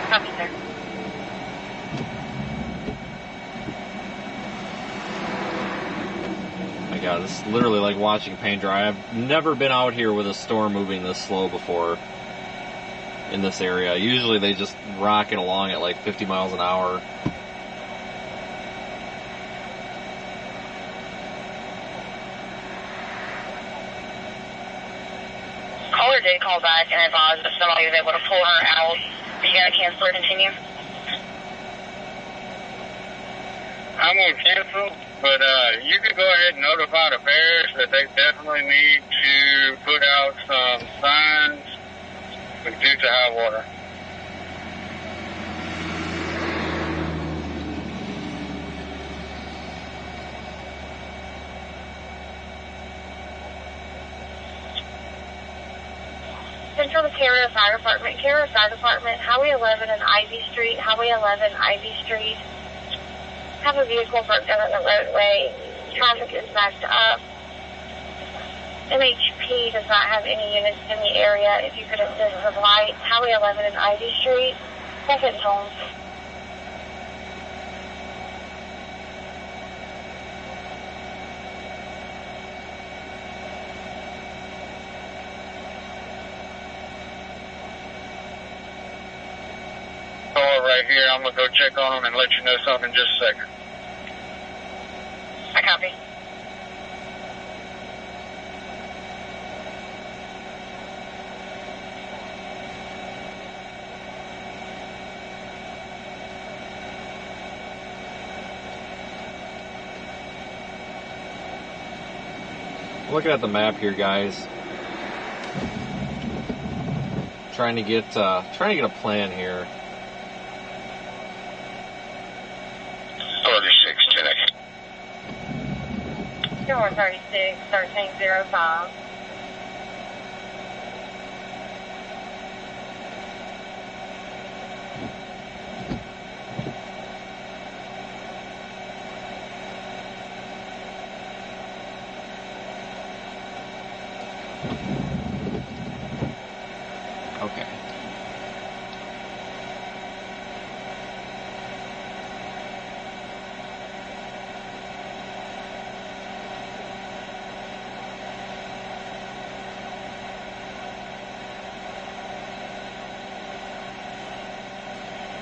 Copy, sir. My God, this is literally like watching paint dry. I've never been out here with a storm moving this slow before in this area. Usually they just rocket along at like 50 miles an hour. Caller did call back and advised that somebody was able to pull her out. Are you going to cancel or continue? I'm going to cancel, but you can go ahead and notify the parish that they definitely need to put out some signs due to high water. Central to Cairo Fire Department. Cairo Fire Department, Highway 11 and Ivy Street. Highway 11, Ivy Street. Have a vehicle parked out on the roadway. Traffic is backed up. MHP does not have any units in the area. If you could assist with light, Highway 11 and Ivy Street. Second home. Right here, I'm gonna go check on them and let you know something in just a second. I copy. Looking at the map here, guys. Trying to get a plan here. 36, 1305. Okay.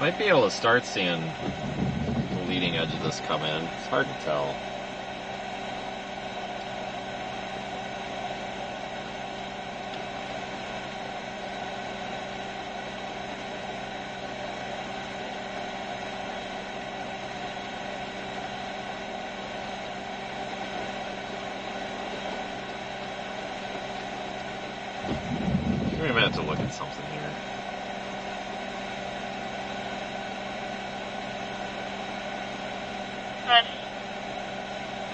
Might be able to start seeing the leading edge of this come in. It's hard to tell. Give me a minute to look at something here.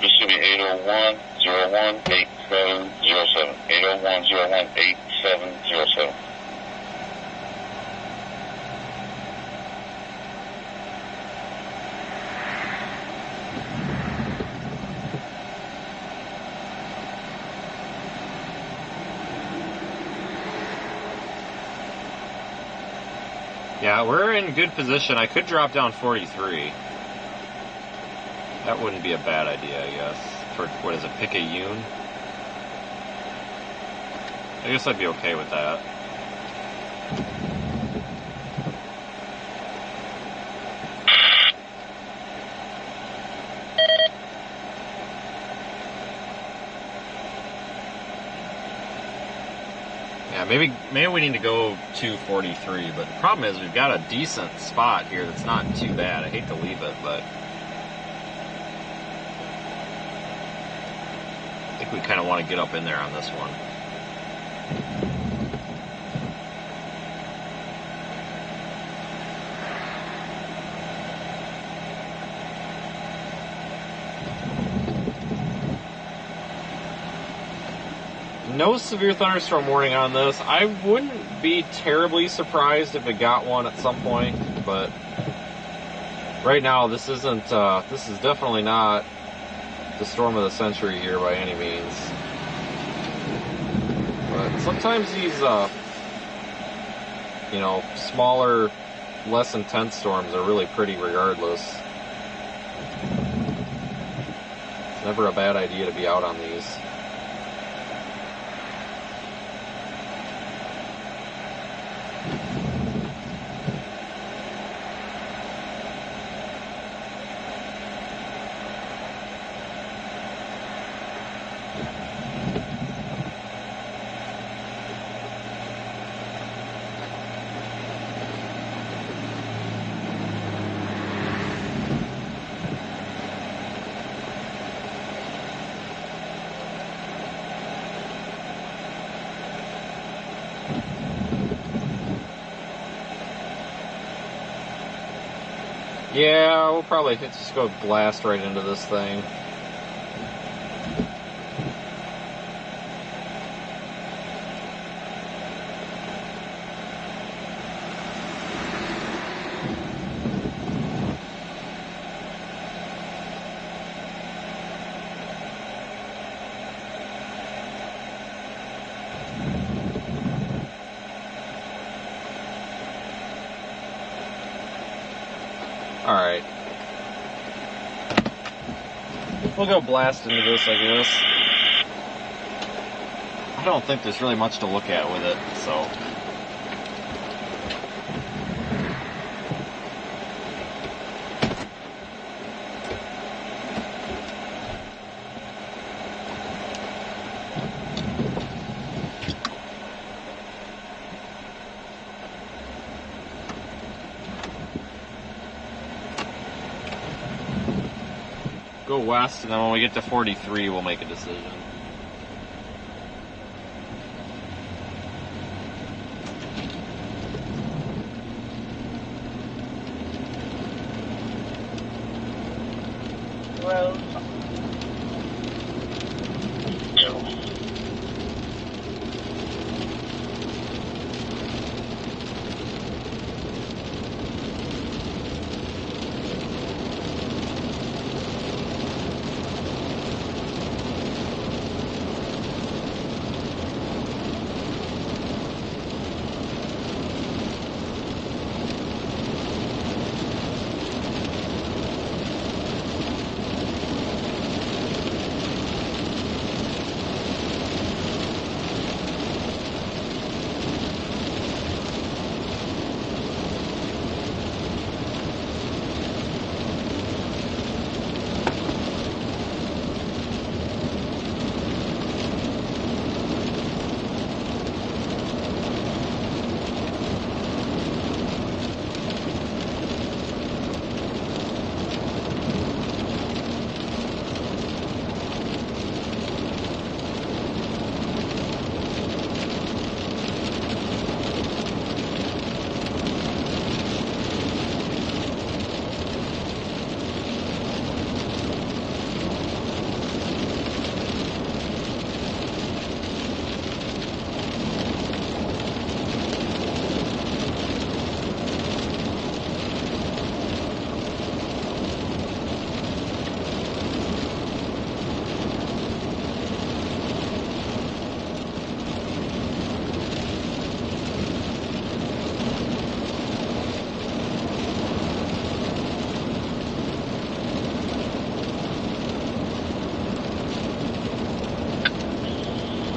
Mississippi 801-01-8707. 801-01-8707. Yeah, we're in good position. I could drop down 43. That wouldn't be a bad idea, I guess. For, what is it, Picayune? I guess I'd be okay with that. Yeah, maybe we need to go to 43, but the problem is we've got a decent spot here that's not too bad. I hate to leave it, but I think we kind of want to get up in there on this one. No severe thunderstorm warning on this. I wouldn't be terribly surprised if it got one at some point, but right now this isn't. This is definitely not the storm of the century here by any means. But sometimes these, you know, smaller, less intense storms are really pretty regardless. It's never a bad idea to be out on these. Yeah, we'll probably just go blast right into this thing. Alright. We'll go blast into this, I guess. I don't think there's really much to look at with it, so... Go west, and then when we get to 43, we'll make a decision. Road.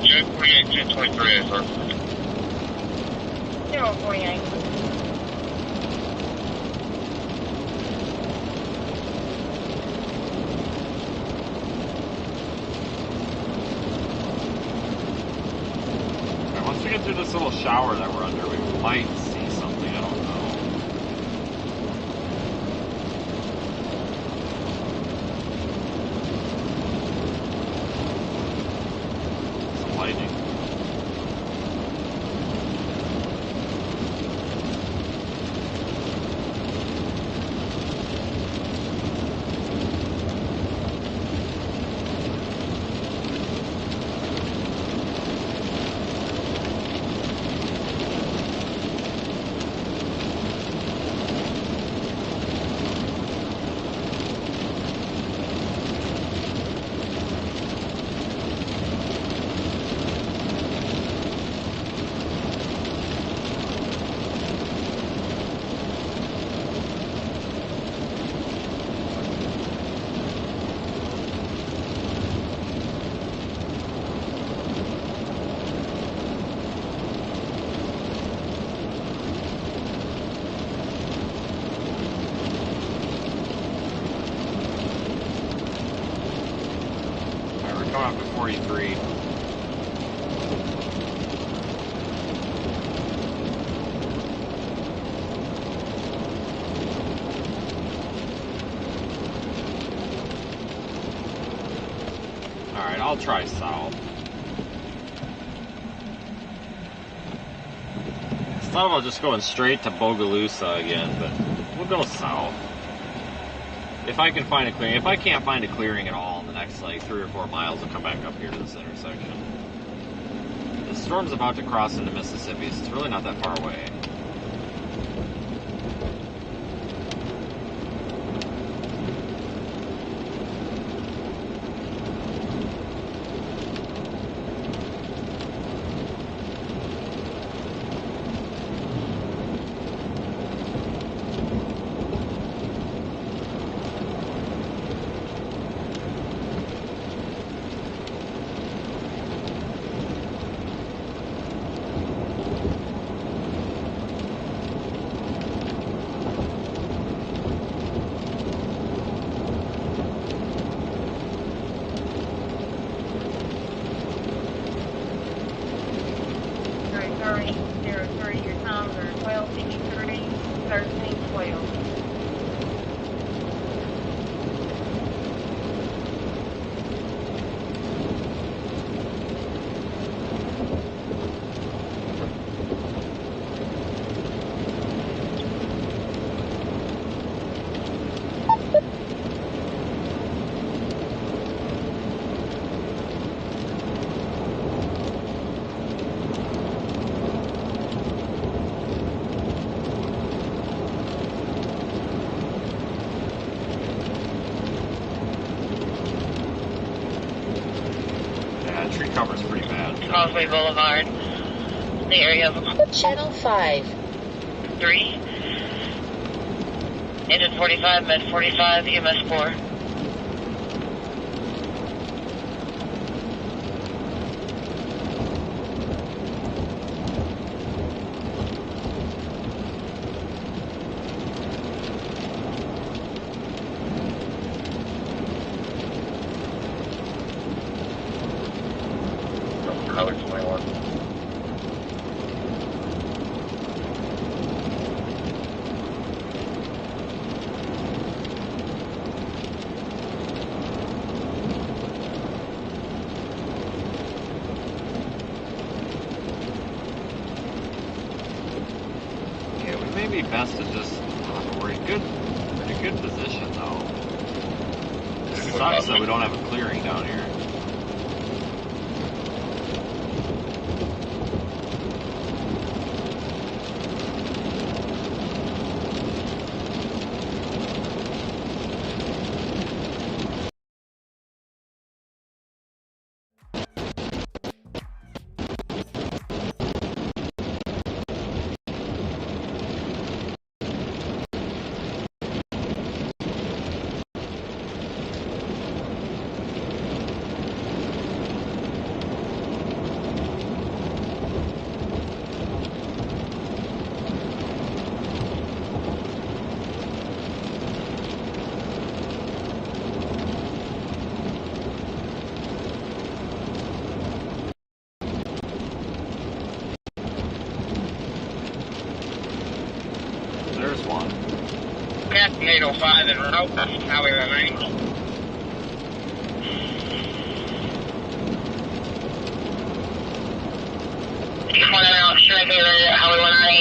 J48, 1023, sir. 048. Once we get through this little shower that we're under, we might see something, I don't know. Some lightning. Coming up to 43. Alright, I'll try south. I thought about just going straight to Bogalusa again, but we'll go south. If I can find a clearing. If I can't find a clearing at all in the next like 3 or 4 miles, I'll come back up here to this intersection. The storm's about to cross into Mississippi, so it's really not that far away. Causeway Boulevard, the area of Channel 5. 3. Engine 45, Med 45, EMS 4. Highway 21. Yeah, we may be best to just. We're in a good position though. It sucks that we don't have a clearing down here. There's one. Captain 805 and Rope, Highway 9. One out, should I be ready at Highway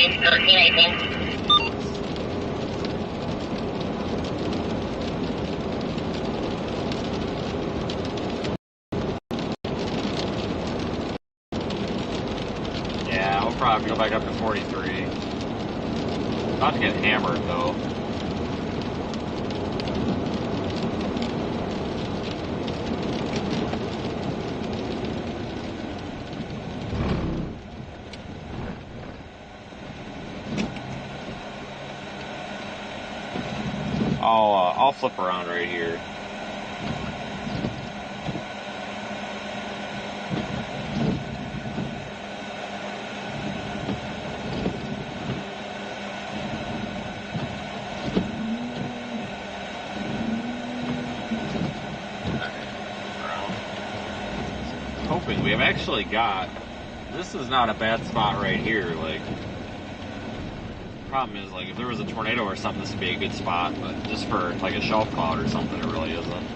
19, 1318? Yeah, we'll probably have to go back up to 43. About to get hammered though. I'll flip around right here. Hoping we have actually got. This is not a bad spot right here. Like, problem is, like, if there was a tornado or something, this would be a good spot. But just for like a shelf cloud or something, it really isn't.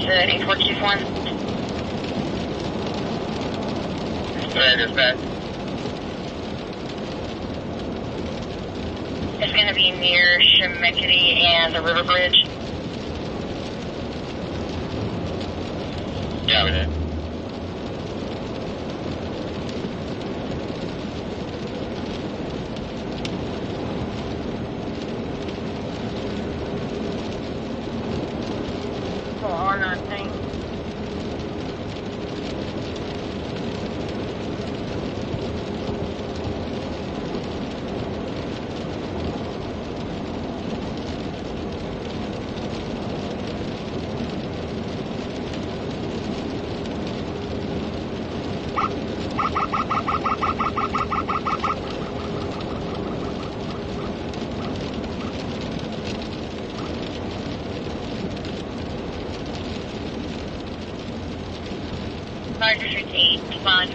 Ready, 421. Right, dispatch. It's going to be near Shemakity and the River Bridge. Yeah, we did. On that thing. Roger, 15, respond.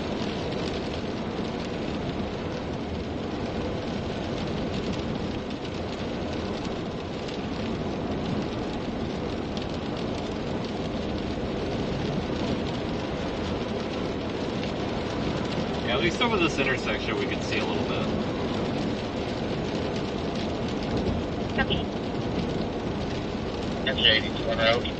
at least over this intersection we can see a little bit. Copy. That's 82 road.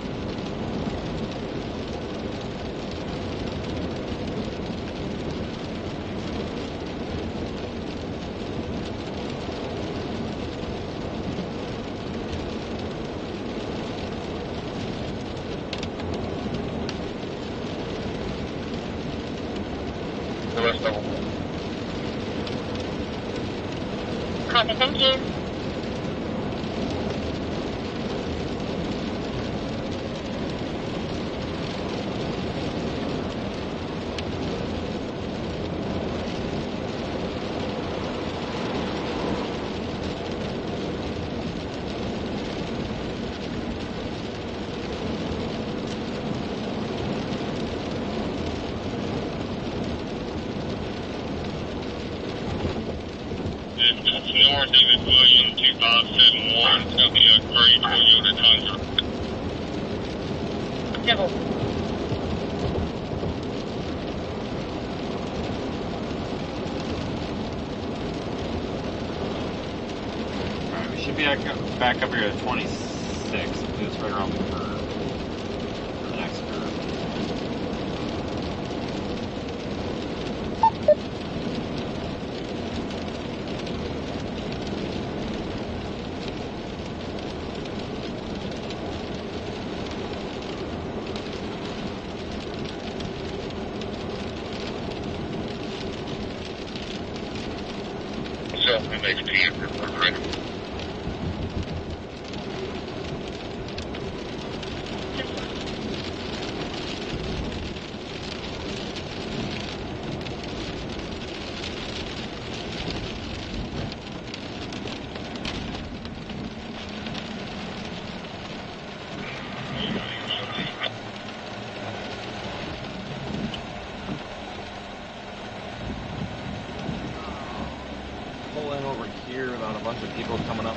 The rest of them. Copy, thank you. That's North David William 2571. It's going to be a gray Toyota Tundra. Double. Alright, we should be back up here at 26. It's right around the curve. Or the next curve. Self-MXP report ready. Pull in over here without a bunch of people coming up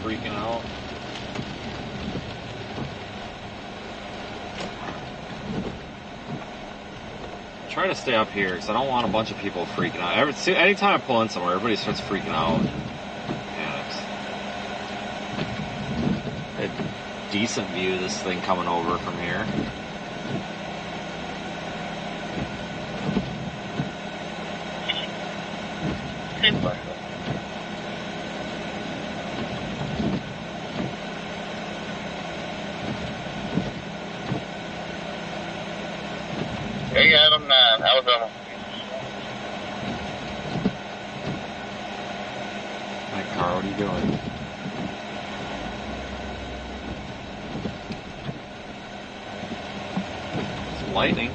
freaking out. Try to stay up here because I don't want a bunch of people freaking out. Anytime I pull in somewhere, everybody starts freaking out. Panics. A decent view of this thing coming over from here. Hey, Adam 9, Alabama. Hi, Carl, what are you doing? It's lightning.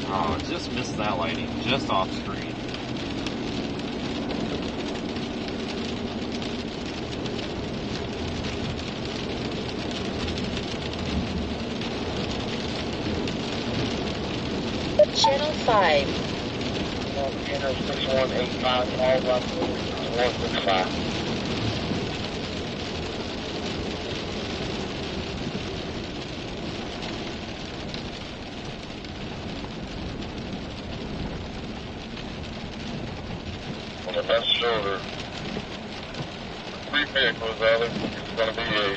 Oh, just missed that lightning, just off screen. Channel 5. Enter 6185, all right, 165. On the left shoulder, 3 vehicles, Alex. It's going to be a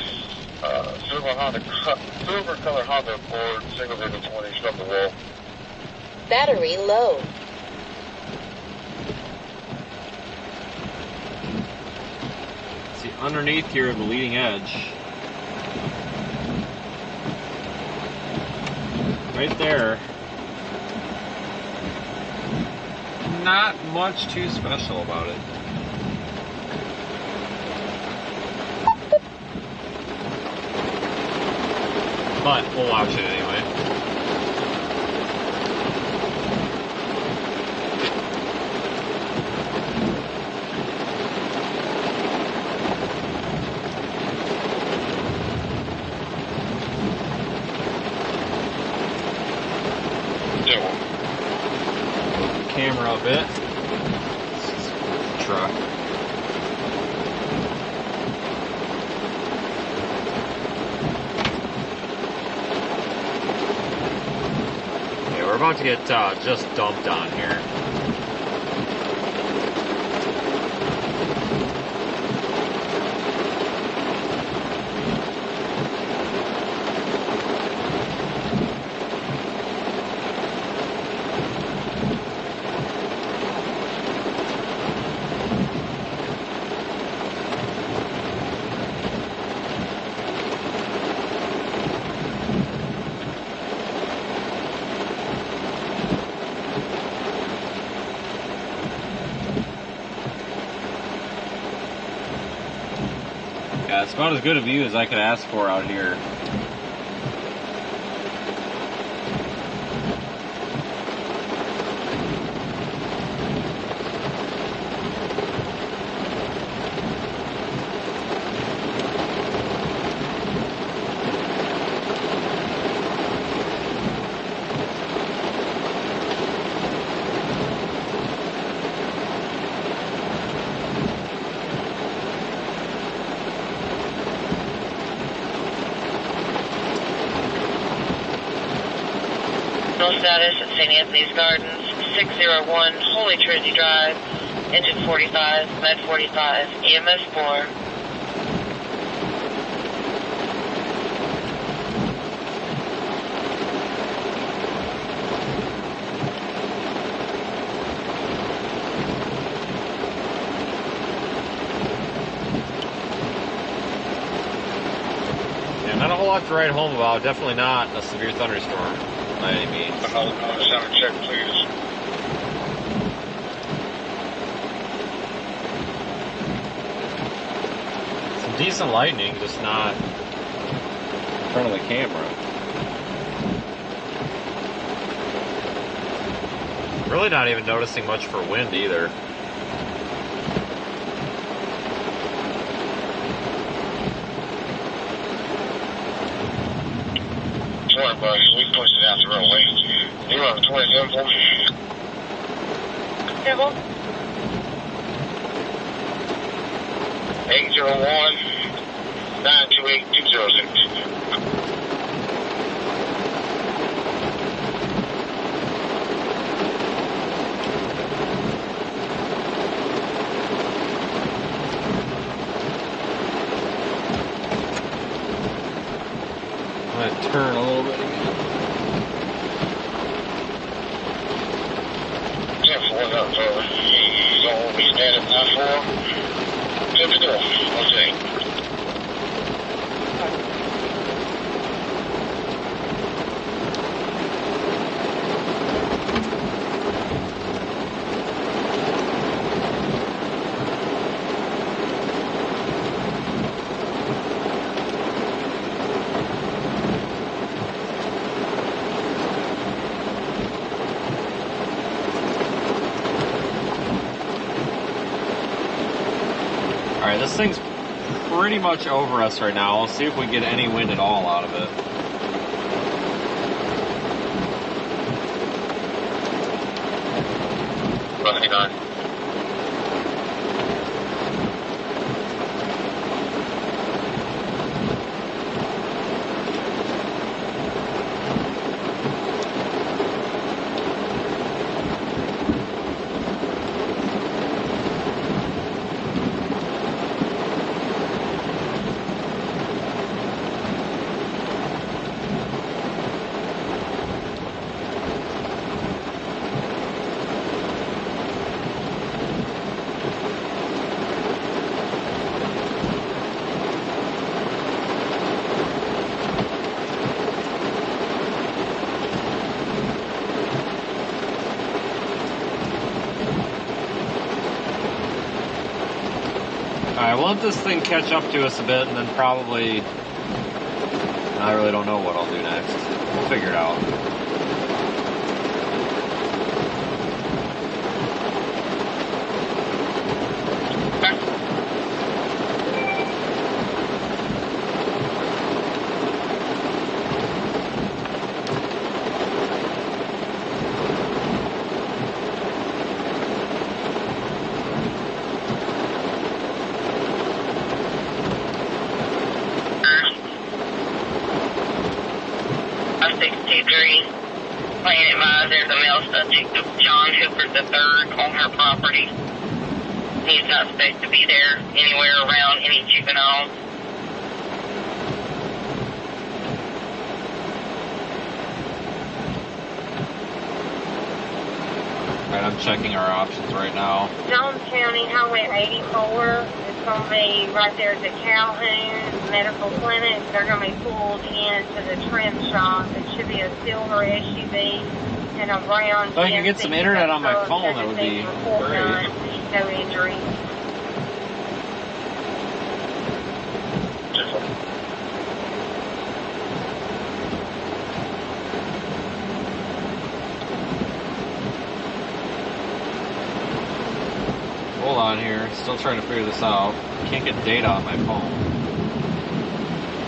silver color Honda Accord, single digit 20, struck the wall. Battery low. See, underneath here, the leading edge. Right there. Not much too special about it. But we'll watch it anyway. Camera a bit. Truck. about to get just dumped on here. Yeah, it's about as good a view as I could ask for out here. Status at St. Anthony's Gardens, 601 Holy Trinity Drive, engine 45, med 45, EMS 4. Yeah, not a whole lot to write home about. Definitely not a severe thunderstorm by any means. Sound check, please. Some decent lightning, just not in front of the camera. Really not even noticing much for wind either. Sorry, buddy, we pushed it out the real way. You on 27 for me? Civil? 801 928 206. I'm gonna turn a little bit again. Yeah, for up, he's gonna be standing by 4. Good to go. Okay. Alright, this thing's pretty much over us right now. We'll see if we get any wind at all out of it. Hang on. Alright, we'll let this thing catch up to us a bit and then probably... I really don't know what I'll do next. We'll figure it out. I'm 63. on subject of John Hooper III on her property. He's not supposed to be there anywhere around any juveniles. Alright, I'm checking our options right now. Jones County Highway 84 is going to be right there at the Calhoun Medical Clinic. They're going to be pulled into the trim shop. It should be a silver SUV and a brown. If I can get some internet on my phone, that would be great. No injuries. Hold on here, still trying to figure this out. Can't get data on my phone.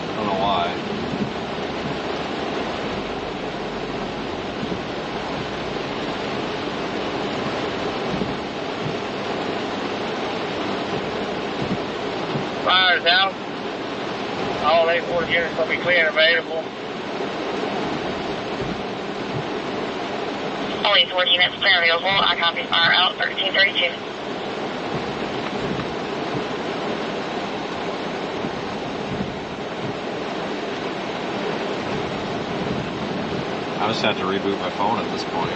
I don't know why. Fire's out. All 8 water units will be clear and available. Only 4 units clear available. I copy fire out 1332. I just have to reboot my phone at this point.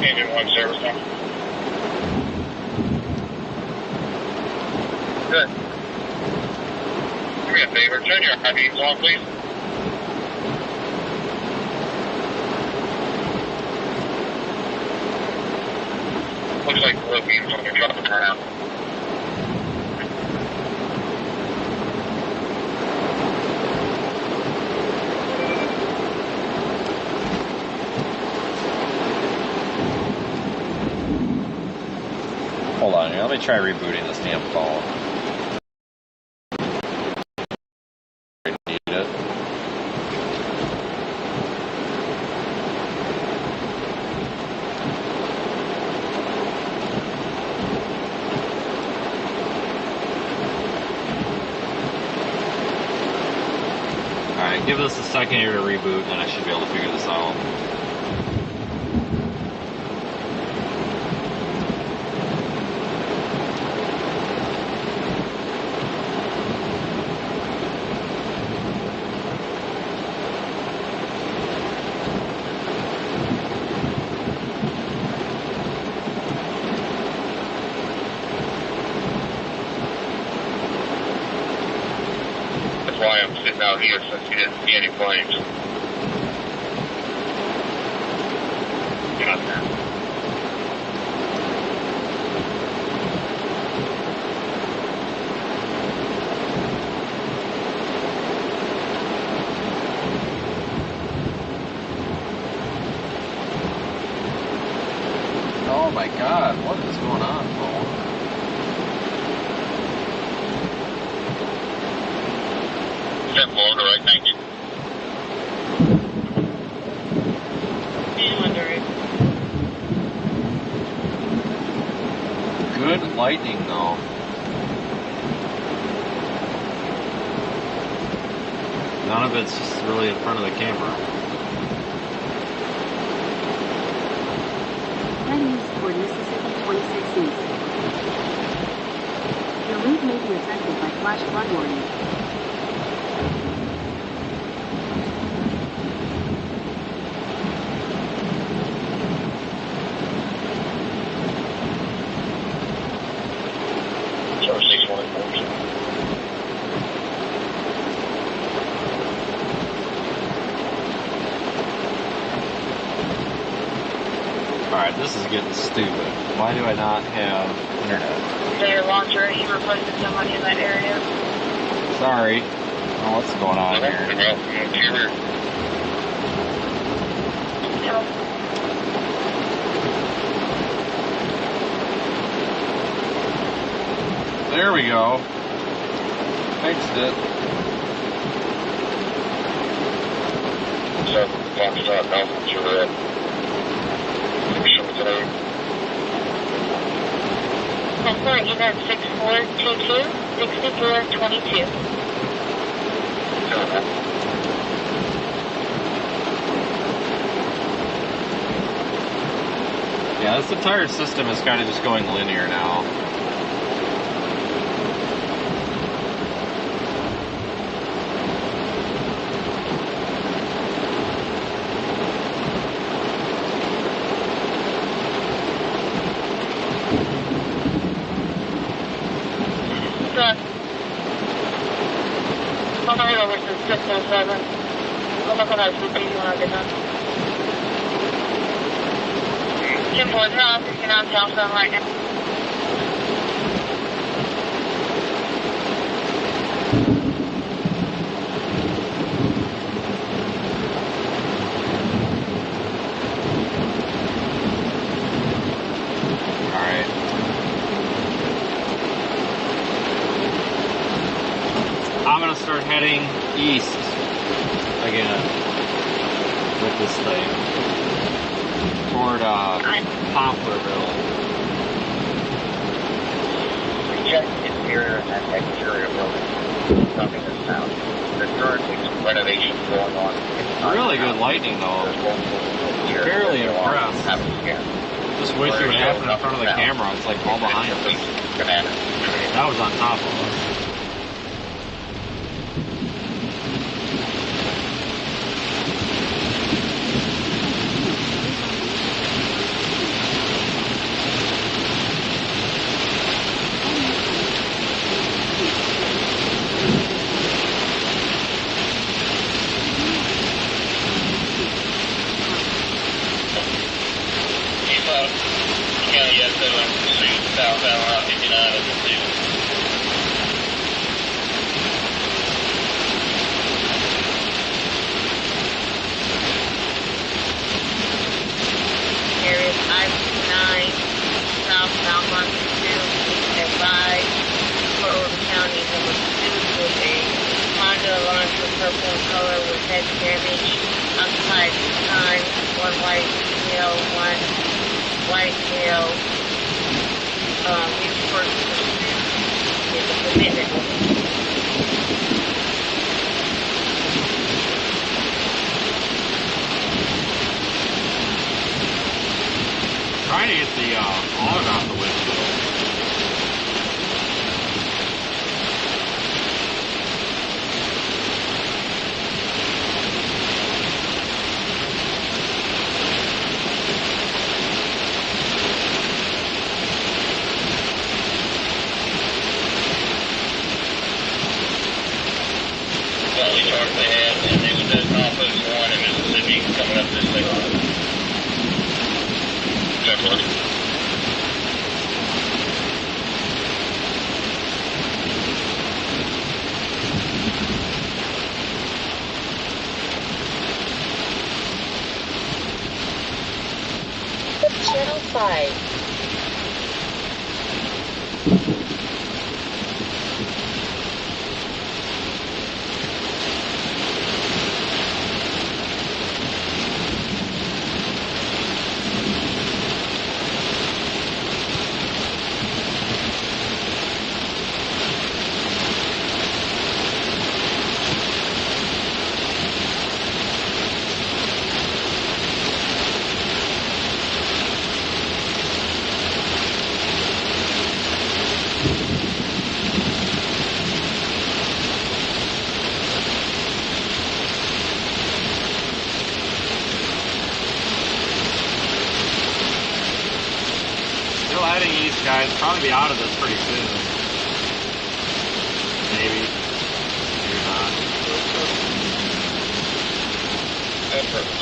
Engine 1 service now. Good. Do me a favor, turn your IDs on, please. Looks like the low beams on your truck are turn out. Hold on here, let me try rebooting this damn phone. I need it. Alright, give this a second here to reboot, and then I should be able to figure this out. Why I'm sitting out here since you didn't see any planes. Get out there. Oh my god, what is going on, phone? Step forward, right, thank you. Good lighting, though. None of it's just really in front of the camera. Head east toward Mississippi 26 East. Your route may be affected by flash flood warning. Alright, this is getting stupid. Why do I not have internet? Their launcher, you requested somebody in that area. Sorry. Oh, what's going on here? There we go. Fixed it. So, launch not now, you're today. That's right, you got 6422 6422. Yeah, this entire system is kind of just going linear now. Over to 607. I'm looking at 2 when I get done. 10-4 now, picking out Johnson right now. I'm gonna start heading east again with this thing toward Poplarville. Reject interior and exterior buildings. Nothing is found. There's currently some renovations going on. Really good lighting though. Fairly impressed. Just wish it would happen in front of the camera. It's like all behind us. That was on top of us. Trying to get the hog off the windshield. Well, we charged the head, and it was at Compost 1 in Mississippi coming up this way. Channel 5. Guys, probably be out of this pretty soon. Maybe. Maybe not. That hurts.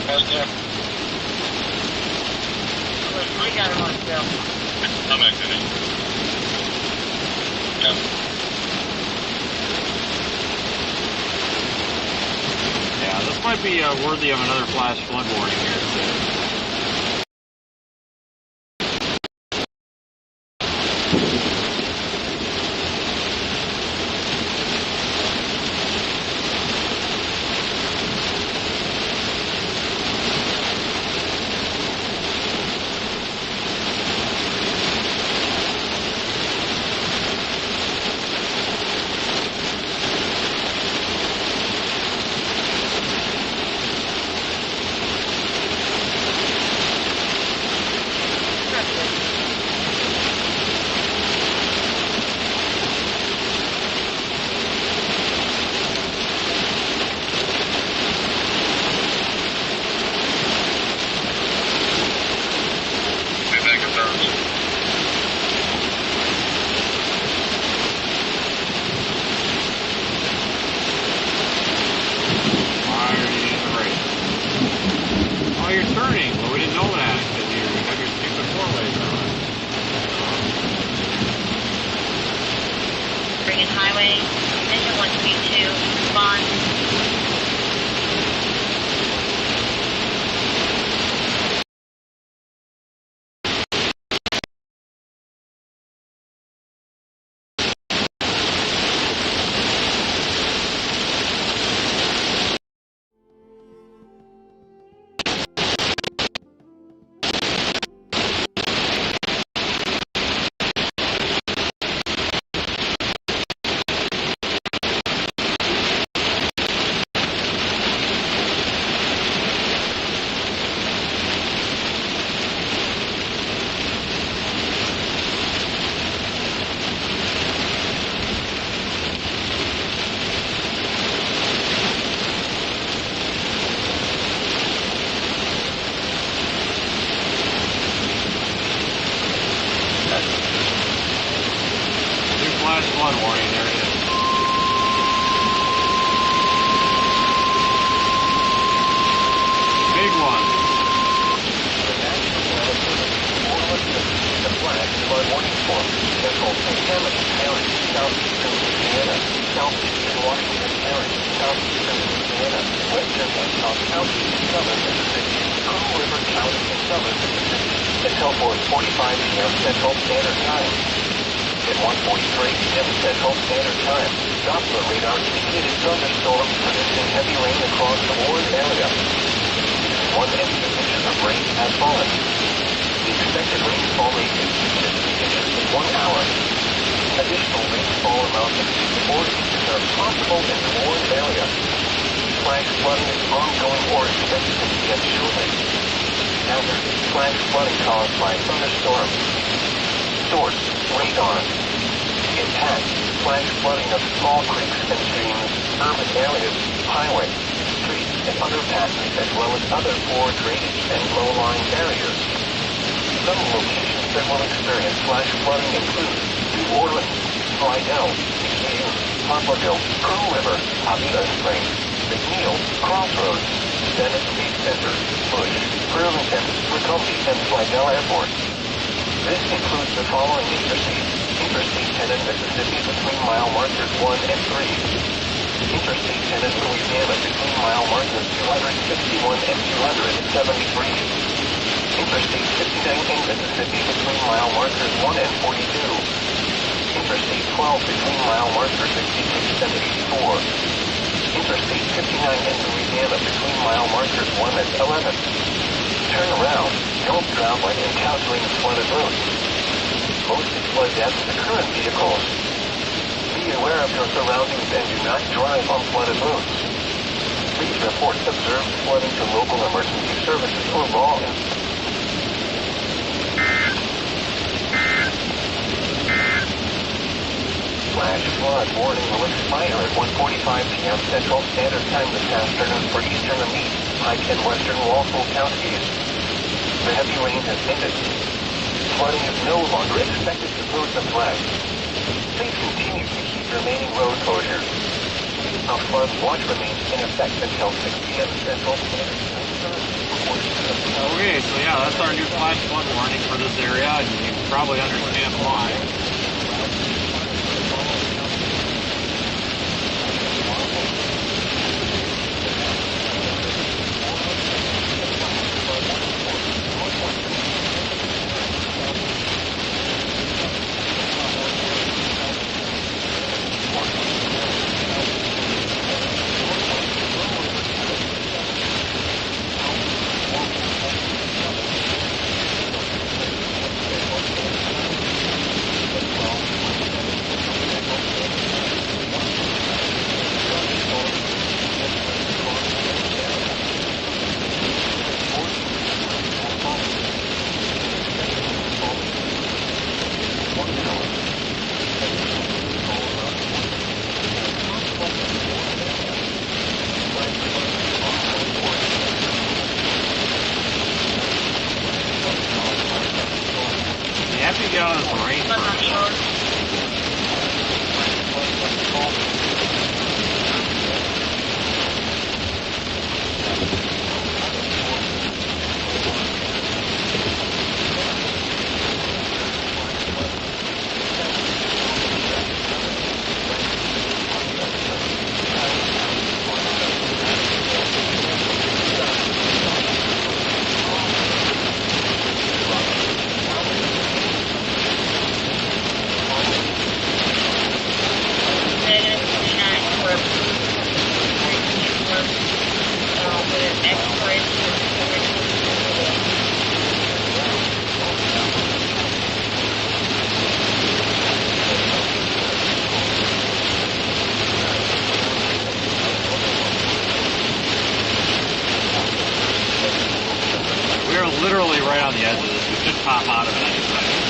Okay. We got him on still. I'm exiting. Yep. Yeah, this might be worthy of another flash flood warning here too. Highway, Division 122, respond. Flood warning, there it is. Big one. The flag flood warning for Central St. Helens Parish, southeastern Louisiana, southeastern Washington Parish, southeastern Louisiana, western and south counties in southern Mississippi, Pearl River County in southern Mississippi, until 4:45 p.m. Central Standard Time. At 1:43 p.m. Central Standard Time, Doppler radar indicated thunderstorms producing heavy rain across the Warren area. 1 and 2 inches of rain has fallen. The expected rainfall rate is 2 to 3 inches in 1 hour. Additional rainfall amounts of 2 to 4 inches are possible in the Warren area. Flash flooding is ongoing or expected to begin shortly. Hazard: flash flooding caused by thunderstorms. Source: radar. Impact: flash flooding of small creeks and streams, urban areas, highways, streets, and underpasses, as well as other poor drainage and low-lying areas. Some locations that will experience flash flooding include New Orleans, Slidell, Picayune, Poplarville, Pearl River, Avila Springs, McNeil, Crossroads, Venice State Center, Bush, Burlington, Macomb, and Slidell Airport. This includes the following interstates: Interstate 10 in Mississippi between mile markers 1 and 3. Interstate 10 in Louisiana between mile markers 261 and 273. Interstate 59 in Mississippi between mile markers 1 and 42. Interstate 12 between mile markers 66 and 84. Interstate 59 in Louisiana between mile markers 1 and 11. Turn around. Don't drive when encountering flooded roads. Most flood deaths occur in vehicles. Be aware of your surroundings and do not drive on flooded roads. Please report observed flooding to local emergency services or law enforcement. Flash flood warning will expire at 1:45 p.m. Central Standard Time this afternoon for eastern and east, Pike and western Walpole counties. The heavy rain has ended. Flooding is no longer expected to pose a threat. Please continue to keep remaining road closures. A flood watch remains in effect until 6 p.m. Central Standard Time. Okay, so yeah, that's our new flash flood warning for this area, and you can probably understand why. Literally right on the edge of this. We should pop out of it any second.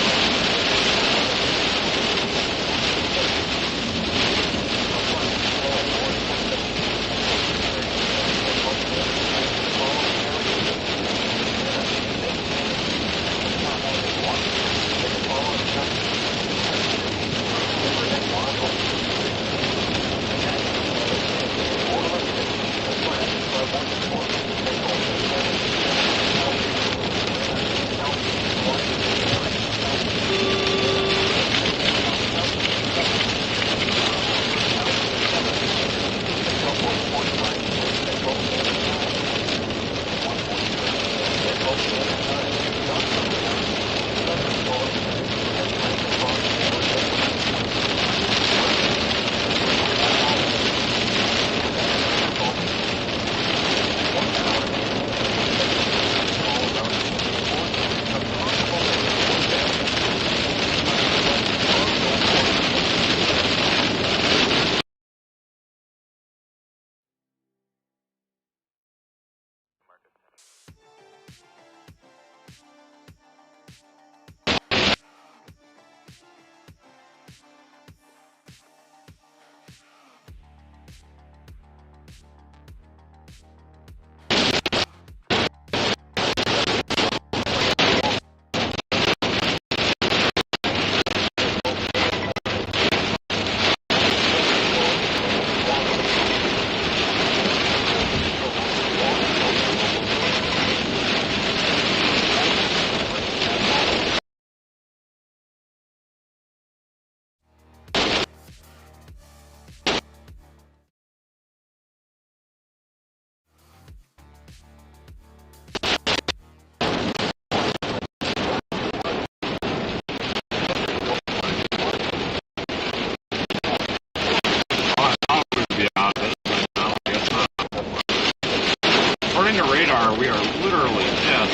We are literally just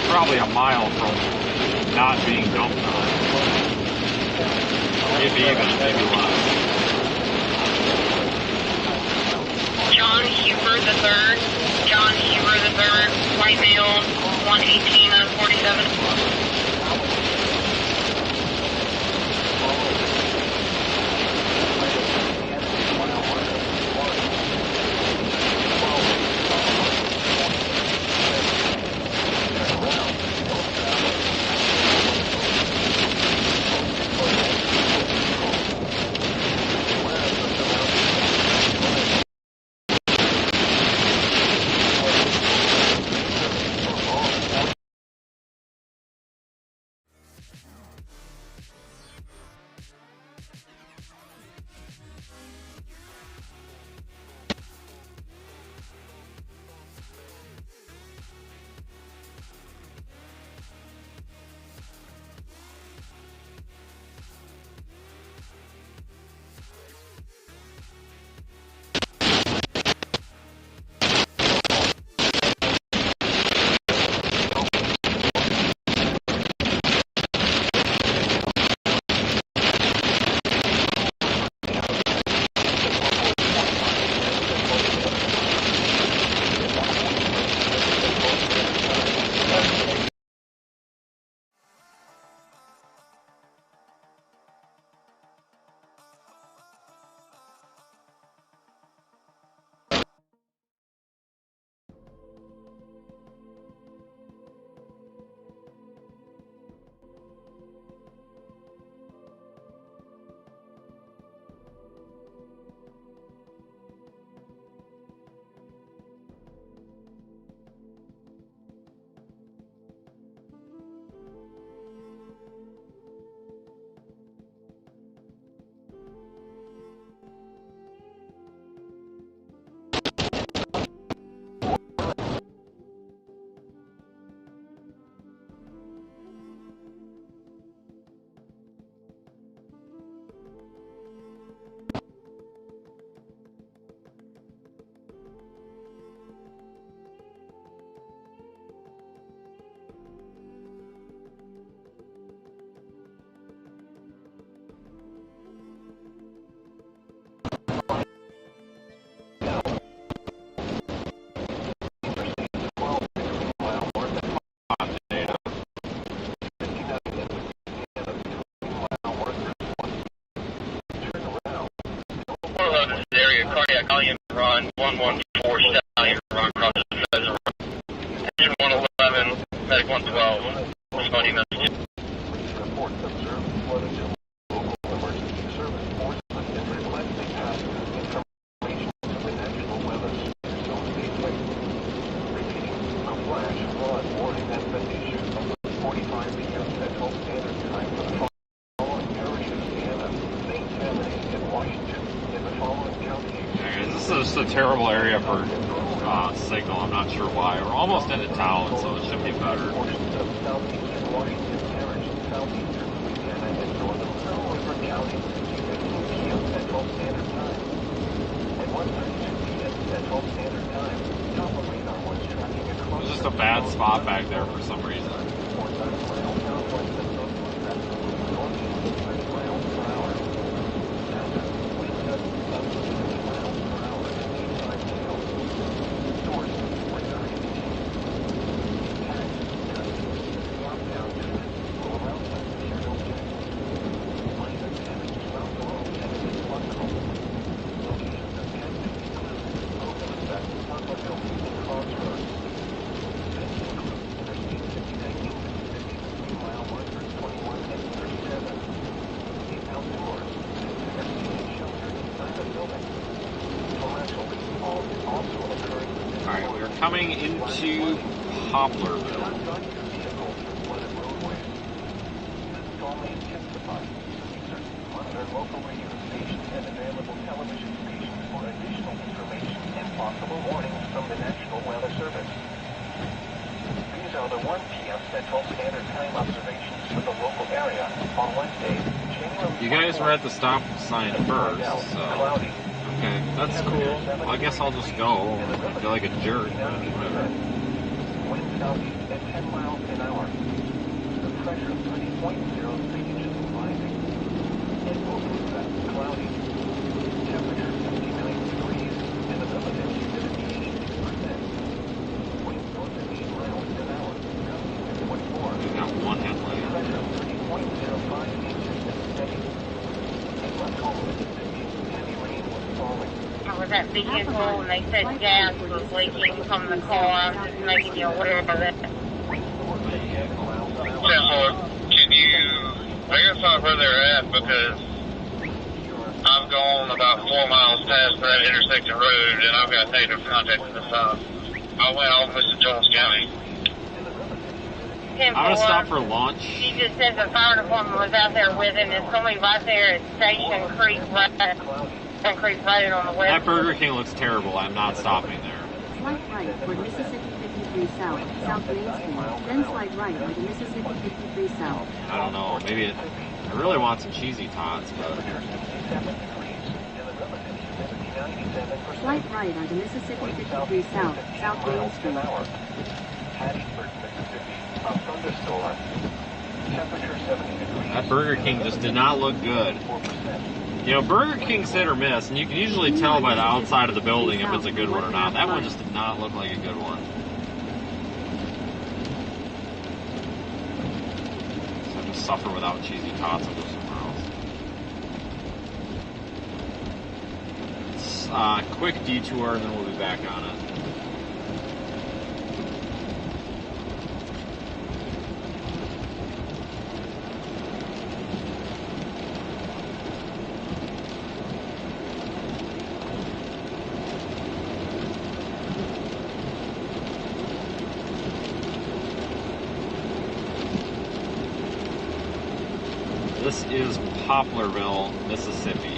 probably a mile from not being dumped on. Maybe even, maybe less. John Huber III, white male, 118 and 47. 400 area, cardiac volume run, 114 stallion run across the CHASER. Engine 111, medic 112, responding message. Reports observed flooding to local emergency service forces and requesting passengers information from the National Weather Service on the way. Repeating, a flash flood warning has been issued from 45 p.m. Central Standard Time for the following parishes and St. Tammany in Washington in the following counties. This is just a terrible area for signal. I'm not sure why. We're almost into town, so it should be better. Portions of southeastern Washington Parish, southeastern Louisiana, and northern Pearl River County, 2:15 p.m. Central Standard Time. At 1:32 p.m. Central Standard Time, top of radar was tracking across. There's just a bad spot back there for some reason. 4 miles southwest of northwest Rasmussen, northeast 30 miles per hour. Southern wind gusts up to 50 miles per hour at 85 gales. Source, radar indicates. Impact, drop down to will around like material changes. Minor damage throughout the road and it is possible. Locations of testing include Open Effect, Poplarville, and Crossroads. This includes Interstate 59 east, 53-mile markers 21 and 37. The outdoors, investigating shelter inside the building. Torrential rainfall is also occurring within. Alright, we're coming into Poplarville. Drive your vehicle through flooded roadways. This storm may intensify. Research, monitor local radio stations and available television stations for additional information and possible warnings from the National Weather Service. These are the 1 p.m. Central Standard Time observations for the local area on Wednesday, January. You guys were at the stop sign first, so... Cloudy. Okay, that's cool. Well, I guess I'll just go. I feel like a jerk. Whatever. Wind southeast at 10 miles an hour. The pressure 30.0 inches rising. And overcast cloudy. Temperature 59 degrees and the relative humidity 86%. Wind north at 8 miles an hour. Gusting at 24. We got one headlight. Pressure 30.05 inches and steady. In Lacombe, Mississippi, heavy rain was falling. I was at vehicle and they said gas was leaking from the car. I'm just making you aware of it. Can you verify where they're at? Because I've gone about 4 miles past that intersecting road and I've got native contact in the south. I went all the way to Jones County. I'm gonna stop for lunch. She just said the fire department was out there with him. It's going to be right there at Station Creek Road on the west. That Burger King looks terrible. I'm not stopping there. Slight right toward Mississippi 53 South, South Main Street. Then slight right onto Mississippi 53 South. I don't know. Maybe it... I really want some cheesy tots, but... Slight right onto Mississippi 53 South, South Main Street. That Burger King just did not look good. You know, Burger King's hit or miss, and you can usually tell by the outside of the building if it's a good one or not. That one just did not look like a good one. So I just suffer without cheesy tots and go somewhere else. Quick detour, and then we'll be back on it. This is Poplarville, Mississippi.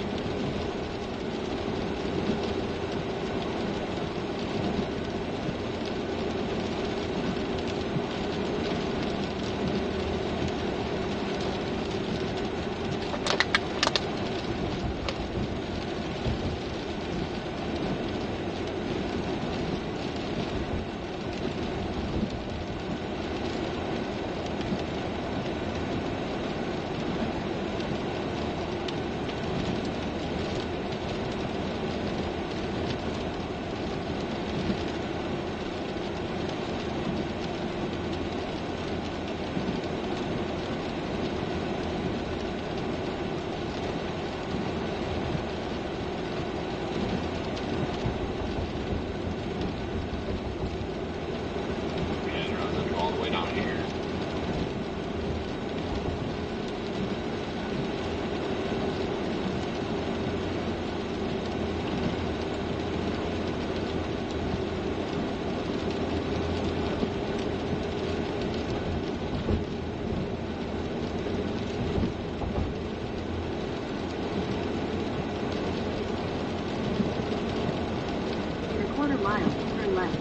mile, turn left.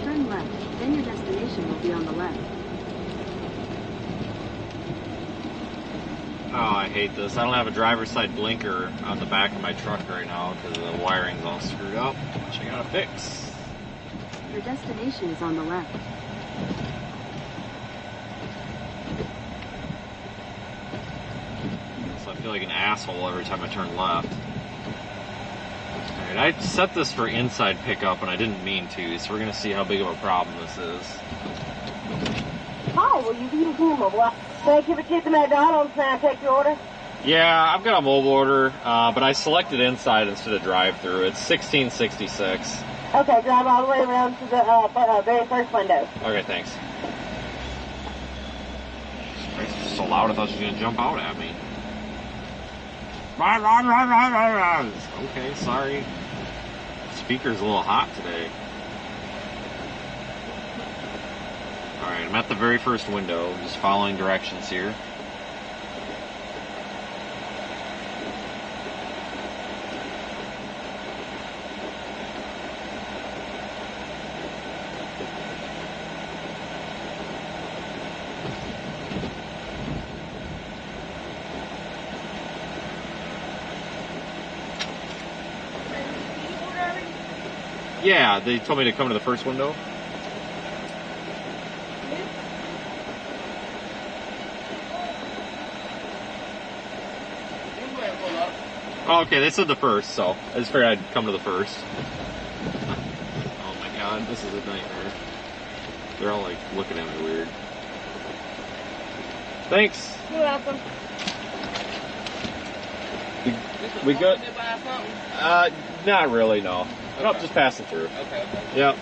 Turn left, then your destination will be on the left. Oh, I hate this. I don't have a driver's side blinker on the back of my truck right now because the wiring's all screwed up, which I gotta fix. Your destination is on the left. So I feel like an asshole every time I turn left. Alright, I set this for inside pickup and I didn't mean to, so we're gonna see how big of a problem this is. Hi, will you be using your mobile app? Thank you for keeping McDonald's. May I take your order? Yeah, I've got a mobile order, but I selected inside instead of drive-through. It's $16.66. Okay, drive all the way around to the very first window. Okay, thanks. It's so loud I thought she was going to jump out at me. Okay, sorry. Speaker's a little hot today. Alright, I'm at the very first window, just following directions here. Yeah, they told me to come to the first window. Oh, okay, they said the first, so I just figured I'd come to the first. Oh my god, this is a nightmare. They're all like looking at me weird. Thanks. You're welcome. We good? Not really, no. Okay. Nope, just passing through. Okay. Yep.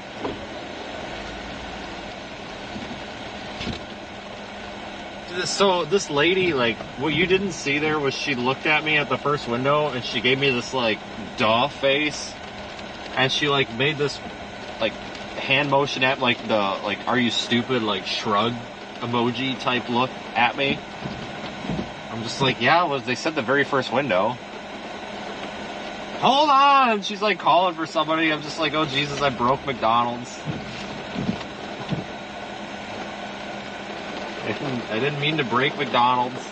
So this lady, like, what you didn't see there was she looked at me at the first window and she gave me this, like, duh face. And she, like, made this, like, hand motion at, like, the, like, are you stupid, like, shrug emoji type look at me. I'm just like, yeah, well, they said the very first window. Hold on! She's, like, calling for somebody. I'm just like, oh, Jesus, I broke McDonald's. I didn't mean to break McDonald's.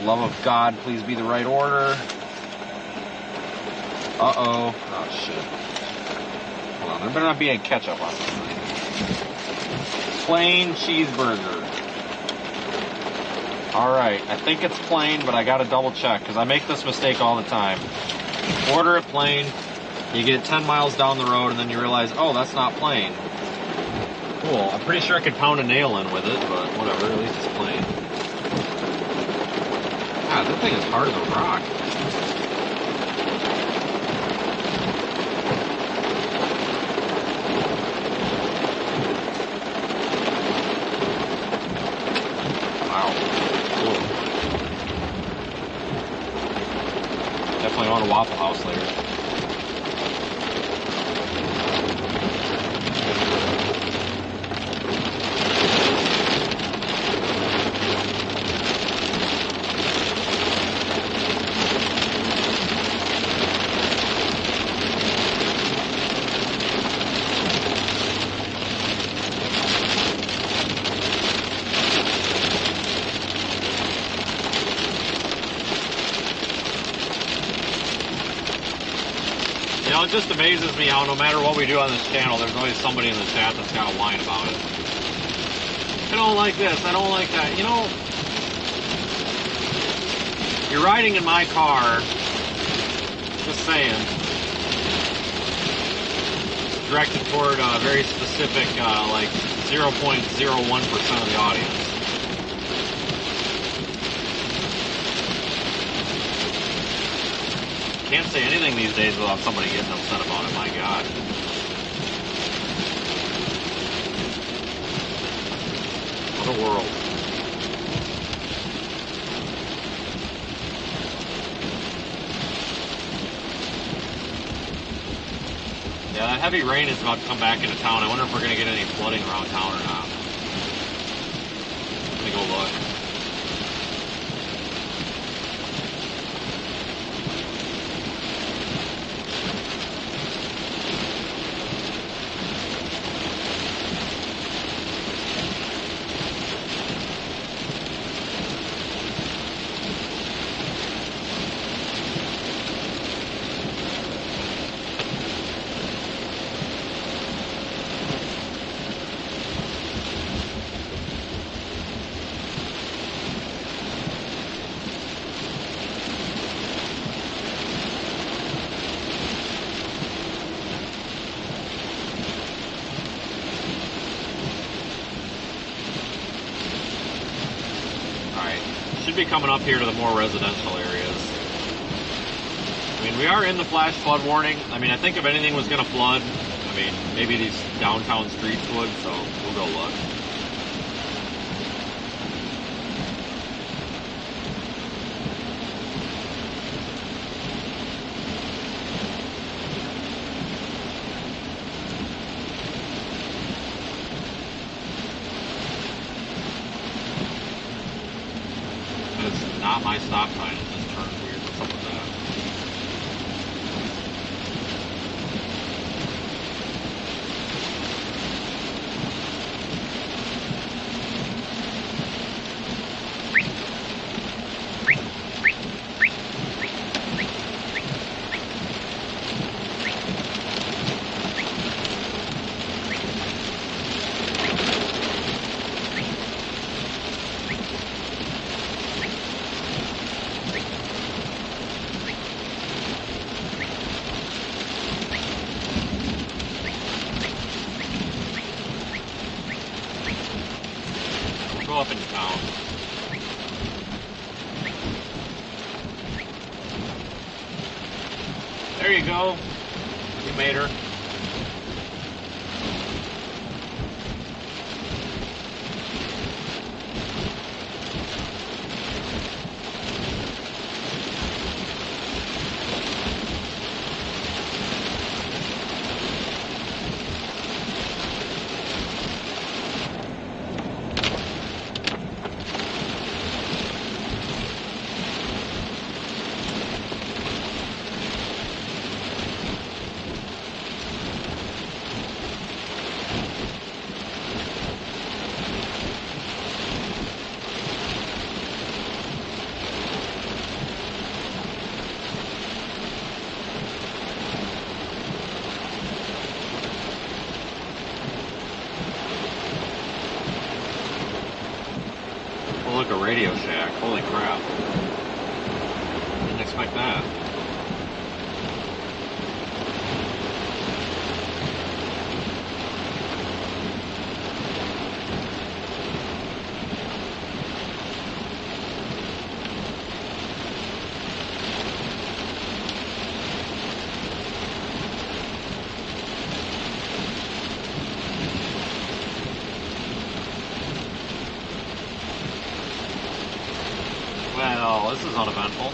Love of God, please be the right order. Uh-oh. Oh, shit. Hold on, there better not be any ketchup on this thing. Plain cheeseburger. Alright, I think it's plain, but I gotta double check, because I make this mistake all the time. Order it plain. You get 10 miles down the road and then you realize, oh, that's not plain. Cool. I'm pretty sure I could pound a nail in with it, but whatever, at least it's plain. God, that thing is hard as a rock. Wow. Cool. Definitely want a Waffle House later. It just amazes me how no matter what we do on this channel, there's always somebody in the chat that's got a whine about it. I don't like this, I don't like that. You know, you're riding in my car, just saying, directed toward a very specific, like 0.01% of the audience. Can't say anything these days without somebody getting upset about it, my God. What a world. Yeah, that heavy rain is about to come back into town. I wonder if we're going to get any flooding around town or not. Let me go look. Should be coming up here to the more residential areas. I mean, we are in the flash flood warning. I mean, I think if anything was going to flood, I mean, maybe these downtown streets would, so we'll go look. Not my stop sign, it just turned weird. What's up with that? Up in town. There you go. You made her. Oh, look, a Radio Shack. Holy crap. Didn't expect that. Well, this is uneventful.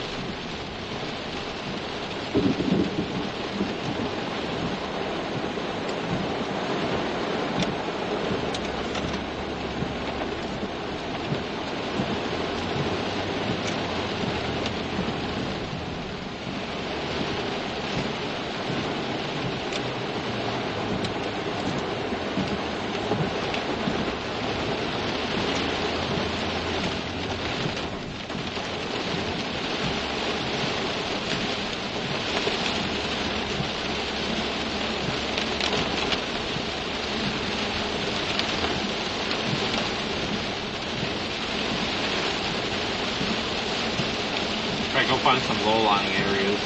Try to go find some low-lying areas.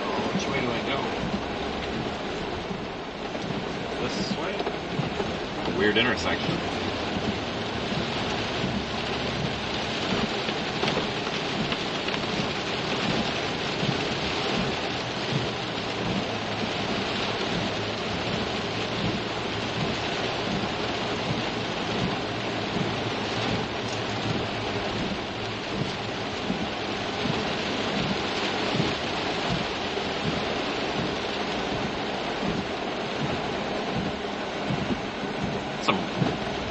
Oh, which way do I go? This way? Weird intersection.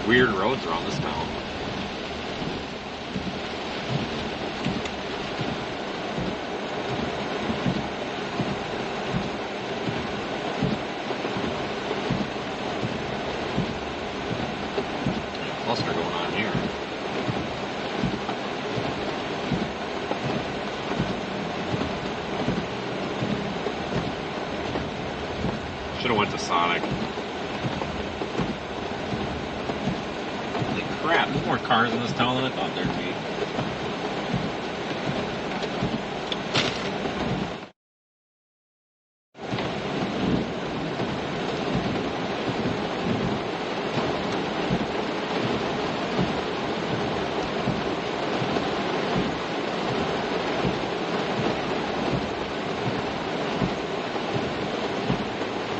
weird roads around this town. Cluster going on here. Should have went to Sonic. Holy crap, there's more cars in this town than I thought there'd be.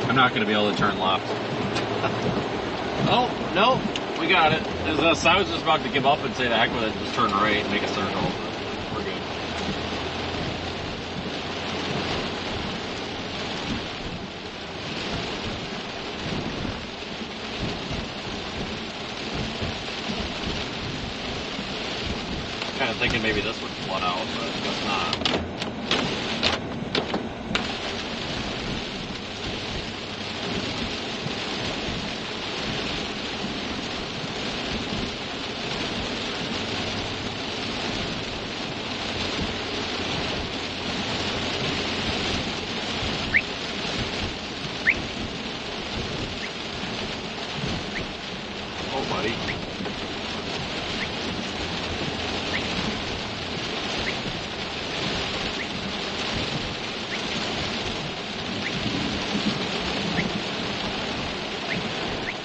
I'm not going to be able to turn left. Oh, no, we got it. I was just about to give up and say the heck with it, just turn right and make a circle. But we're good. Kind of thinking maybe this would flood out, but that's not. Buddy.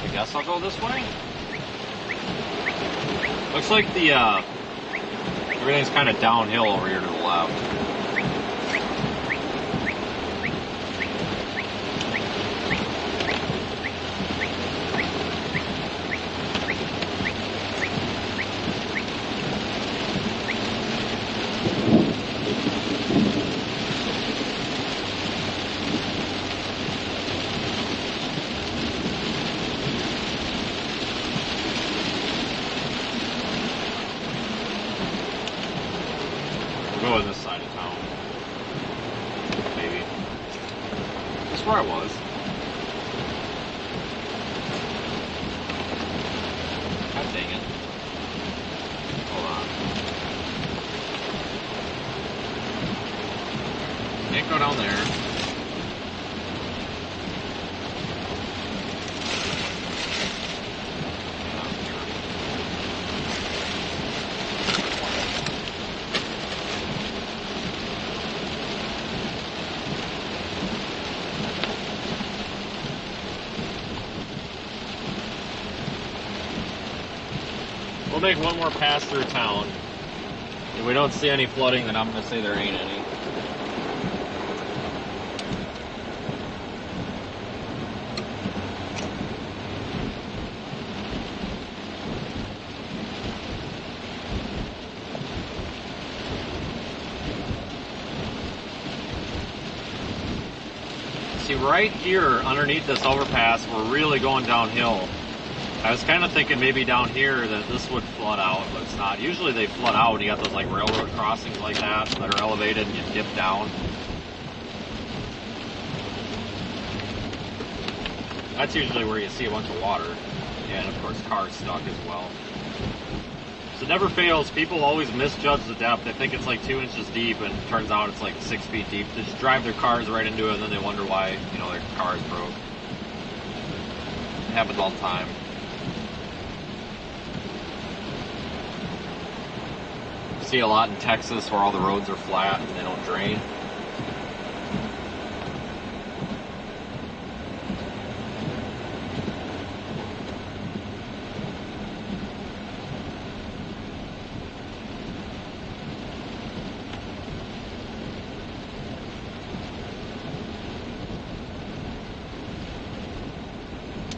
I guess I'll go this way. Looks like the everything's kind of downhill over here to the left. Go on this side of town. Maybe. That's where I was. God dang it. Hold on. Can't go down there. We'll make one more pass through town. If we don't see any flooding, then I'm going to say there ain't any. See, right here, underneath this overpass, we're really going downhill. I was kind of thinking maybe down here that this would flood out, but it's not. Usually they flood out. You got those like railroad crossings like that are elevated and you dip down. That's usually where you see a bunch of water. And of course cars stuck as well. So it never fails. People always misjudge the depth. They think it's like 2 inches deep and it turns out it's like 6 feet deep. They just drive their cars right into it and then they wonder why, you know, their car is broke. It happens all the time. See a lot in Texas where all the roads are flat and they don't drain.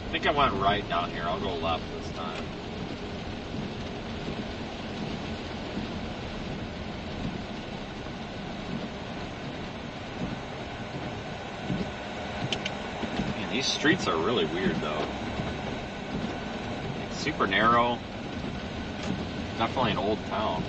I think I went right down here. I'll go left this time. These streets are really weird, though. super narrow. Definitely an old town.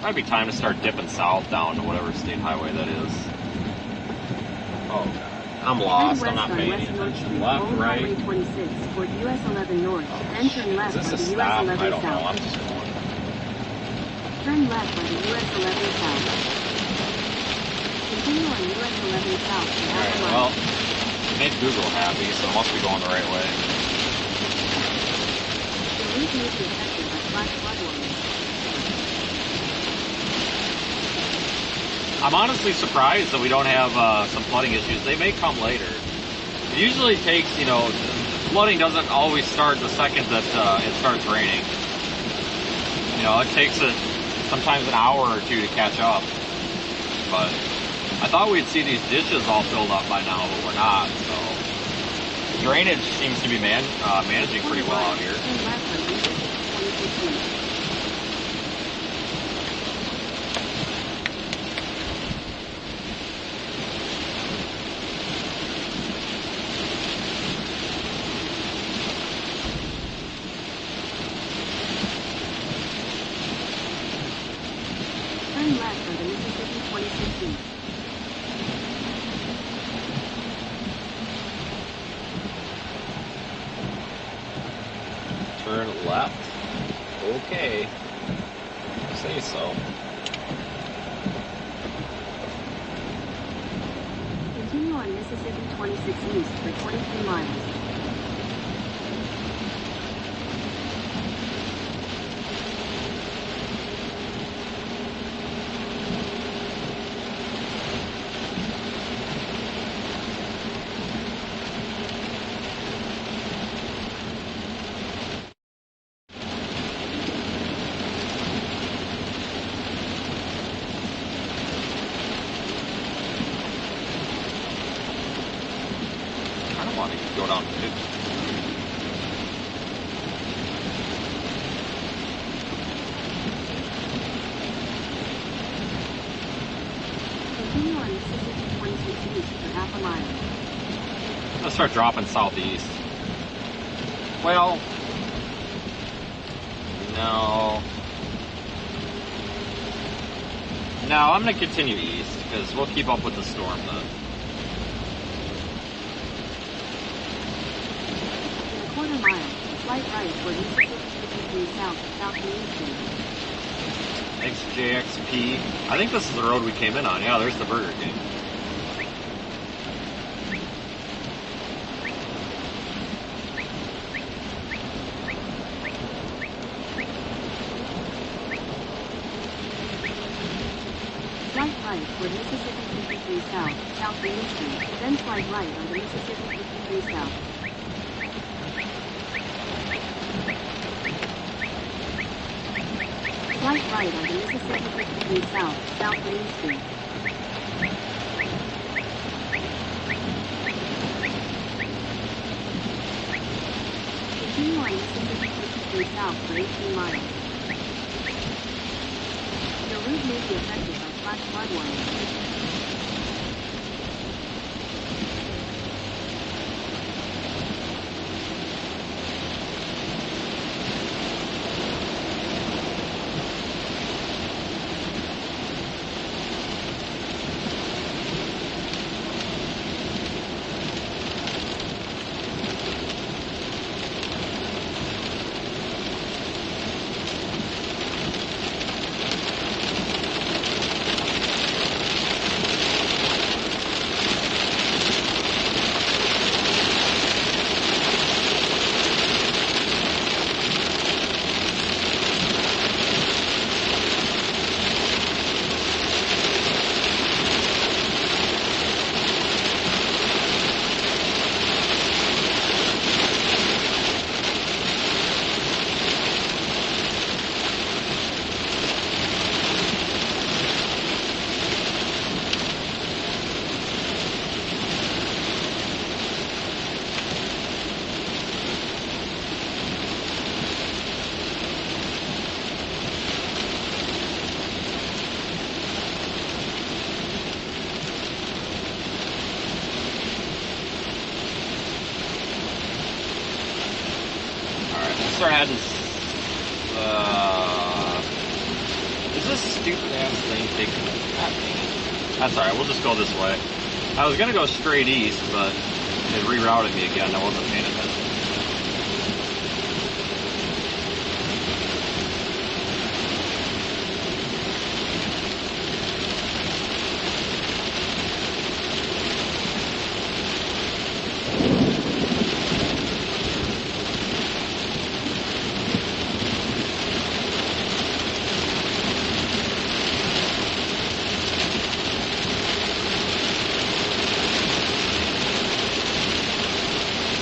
Might be time to start dipping south down to whatever state highway that is. Oh, God. I'm lost. I'm not paying any attention. Left, right. Highway 26 toward US 11 north. Then turn left Is on this the a US stop? 11 I don't know. south. I'm just going. Turn left on the US 11 south. Continue on US 11 south for half a Alright, mile. well, made Google happy, so it must be going the right way. The route may be affected by flash flood warnings. I'm honestly surprised that we don't have some flooding issues. They may come later. It usually takes, flooding doesn't always start the second that it starts raining. It takes sometimes an hour or two to catch up. But I thought we'd see these ditches all filled up by now, but we're not. So drainage seems to be managing pretty well out here. Turn left on the Mississippi 2016. Turn left. Okay. Say so. Continue on Mississippi 26 east for 23 miles. I don't want to go down 50. Continue on Mississippi 26 east for half a mile. I'm gonna start dropping southeast. Well, no. No, I'm gonna continue east because we'll keep up with the storm then. In a quarter mile, slight right toward Mississippi 53 south, south Main Street. XJXP. I think this is the road we came in on. Yeah, there's the Burger King. Slight right toward Mississippi 53 south, south Main Street. Then slight right onto Mississippi 53 south. Slight right onto Mississippi 53 south, south Main Street. Continue on Mississippi 53 south for 18 miles. Your route may be affected by flash flood warnings. start heading. Is this stupid ass thing taking? That's alright. We'll just go this way. I was gonna go straight east, but it rerouted me again. I wasn't paying attention.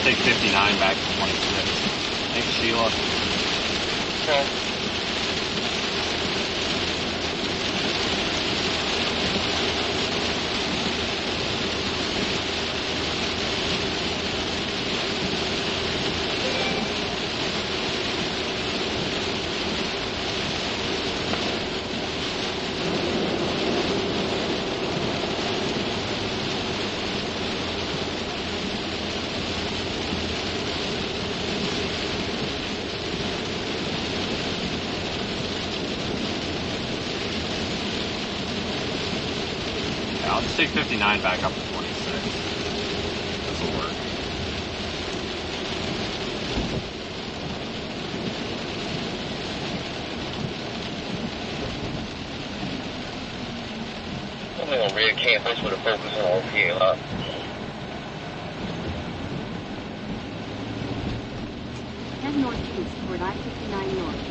Take 59 back to 26. Thanks, Sheila. Okay. I'll just take 59 back up to 26. This will work. I'm gonna rear campus with a focus on RPA. Head northeast toward I-59 North.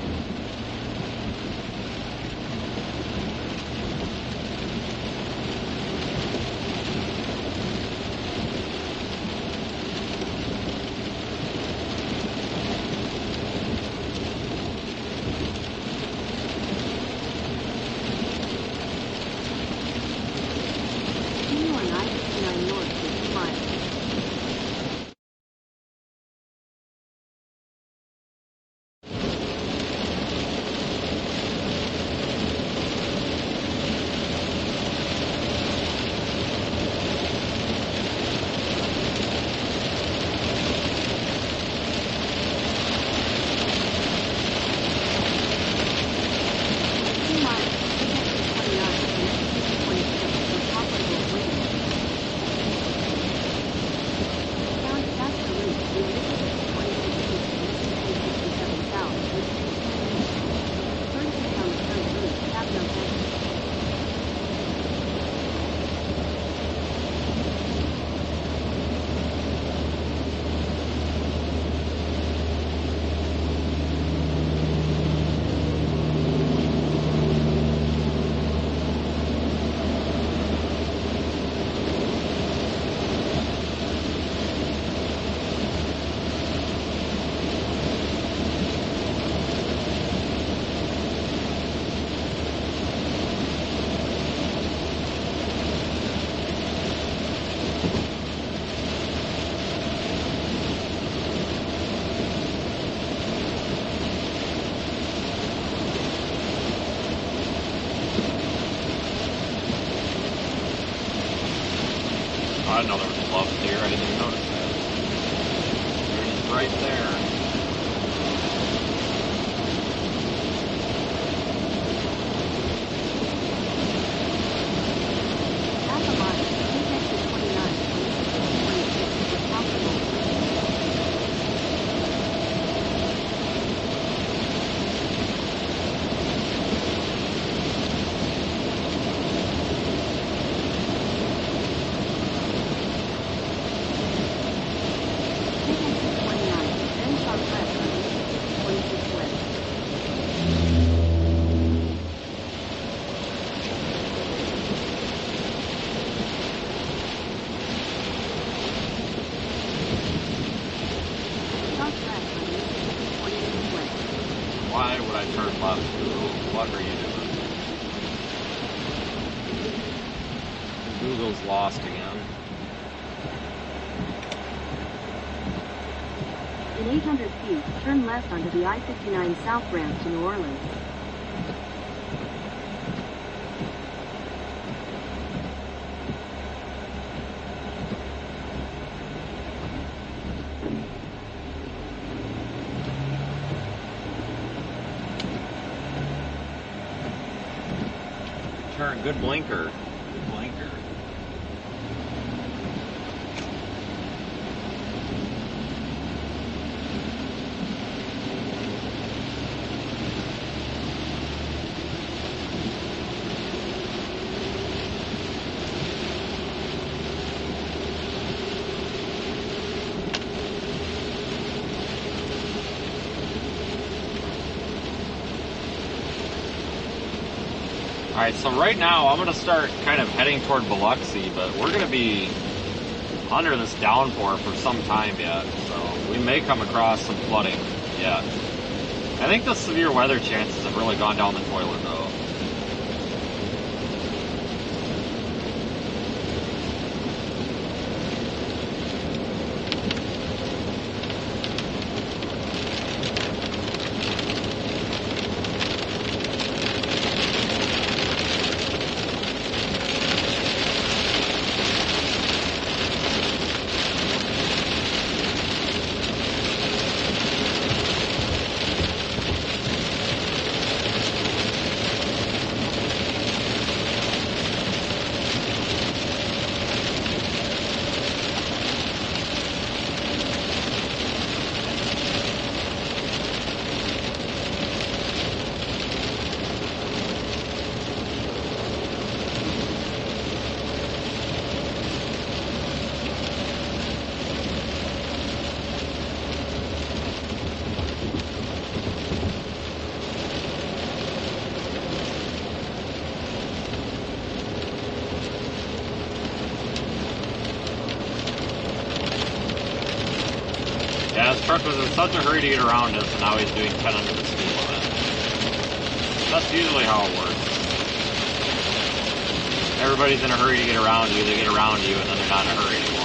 I didn't know there was a love deer. I didn't even notice that. There it is right there. Why would I turn left? What are you doing? Google's lost again. In 800 feet, turn left onto the I-59 South ramp to New Orleans. turn. Good blinker. Good blinker. Alright, so right now I'm going to start kind of heading toward Biloxi, but we're going to be under this downpour for some time yet, so we may come across some flooding yet. I think the severe weather chances have really gone down the toilet though. Yeah, his truck was in such a hurry to get around us, and now he's doing 10 under the speed limit. That's usually how it works. Everybody's in a hurry to get around you, they get around you, and then they're not in a hurry anymore.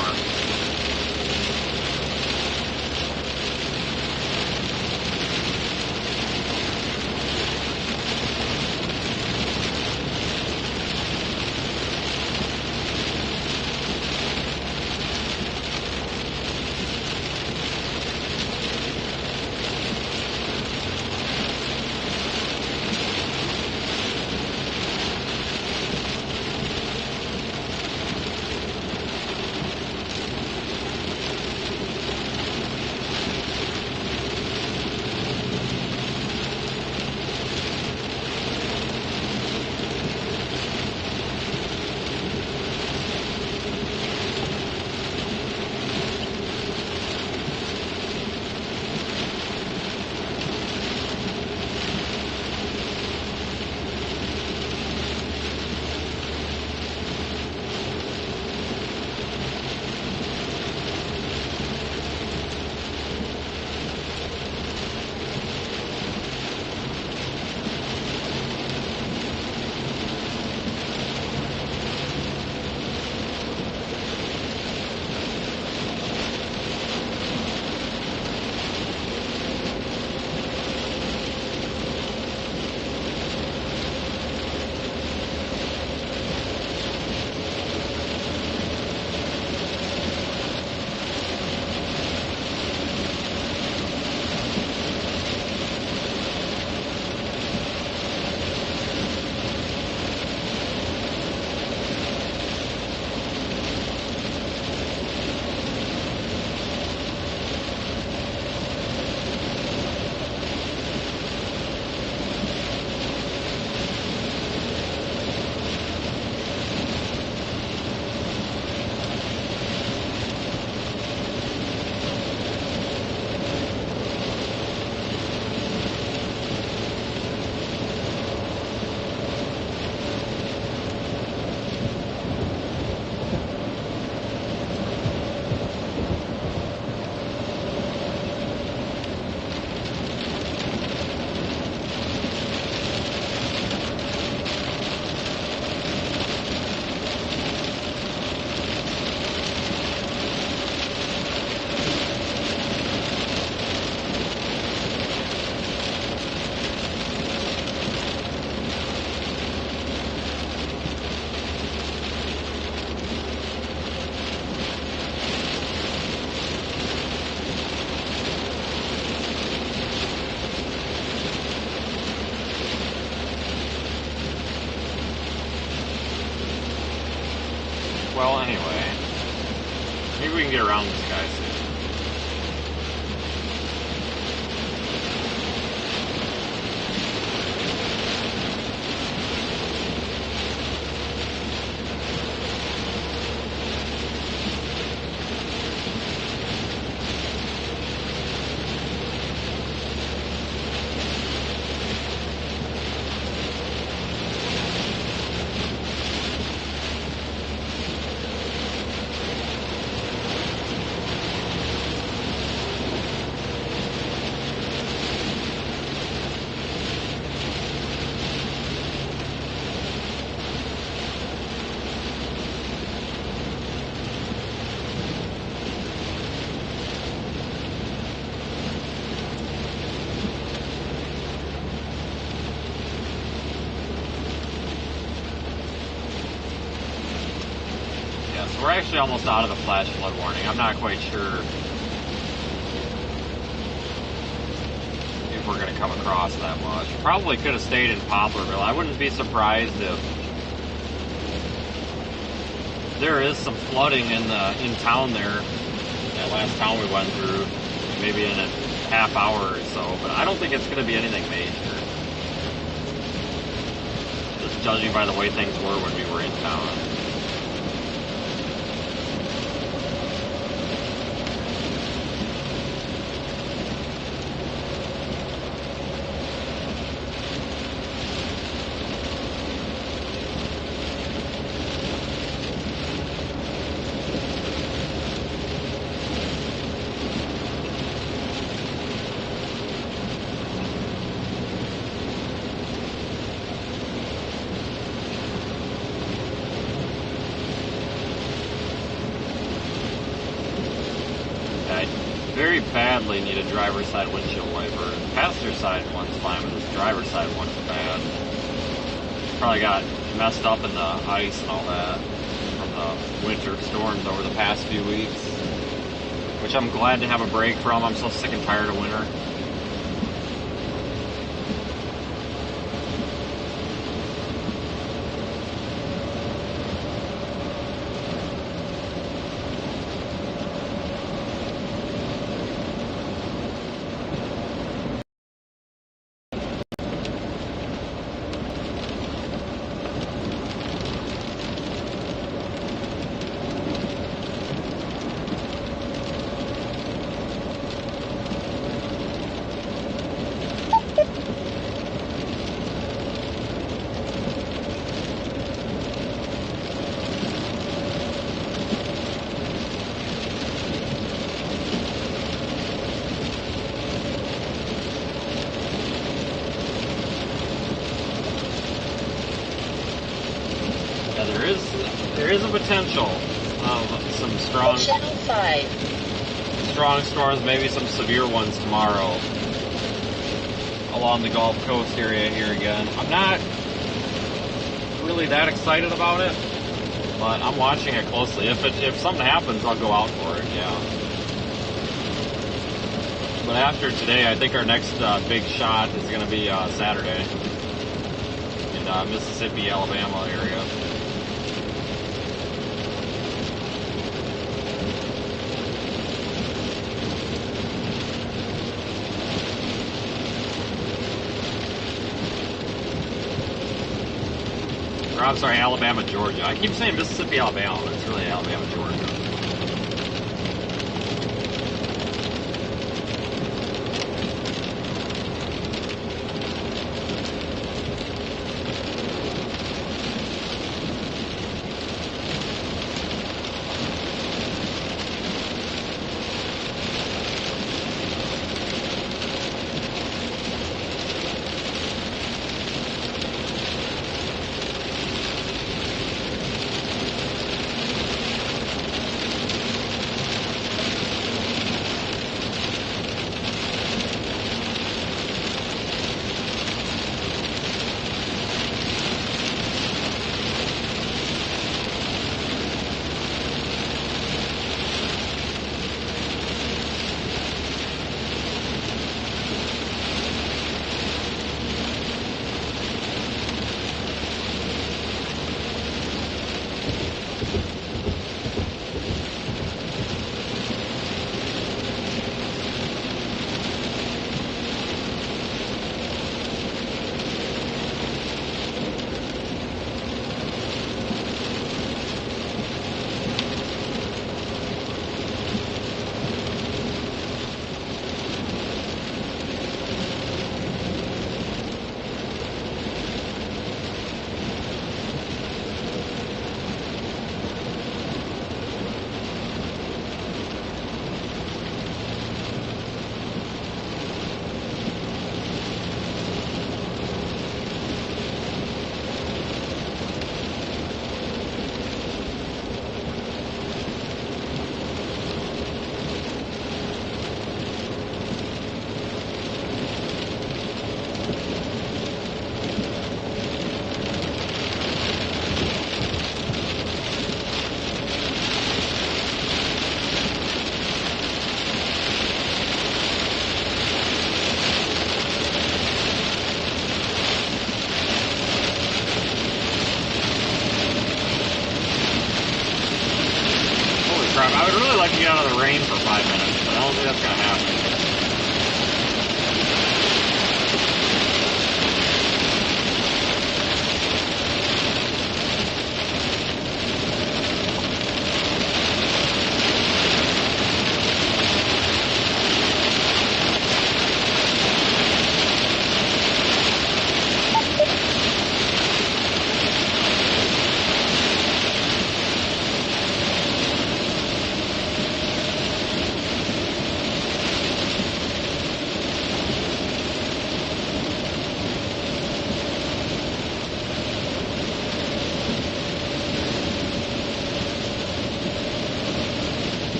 Well, anyway. Maybe we can get around this guy soon. We're actually almost out of the flash flood warning. I'm not quite sure if we're going to come across that much. Probably could have stayed in Poplarville. I wouldn't be surprised if there is some flooding in town there. That last town we went through, maybe in a half hour or so. But I don't think it's going to be anything major. Just judging by the way things were when we were in town. Very badly need a driver's side windshield wiper. The passenger side one's fine, but this driver's side one's bad. Probably got messed up in the ice and all that from the winter storms over the past few weeks, which I'm glad to have a break from. I'm so sick and tired of winter. There is a potential of some strong storms, maybe some severe ones tomorrow along the Gulf Coast area here again. I'm not really that excited about it, but I'm watching it closely. If something happens, I'll go out for it, yeah. But after today, I think our next big shot is going to be Saturday in Mississippi, Alabama area. Or, I'm sorry, Alabama, Georgia. I keep saying Mississippi, Alabama, but it's really Alabama, Georgia. really like to get out of the rain for 5 minutes, but I don't think that's going to happen.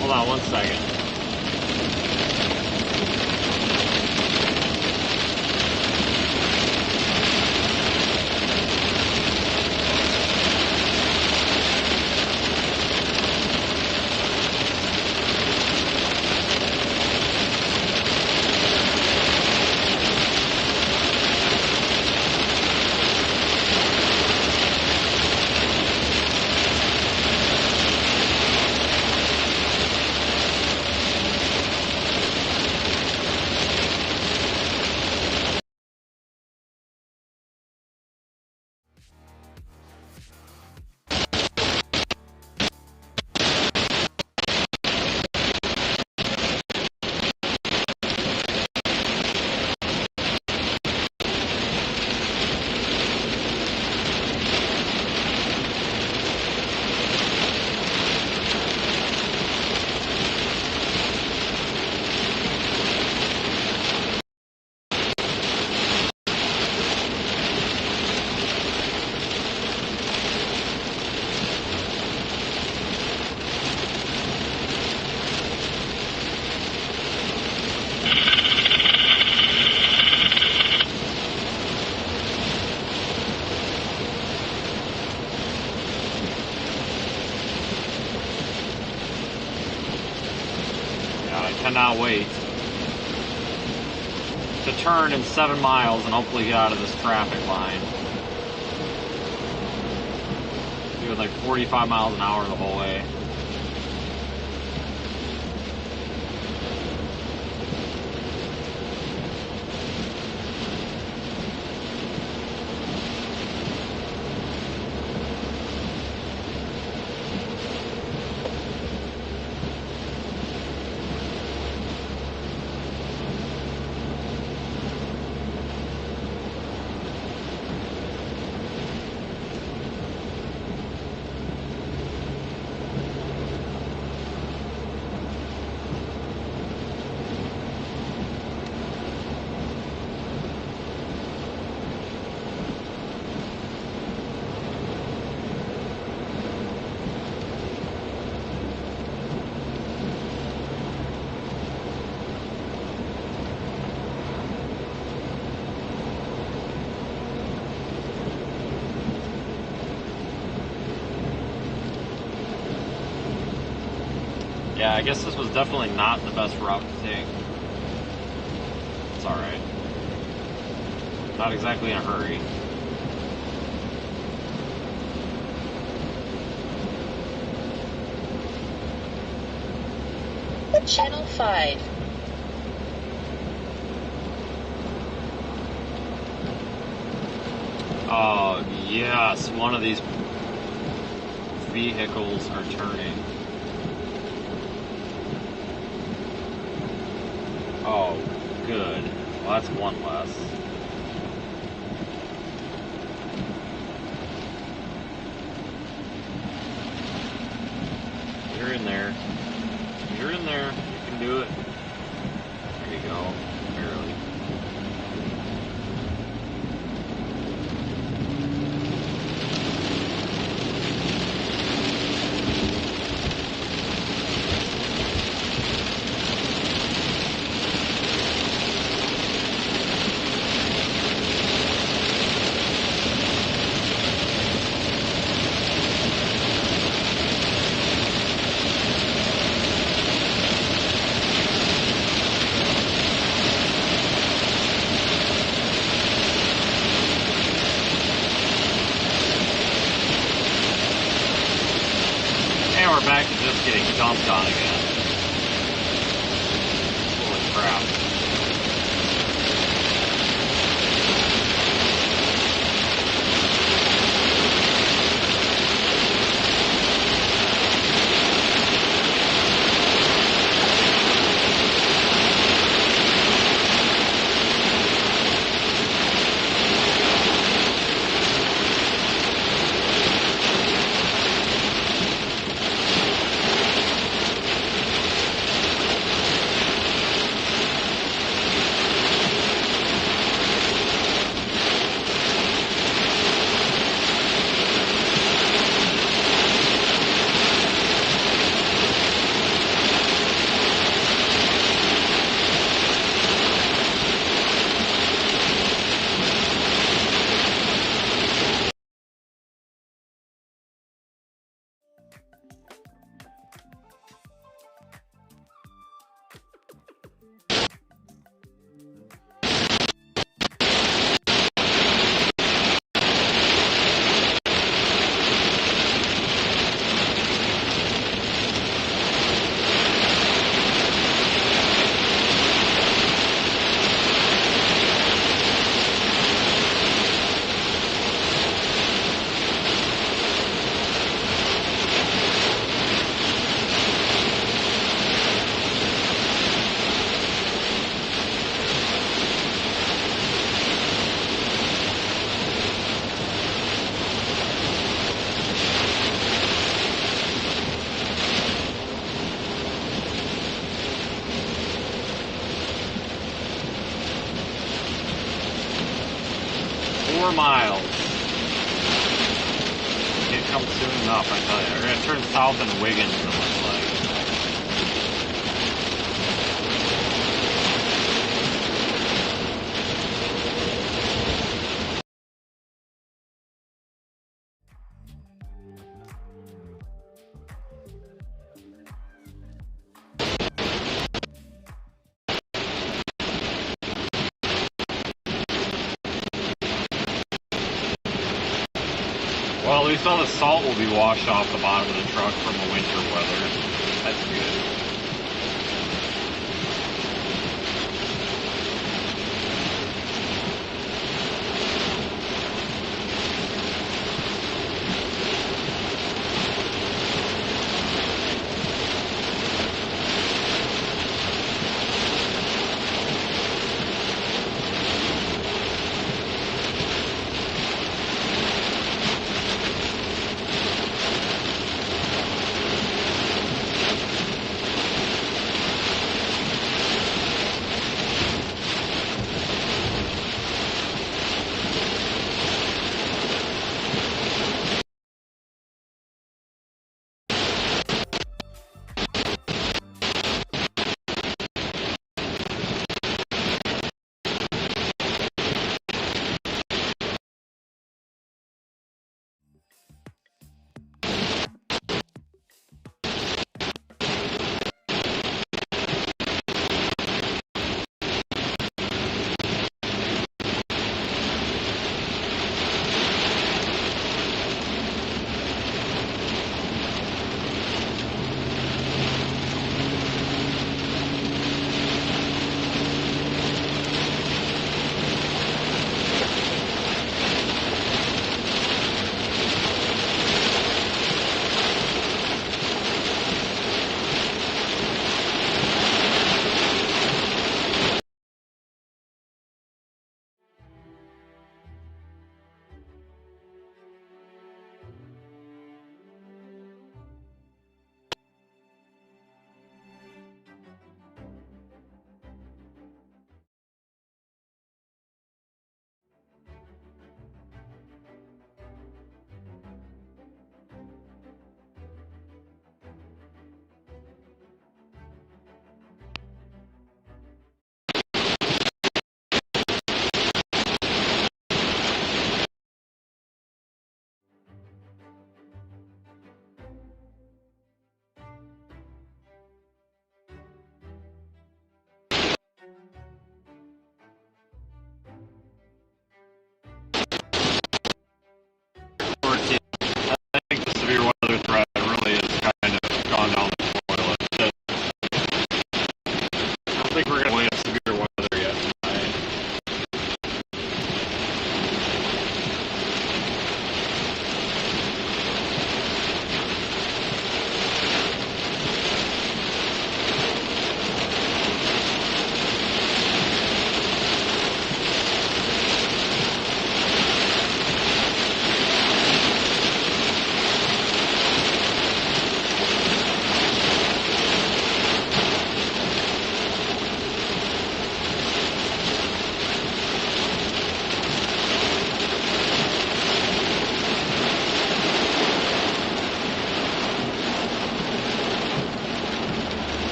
Hold on 1 second. Cannot wait to turn in 7 miles and hopefully get out of this traffic line. Doing like 45 miles an hour the whole way. Yeah, I guess this was definitely not the best route to take. It's alright. Not exactly in a hurry. Channel 5. Oh, yes, one of these vehicles are turning. Oh, good. Well, that's one less. You're in there. You're in there. You can do it. There you go. Barely. getting dumped on again. Holy crap. Miles. Can't come soon enough, I tell you. We're gonna turn south in Wiggins, it looks like. Well, at least all the salt will be washed off the bottom of the truck from the winter weather. That's good.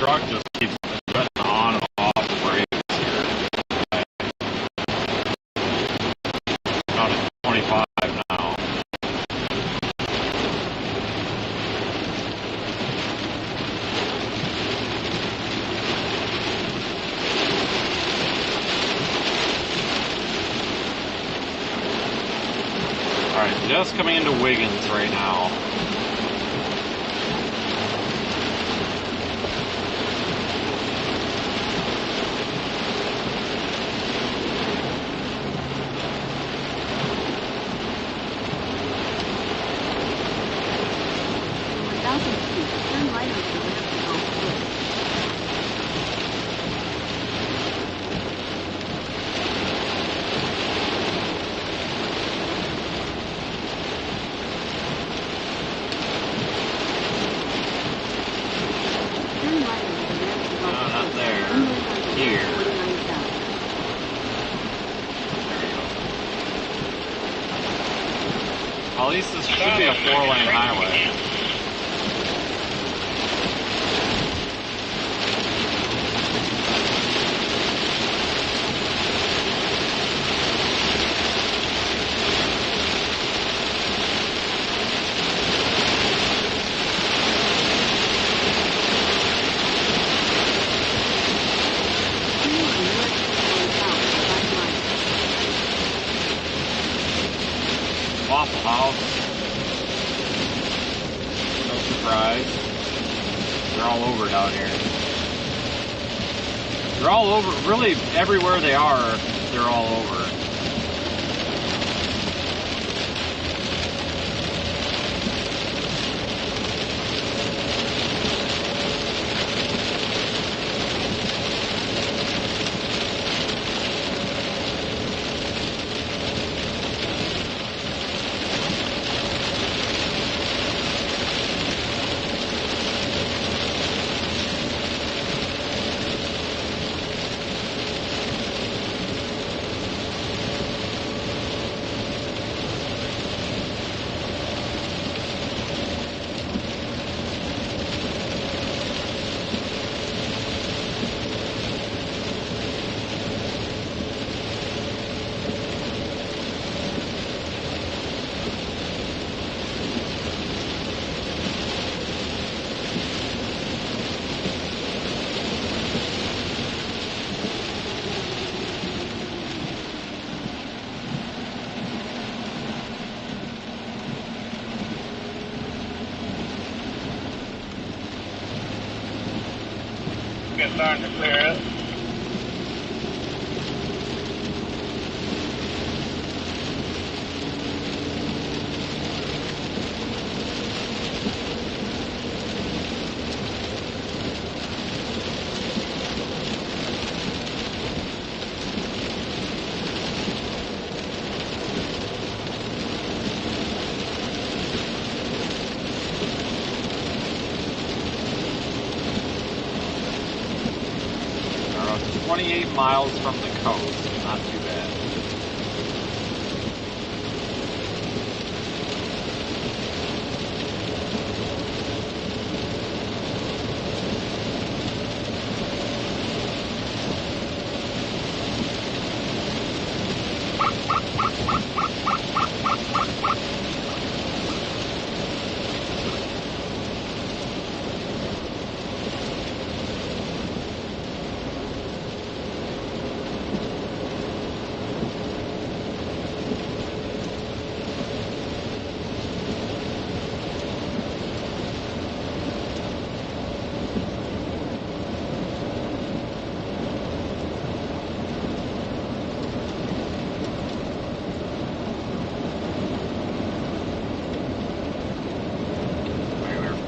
truck just keeps getting on and off the brakes here. Down at 25 now. Alright, just coming into Wiggins right now. At least this should be a 4-lane highway. Waffle House. No surprise. They're all over down here. They're all over. Really, everywhere they are, they're all over. Starting to clear up. Around 28 miles from the coast, not too bad.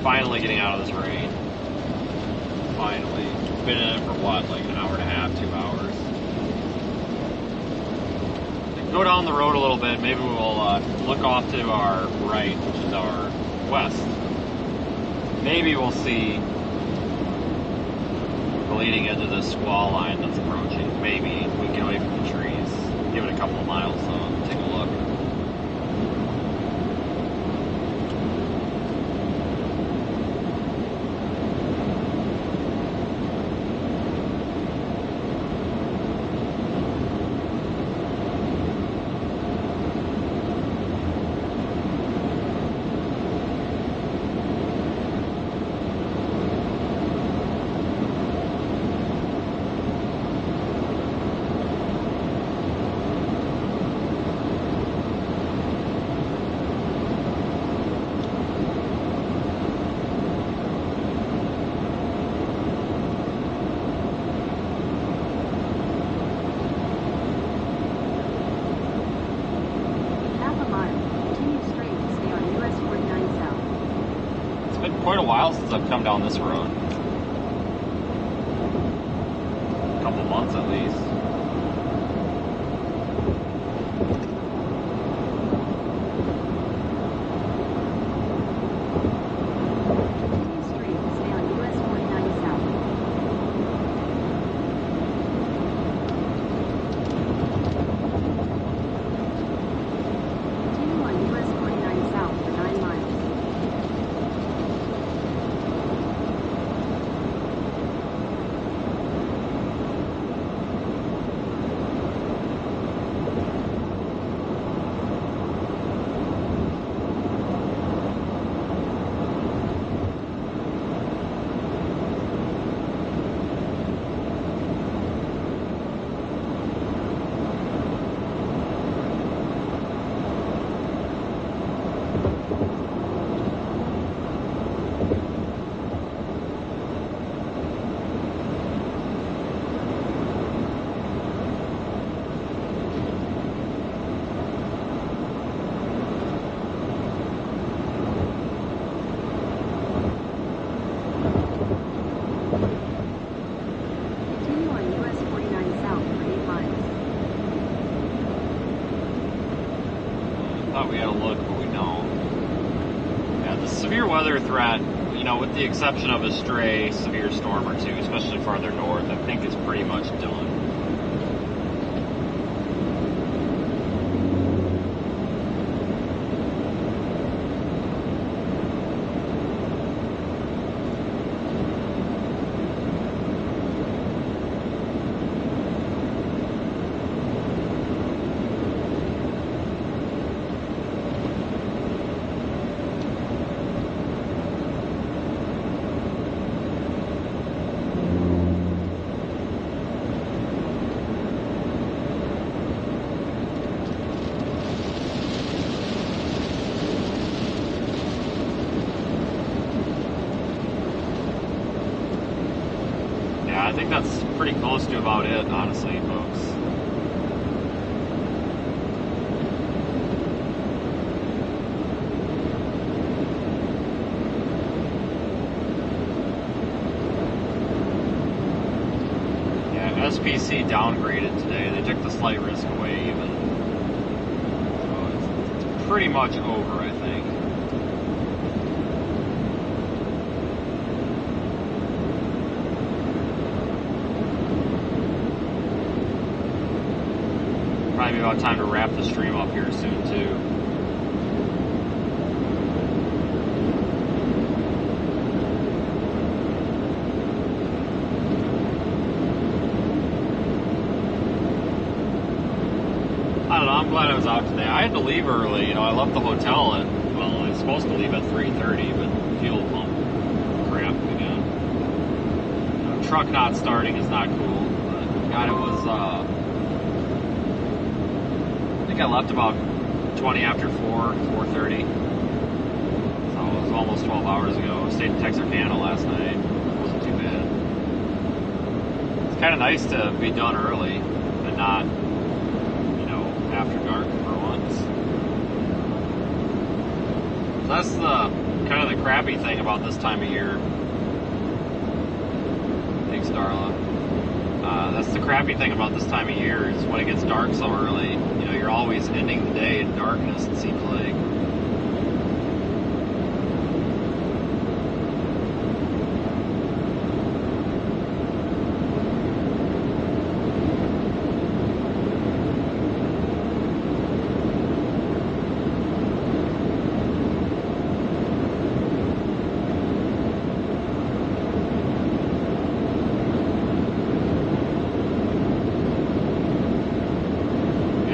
Finally getting out of this rain. Finally. Been in it for what, like an hour and a half, 2 hours. Go down the road a little bit, maybe we'll look off to our right, which is our west. Maybe we'll see the leading edge of the squall line that's approaching. Maybe we can get away from the trees. Give it a couple of miles though, take a look. been quite a while since I've come down this road. A couple months at least. With the exception of a stray severe storm or two, especially farther north, I think it's pretty much done. I think that's pretty close to about it, honestly, folks. Yeah, SPC downgraded today. They took the slight risk away even. So it's pretty much over, I think. Probably about time to wrap the stream up here soon too. I don't know, I'm glad I was out today. I had to leave early, you know, I left the hotel at, well, I was supposed to leave at 3:30, but fuel pump crap again. You know, truck not starting is not cool, but God, it was, I think I left about 20 after 4:30. So it was almost 12 hours ago. Stayed in Texarkana last night. It wasn't too bad. It's kind of nice to be done early and not, you know, after dark for once. So that's the kind of the crappy thing about this time of year. Thanks, Darla. That's the crappy thing about this time of year is when it gets dark so early, you know, you're always ending the day in darkness, it seems like.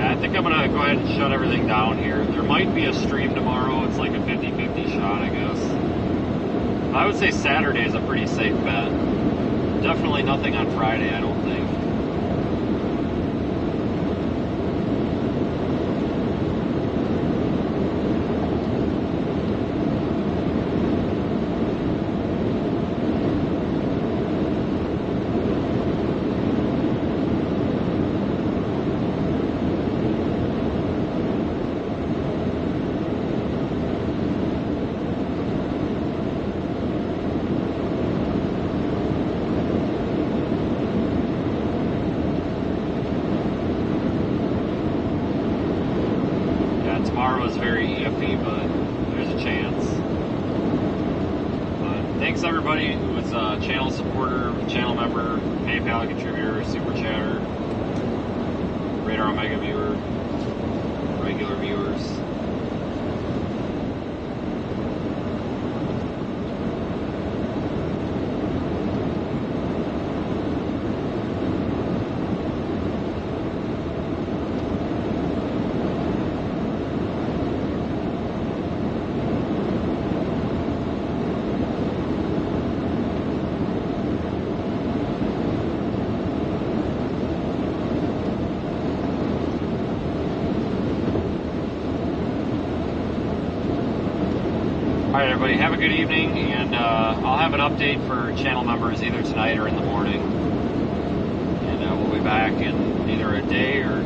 I think I'm going to go ahead and shut everything down here. There might be a stream tomorrow. It's like a 50-50 shot, I guess. I would say Saturday is a pretty safe bet. Definitely nothing on Friday, I don't think. thanks everybody who was a channel supporter, channel member, PayPal contributor, super chatter, Radar Omega viewer, regular viewers. Alright everybody, have a good evening, and I'll have an update for channel members either tonight or in the morning. And we'll be back in either a day or